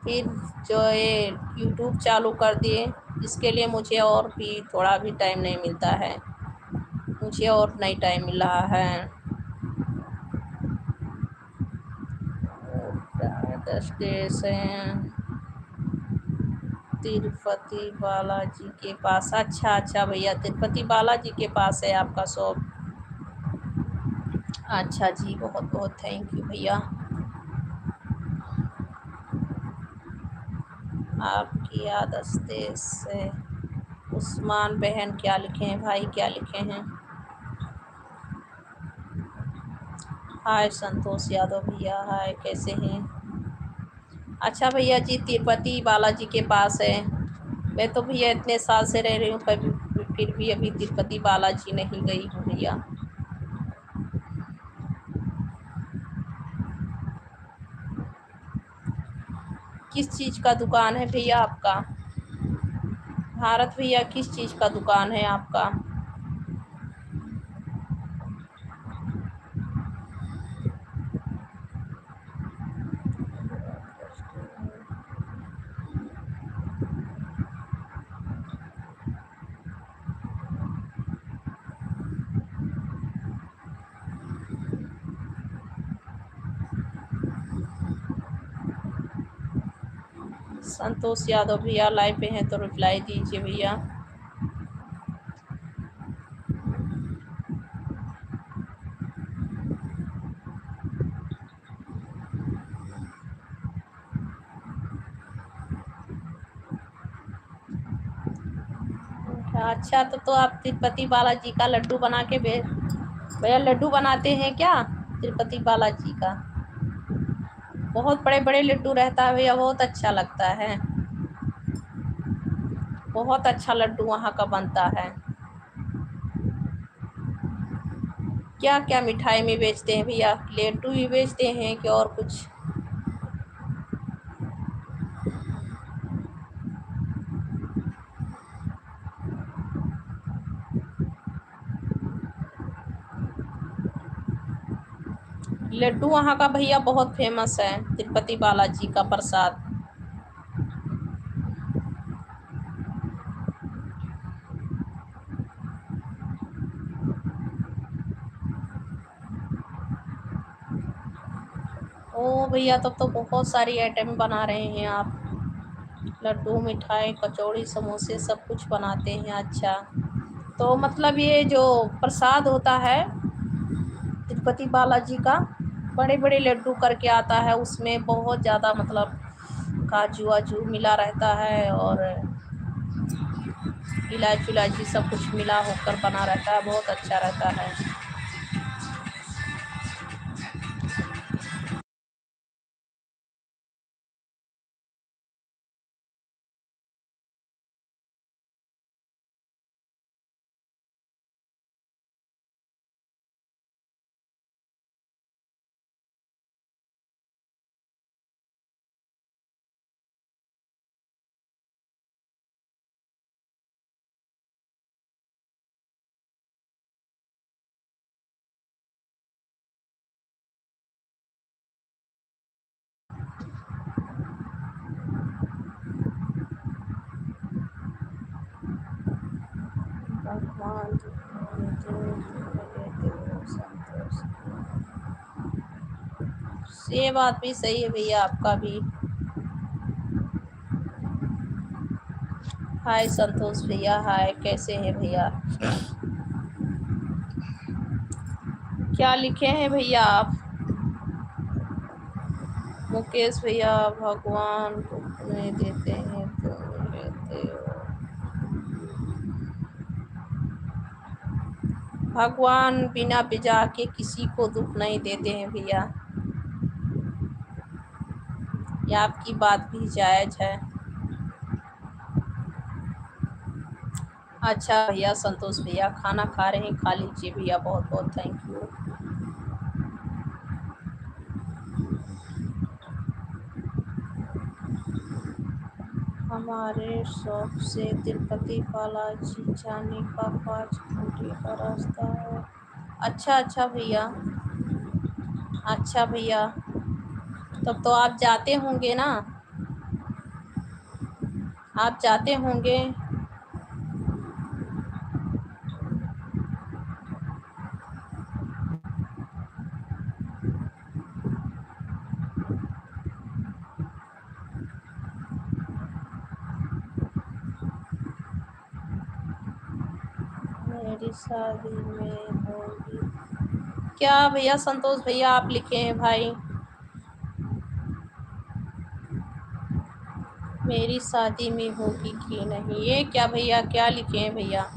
फिर जो ये यूट्यूब चालू कर दिए, इसके लिए मुझे और भी थोड़ा भी टाइम नहीं मिलता है, मुझे और नहीं टाइम मिल रहा है। 10 डेज हैं तिरुपति बालाजी के पास। अच्छा अच्छा भैया, तिरुपति बालाजी के पास है आपका शॉप। अच्छा जी, बहुत बहुत थैंक यू भैया। आपकी आदस्ते से उस्मान बहन क्या लिखे हैं भाई, क्या लिखे हैं। हाय संतोष यादव भैया, हाय कैसे हैं। अच्छा भैया जी, तिरुपति बालाजी के पास है। मैं तो भैया इतने साल से रह रही हूँ, कभी फिर भी अभी तिरुपति बालाजी नहीं गई हूँ भैया। किस चीज़ का दुकान है भैया आपका भारत भैया, किस चीज़ का दुकान है आपका। संतोष यादव भैया लाइव पे हैं तो रिप्लाई दीजिए भैया। अच्छा तो आप तिरुपति बालाजी का लड्डू बना के भैया लड्डू बनाते हैं क्या तिरुपति बालाजी का। बहुत बड़े बड़े लड्डू रहता है भैया, बहुत अच्छा लगता है, बहुत अच्छा लड्डू वहाँ का बनता है। क्या क्या मिठाई में बेचते हैं भैया, लड्डू भी बेचते हैं कि और कुछ। लड्डू वहाँ का भैया बहुत फेमस है, तिरुपति बालाजी का प्रसाद। ओ भैया, तब तो बहुत सारी आइटम बना रहे हैं आप। लड्डू, मिठाई, कचौड़ी, समोसे सब कुछ बनाते हैं। अच्छा, तो मतलब ये जो प्रसाद होता है तिरुपति बालाजी का, बड़े बड़े लड्डू करके आता है, उसमें बहुत ज़्यादा मतलब काजू वाजू मिला रहता है और इलायची इलायची सब कुछ मिला होकर बना रहता है, बहुत अच्छा रहता है। भगवान संतोष, ये बात भी सही है भैया आपका भी। हाय संतोष भैया, हाय, कैसे हैं भैया? क्या लिखे हैं भैया आप? मुकेश भैया, भगवान को नहीं देते हैं तो लेते हो। भगवान बिना बिजा के किसी को दुख नहीं देते हैं भैया, ये आपकी बात भी जायज़ है। अच्छा भैया संतोष भैया, खाना खा रहे हैं, खा लीजिए भैया, बहुत बहुत थैंक यू। हमारे शॉप से तिरुपति बालाजी जाने का 5 घंटे का रास्ता है। अच्छा अच्छा भैया, अच्छा भैया, तब तो आप जाते होंगे ना, आप जाते होंगे। मेरी शादी में होगी क्या भैया संतोष भैया आप लिखे हैं भाई? मेरी शादी में होगी कि नहीं, ये क्या भैया, क्या लिखे हैं भैया?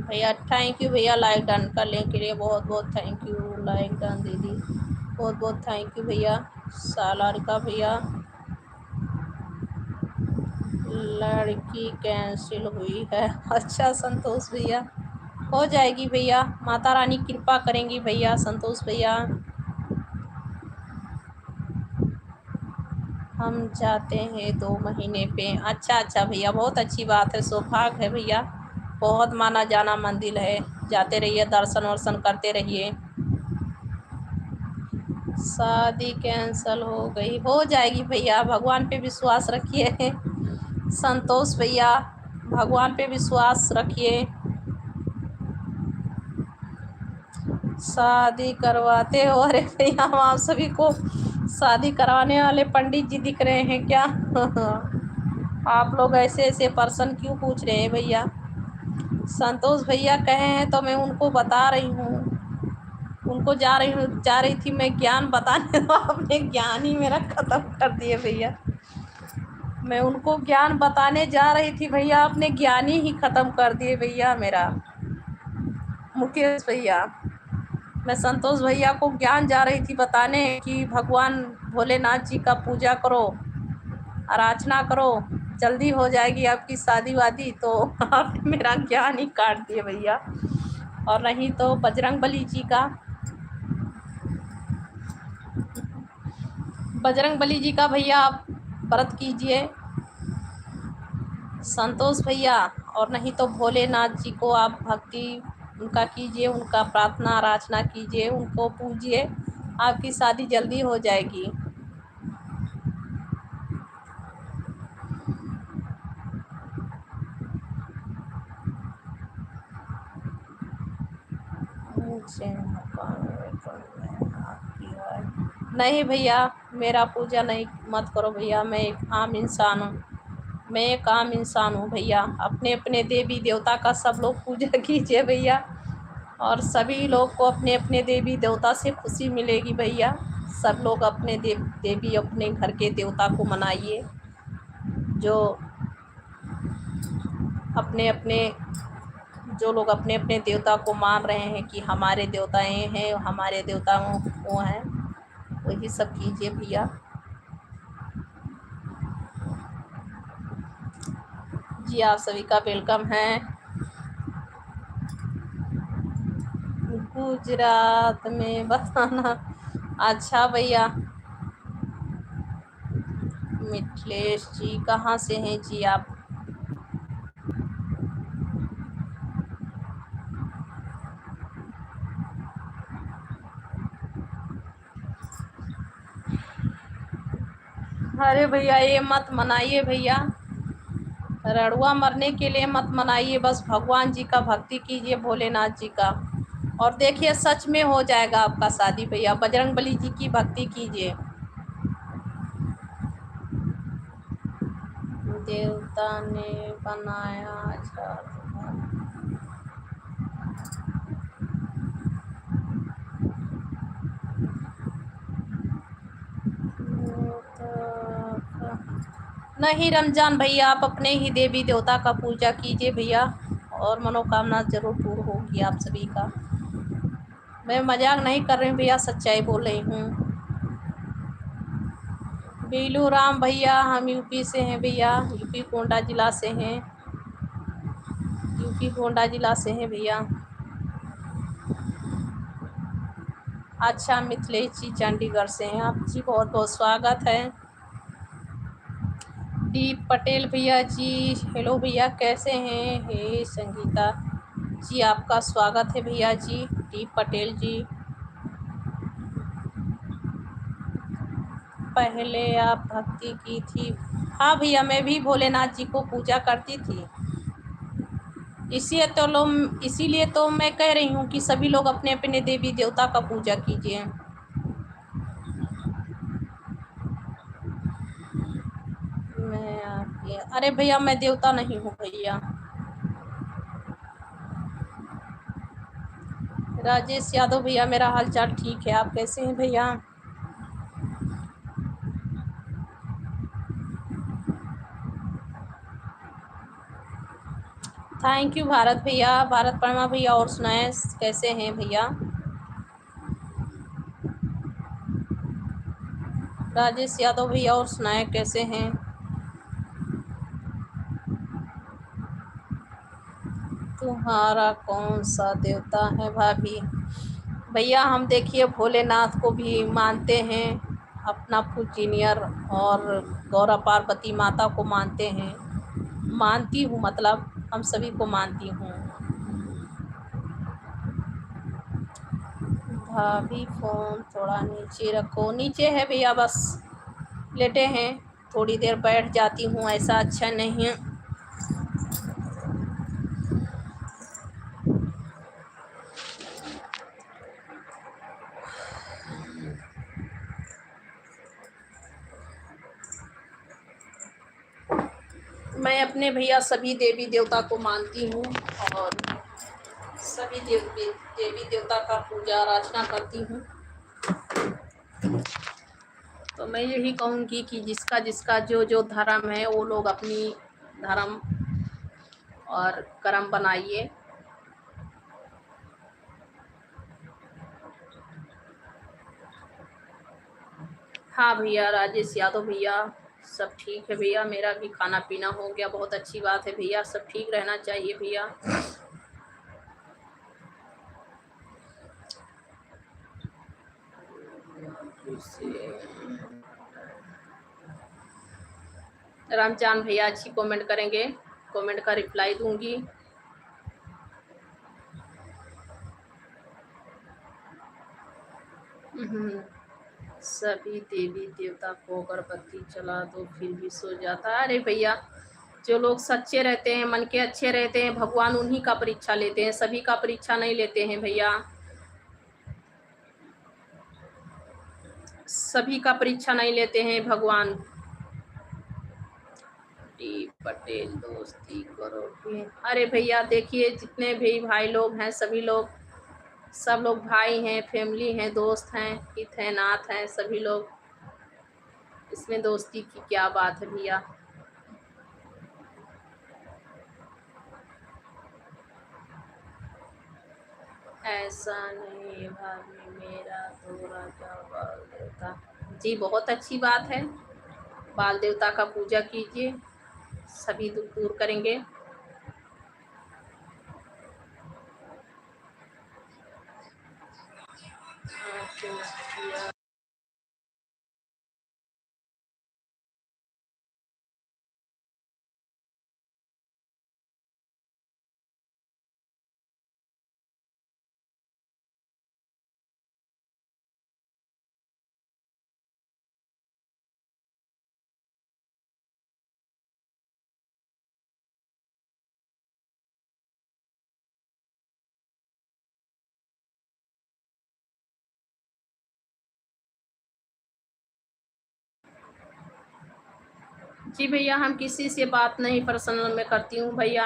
भैया थैंक यू भैया, लाइक डन करने के लिए बहुत बहुत थैंक यू। लाइक डन दीदी, बहुत बहुत थैंक यू भैया। सालार का भैया, लड़की कैंसिल हुई है। अच्छा संतोष भैया, हो जाएगी भैया, माता रानी कृपा करेंगी भैया संतोष भैया। हम जाते हैं 2 महीने पे। अच्छा अच्छा भैया, बहुत अच्छी बात है, सौभाग्य है भैया, बहुत माना जाना मंदिर है, जाते रहिए, दर्शन वर्शन करते रहिए। शादी कैंसल हो गई, हो जाएगी भैया, भगवान पे विश्वास रखिए संतोष भैया, भगवान पे विश्वास रखिए। शादी करवाते हो? अरे भैया, हम आप सभी को शादी करवाने वाले पंडित जी दिख रहे हैं क्या? आप लोग ऐसे ऐसे पर्सन क्यों पूछ रहे हैं भैया? संतोष भैया कहे हैं तो मैं उनको बता रही हूँ, उनको जा रही थी मैं ज्ञान बताने, तो आपने ज्ञान ही मेरा खत्म कर दिए भैया। मैं उनको ज्ञान बताने जा रही थी भैया, आपने ज्ञान ही खत्म कर दिए भैया मेरा। मुकेश भैया, मैं संतोष भैया को ज्ञान जा रही थी बताने कि भगवान भोलेनाथ जी का पूजा करो, आराधना करो, जल्दी हो जाएगी आपकी शादी वादी। तो आपने मेरा ज्ञान ही काट दिया भैया। और नहीं तो बजरंगबली जी का, बजरंगबली जी का भैया आप व्रत कीजिए संतोष भैया। और नहीं तो भोलेनाथ जी को आप भक्ति उनका कीजिए, उनका प्रार्थना आराधना कीजिए, उनको पूजिए, आपकी शादी जल्दी हो जाएगी। नहीं भैया, मेरा पूजा नहीं मत करो भैया, मैं एक आम इंसान हूँ, मैं एक आम इंसान हूँ भैया। अपने अपने देवी देवता का सब लोग पूजा कीजिए भैया, और सभी लोग को अपने अपने देवी देवता से खुशी मिलेगी भैया। सब लोग अपने देवी अपने घर के देवता को मनाइए, जो अपने अपने जो लोग अपने अपने देवता को मान रहे हैं कि हमारे देवताएं हैं, हमारे देवताओं वो हैं, वही सब कीजिए भैया। जी आप सभी का वेलकम है। गुजरात में बताना। अच्छा भैया, मिथिलेश जी कहाँ से हैं जी आप? अरे भैया ये मत मनाइए भैया, रड़ुआ मरने के लिए मत मनाइए, बस भगवान जी का भक्ति कीजिए, भोलेनाथ जी का, और देखिए सच में हो जाएगा आपका शादी भैया। बजरंगबली जी की भक्ति कीजिए। देवता ने बनाया नहीं रमजान भैया, आप अपने ही देवी देवता का पूजा कीजिए भैया, और मनोकामना जरूर पूर्ण होगी आप सभी का। मैं मजाक नहीं कर रही हूँ भैया, सच्चाई बोल रही हूँ। बीलू राम भैया, हम यूपी से हैं भैया, यूपी गोंडा जिला से हैं, यूपी गोंडा जिला से हैं भैया। अच्छा मिथिलेश जी चंडीगढ़ से हैं आप जी, बहुत बहुत स्वागत है। डी पटेल भैया जी, हेलो भैया कैसे हैं? हे संगीता जी, आपका स्वागत है भैया जी। डी पटेल जी, पहले आप भक्ति की थी? हाँ भैया, मैं भी भोलेनाथ जी को पूजा करती थी, इसीलिए तो मैं कह रही हूँ कि सभी लोग अपने अपने देवी देवता का पूजा कीजिए। मैं आपके, अरे भैया मैं देवता नहीं हूँ भैया। राजेश यादव भैया, मेरा हाल चाल ठीक है, आप कैसे हैं भैया? थैंक यू भारत भैया, भारत परमा भैया। और सुनाएं कैसे हैं भैया? राजेश यादव भैया, और सुनाएं कैसे हैं? तुम्हारा कौन सा देवता है भाभी? भैया हम देखिए भोलेनाथ को भी मानते हैं, अपना पूजनीय, और गौरा पार्वती माता को मानते हैं, मानती हूँ, मतलब हम सभी को मानती हूँ। भाभी फ़ोन थोड़ा नीचे रखो। नीचे है भैया, बस लेटे हैं, थोड़ी देर बैठ जाती हूँ, ऐसा अच्छा नहीं है। मैं अपने भैया सभी देवी देवता को मानती हूँ, और सभी देवी देवता का पूजा आराधना करती हूँ। तो मैं यही कहूँगी कि जिसका जिसका जो जो धर्म है, वो लोग अपनी धर्म और कर्म बनाइए। हाँ भैया, राजेश यादव भैया, सब ठीक है भैया, मेरा भी खाना पीना हो गया, बहुत अच्छी बात है भैया, सब ठीक रहना चाहिए भैया। रामचांद भैया अच्छी कमेंट करेंगे, कमेंट का रिप्लाई दूंगी। सभी देवी देवता को अगरबत्ती जला दो फिर भी सो जाता। अरे भैया, जो लोग सच्चे रहते हैं, मन के अच्छे रहते हैं, भगवान उन्हीं का परीक्षा लेते हैं, सभी का परीक्षा नहीं लेते हैं भैया, सभी का परीक्षा नहीं लेते हैं भगवान। डी पटेल दोस्ती करोगे? अरे भैया देखिए, जितने भी भाई लोग हैं, सभी लोग, सब लोग भाई हैं, फैमिली हैं, दोस्त हैं, हित हैं, नाथ हैं, सभी लोग, इसमें दोस्ती की क्या बात है भैया। ऐसा नहीं भाभी, मेरा तो राजा बाल देवता। जी बहुत अच्छी बात है, बाल देवता का पूजा कीजिए, सभी दुख दूर करेंगे। जी भैया, हम किसी से बात नहीं पर्सनल में करती हूँ भैया,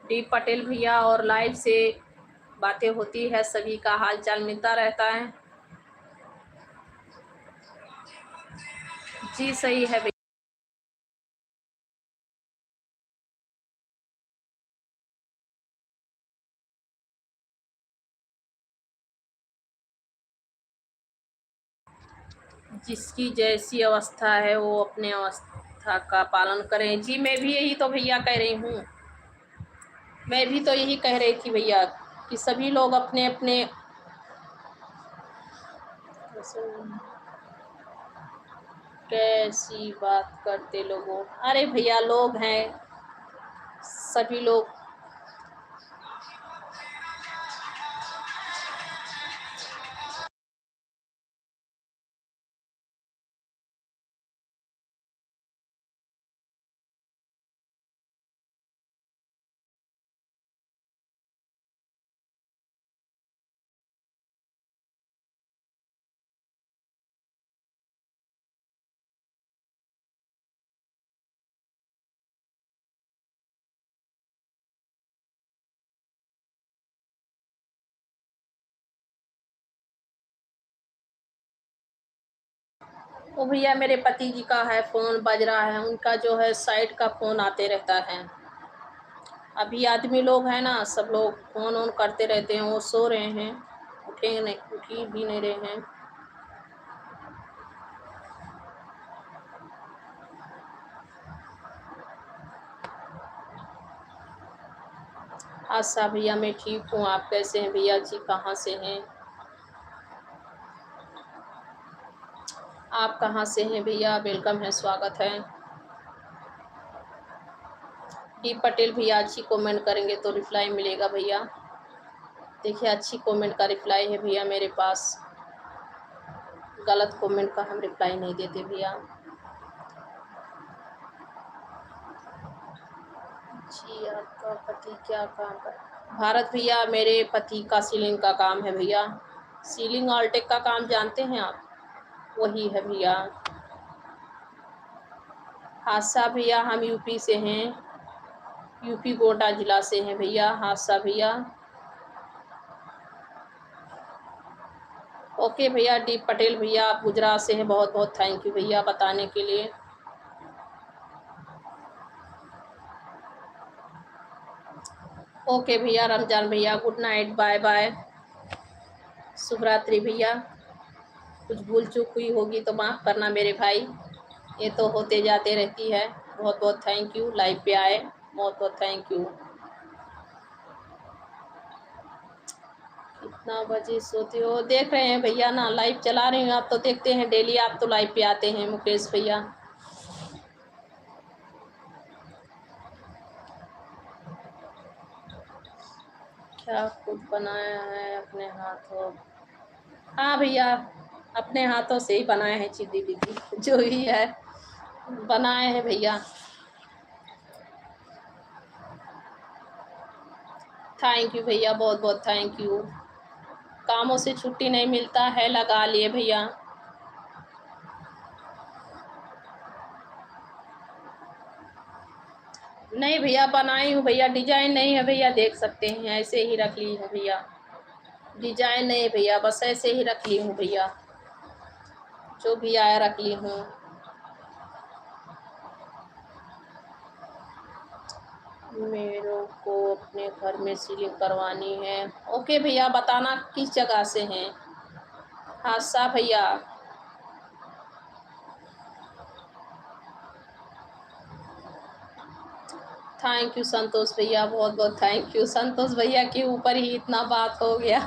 डी पटेल भैया और लाइव से बातें होती है, सभी का हाल चाल मिलता रहता है। जी सही है भैया। जिसकी जैसी अवस्था है वो अपने अवस्था का पालन करें। जी मैं भी यही तो भैया कह रही हूँ, मैं भी तो यही कह रही थी भैया कि सभी लोग अपने अपने, कैसी बात करते लोगों। अरे भैया लोग हैं, सभी लोग। वो भैया मेरे पति जी का है, फोन बज रहा है, उनका जो है साइड का फोन आते रहता है। अभी आदमी लोग हैं ना, सब लोग फोन ऑन करते रहते हैं, वो सो रहे हैं, उठे नहीं, उठी भी नहीं रहे हैं। अच्छा भैया मैं ठीक हूँ, आप कैसे हैं भैया जी, कहाँ से हैं आप, कहाँ से हैं भैया, वेलकम है, स्वागत है। डी पटेल भैया अच्छी कमेंट करेंगे तो रिप्लाई मिलेगा भैया। देखिए अच्छी कमेंट का रिप्लाई है भैया मेरे पास, गलत कमेंट का हम रिप्लाई नहीं देते भैया। जी आपका पति क्या काम कर? भारत भैया मेरे पति का सीलिंग का काम है भैया, सीलिंग ऑल्टेक का काम जानते हैं आप, वही है भैया। हादसा भैया हम यूपी से हैं, यूपी गोंडा जिला से हैं भैया, हादसा भैया। ओके भैया, डी पटेल भैया आप गुजरात से हैं, बहुत बहुत थैंक यू भैया बताने के लिए। ओके भैया, रमजान भैया गुड नाइट, बाय बाय, शुभ रात्रि भैया। कुछ भूल चूक हुई होगी तो माफ़ करना मेरे भाई, ये तो होते जाते रहती है। बहुत बहुत थैंक यू, लाइव पे आए, बहुत बहुत थैंक यू। कितना बजे सोते हो? देख रहे हैं भैया ना, लाइव चला रही हूँ, आप तो देखते हैं डेली, आप तो लाइव पे आते हैं मुकेश भैया। क्या खुद बनाया है अपने हाथों? हाँ भैया, अपने हाथों से ही बनाए हैं, चिद्दी बिद्दी जो भी है बनाए हैं भैया। थैंक यू भैया, बहुत बहुत थैंक यू। कामों से छुट्टी नहीं मिलता है, लगा लिए भैया। नहीं भैया, बनाई हूँ भैया, डिजाइन नहीं है भैया, देख सकते हैं, ऐसे ही रख ली हूँ भैया, डिजाइन नहीं भैया, बस ऐसे ही रख ली हूँ भैया, जो भी आया रख ली हूँ। मेरे को अपने घर में सीलिंग करवानी है। ओके भैया, बताना किस जगह से हैं। हादसा भैया, थैंक यू संतोष भैया, बहुत बहुत थैंक यू। संतोष भैया के ऊपर ही इतना बात हो गया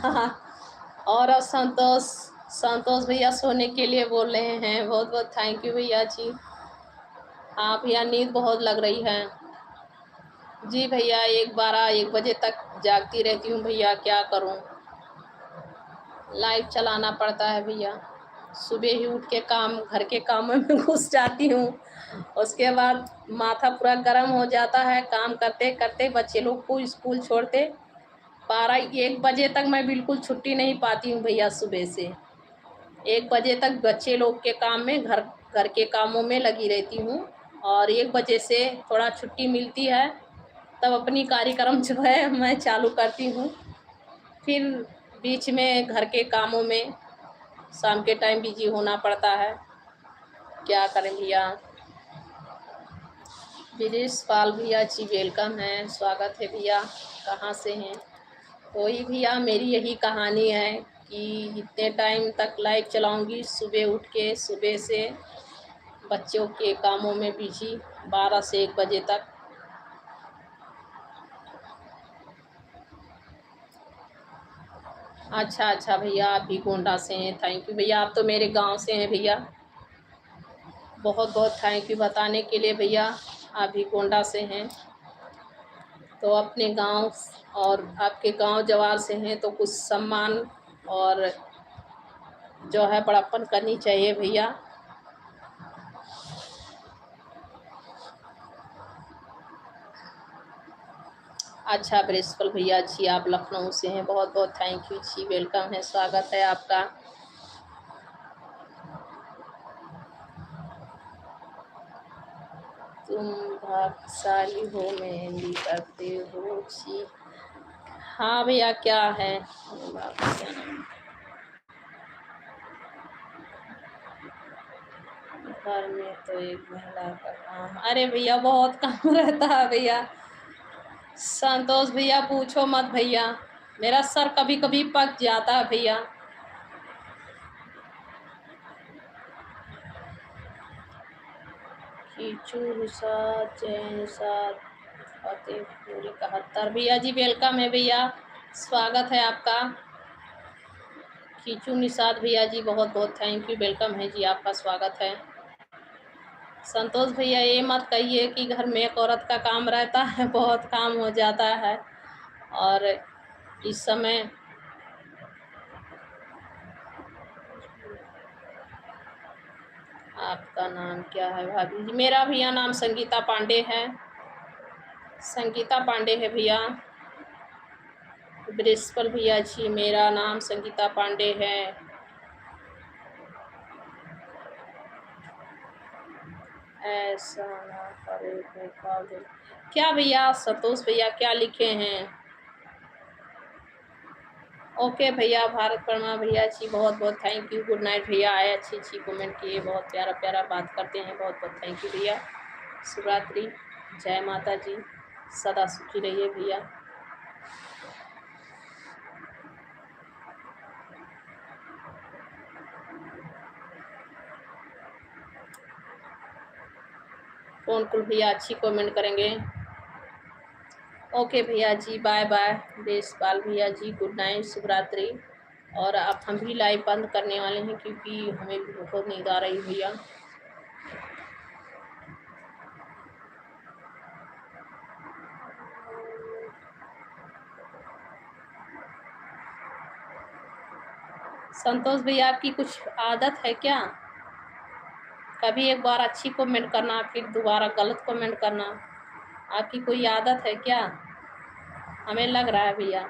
और अब संतोष संतोष भैया सोने के लिए बोल रहे हैं। बहुत बहुत थैंक यू भैया जी। हाँ भैया, नींद बहुत लग रही है जी भैया, 1 बजे तक जागती रहती हूँ भैया, क्या करूँ, लाइव चलाना पड़ता है भैया। सुबह ही उठ के काम, घर के कामों में घुस जाती हूँ, उसके बाद माथा पूरा गर्म हो जाता है काम करते करते, बच्चे लोग को स्कूल छोड़ते 12-1 बजे तक मैं बिल्कुल छुट्टी नहीं पाती हूँ भैया। सुबह से 1 बजे तक बच्चे लोग के काम में, घर घर के कामों में लगी रहती हूँ, और 1 बजे से थोड़ा छुट्टी मिलती है, तब अपनी कार्यक्रम जो है मैं चालू करती हूँ। फिर बीच में घर के कामों में शाम के टाइम बिजी होना पड़ता है, क्या करें भैया। विदेश पाल भैया जी वेलकम है, स्वागत है भैया। कहाँ से हैं? वही भैया, मेरी यही कहानी है कि इतने टाइम तक लाइव चलाऊंगी, सुबह उठ के सुबह से बच्चों के कामों में बिजी 12 से 1 बजे तक। अच्छा अच्छा भैया, आप भी गोंडा से हैं, थैंक यू भैया, आप तो मेरे गांव से हैं भैया, बहुत बहुत थैंक यू बताने के लिए भैया, आप भी गोंडा से हैं। तो अपने गांव और आपके गांव जवार से हैं तो कुछ सम्मान और जो है बड़प्पन करनी चाहिए भैया। अच्छा ब्रिस्पल भैया जी, आप लखनऊ से हैं, बहुत बहुत थैंक यू जी, वेलकम है, स्वागत है आपका। तुम भाग्यशाली हो, मेहंदी करते हो जी। हाँ भैया, क्या है घर में तो एक महिला का काम, अरे भैया बहुत काम रहता है भैया। संतोष भैया पूछो मत भैया, मेरा सर कभी कभी पक जाता है भैया। कीचू निषाद जैन निषाद फतेहपुर 71 भैया जी, वेलकम है भैया, स्वागत है आपका। कीचू निषाद भैया जी, बहुत बहुत थैंक यू, वेलकम है जी, आपका स्वागत है। संतोष भैया, ये मत कहिए कि घर में एक औरत का काम रहता है, बहुत काम हो जाता है, और इस समय आपका नाम क्या है भाभी जी? मेरा भैया नाम संगीता पांडे है, संगीता पांडे है भैया। बृहस्पति भैया जी, मेरा नाम संगीता पांडे है। ऐसा ना करे गोपाल जी। क्या भैया संतोष भैया क्या लिखे हैं? ओके भैया, भारत परमा भैया जी, बहुत बहुत थैंक यू, गुड नाइट भैया, आए अच्छी अच्छी कमेंट किए, बहुत प्यारा प्यारा बात करते हैं, बहुत बहुत थैंक यू भैया। शिवरात्रि, जय माता जी, सदा सुखी रहिए भैया। कौन कुल भैया अच्छी कमेंट करेंगे। ओके भैया जी, बाय बाय। देशपाल भैया जी गुड नाइट, शुभ रात्रि। और अब हम भी लाइव बंद करने वाले हैं क्योंकि हमें भी बहुत नींद आ रही भैया। संतोष भैया, आपकी कुछ आदत है क्या? कभी एक बार अच्छी कमेंट करना, फिर दोबारा गलत कमेंट करना, आपकी कोई आदत है क्या? हमें लग रहा है भैया।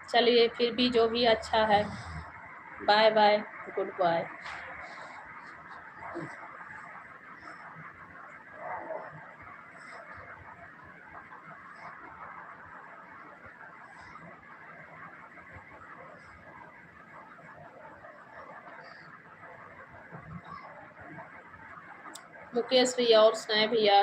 चलिए फिर भी जो भी अच्छा है, bye bye, good bye. Mukesh भैया और सुनाए भैया।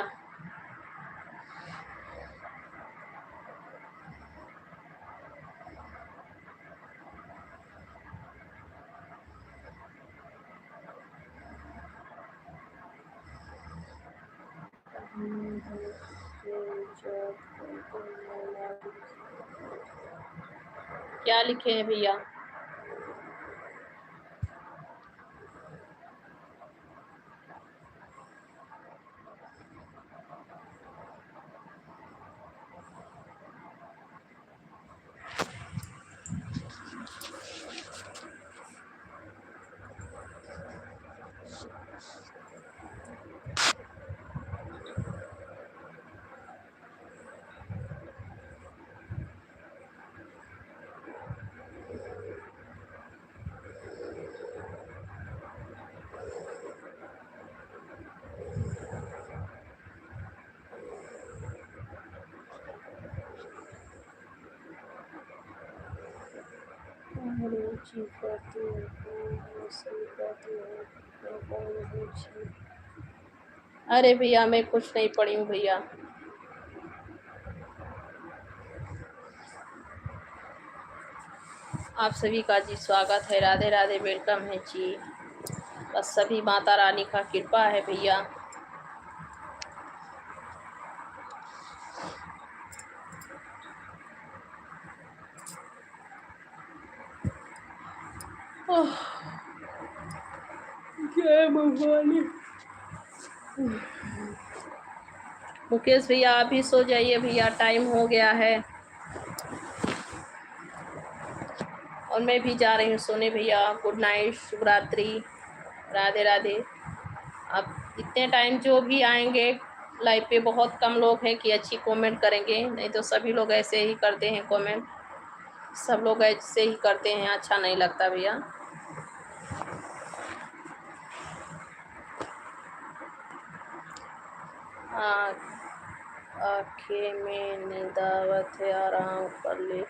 क्या लिखे हैं भैया? अरे भैया मैं कुछ नहीं पढ़ी हूँ भैया। आप सभी का जी स्वागत है, राधे राधे, वेलकम है जी। बस सभी माता रानी का कृपा है भैया। जय भवानी। मुकेश भैया आप भी सो जाइए भैया, टाइम हो गया है और मैं भी जा रही हूँ सोने भैया। गुड नाइट, शुभ रात्रि, राधे राधे। अब इतने टाइम जो भी आएंगे लाइव पे, बहुत कम लोग हैं कि अच्छी कमेंट करेंगे, नहीं तो सभी लोग ऐसे ही करते हैं कमेंट। सब लोग ऐसे ही करते हैं, अच्छा नहीं लगता भैया। हाँ, आखिर में निदावत है, आराम कर ले।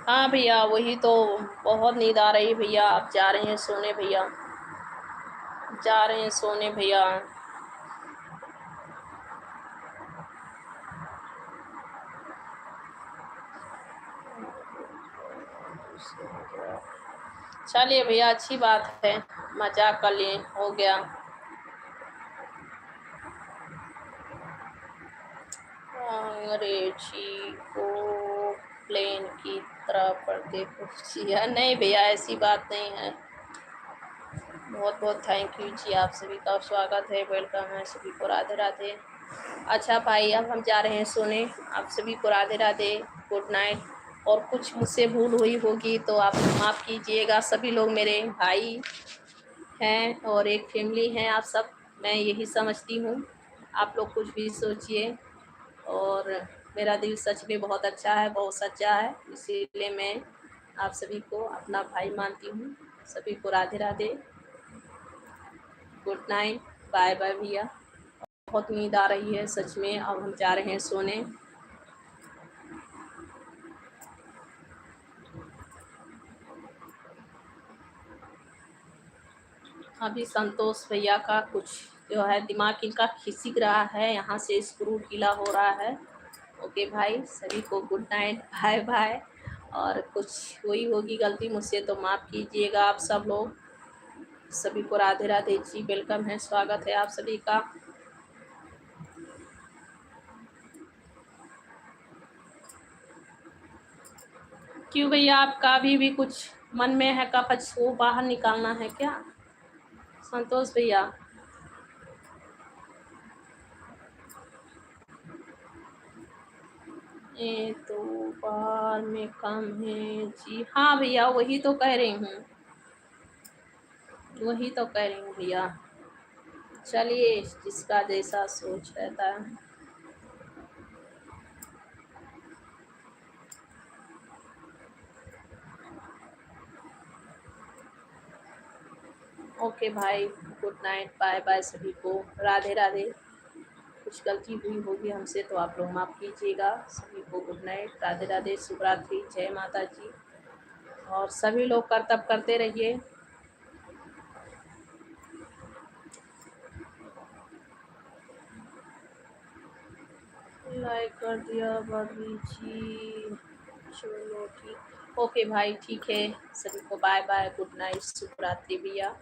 हाँ भैया वही तो, बहुत नींद आ रही है भैया। आप जा रहे हैं सोने भैया, जा रहे हैं सोने भैया। चलिए भैया, अच्छी बात है, मजाक कर लिए, हो गया। अंग्रेजी को प्लेन की तरह पढ़ते पूछिए। नहीं भैया ऐसी बात नहीं है। बहुत बहुत थैंक यू जी, आप सभी का स्वागत है, वेलकम है सभी को, राधे राधे। अच्छा भाई अब हम जा रहे हैं सोने, आप सभी को राधे राधे, गुड नाइट। और कुछ मुझसे भूल हुई होगी तो आप माफ़ कीजिएगा। सभी लोग मेरे भाई हैं और एक फैमिली हैं आप सब, मैं यही समझती हूँ। आप लोग कुछ भी सोचिए। और मेरा दिल सच में बहुत अच्छा है, बहुत सच्चा है, इसीलिए मैं आप सभी को अपना भाई मानती हूँ। सभी को Radhe Radhe, good night, bye bye भैया। बहुत नींद आ रही है सच में, अब हम जा रहे हैं सोने। अभी संतोष भैया का कुछ जो है दिमाग इनका खिसक रहा है, यहाँ से स्क्रू ढीला हो रहा है। ओके भाई, सभी को गुड नाइट, बाय बाय। और कुछ हुई होगी गलती मुझसे तो माफ़ कीजिएगा आप सब लोग। सभी को राधे राधे जी, वेलकम है, स्वागत है आप सभी का। क्यों भैया, आपका अभी भी कुछ मन में है कपच, वो बाहर निकालना है क्या संतोष भैया? ये तो बार में कम है जी। हाँ भैया, वही तो कह रही हूँ, वही तो कह रही हूँ भैया। चलिए, जिसका जैसा सोच रहता है। ओके भाई, गुड नाइट, बाय बाय सभी को, राधे राधे। कुछ गलती हुई होगी हमसे तो आप लोग माफ़ कीजिएगा। सभी को गुड नाइट, राधे राधे, शुभ रात्रि, जय माता जी। और सभी लोग कर्तव्य करते रहिए। लाइक कर दिया भाभी जी, चलो ठीक। ओके भाई, ठीक है, सभी को बाय बाय, गुड नाइट, शुभ रात्रि भैया।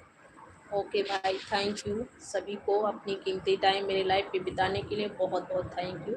ओके भाई, थैंक यू सभी को, अपनी कीमती टाइम मेरे लाइफ पे बिताने के लिए बहुत बहुत थैंक यू।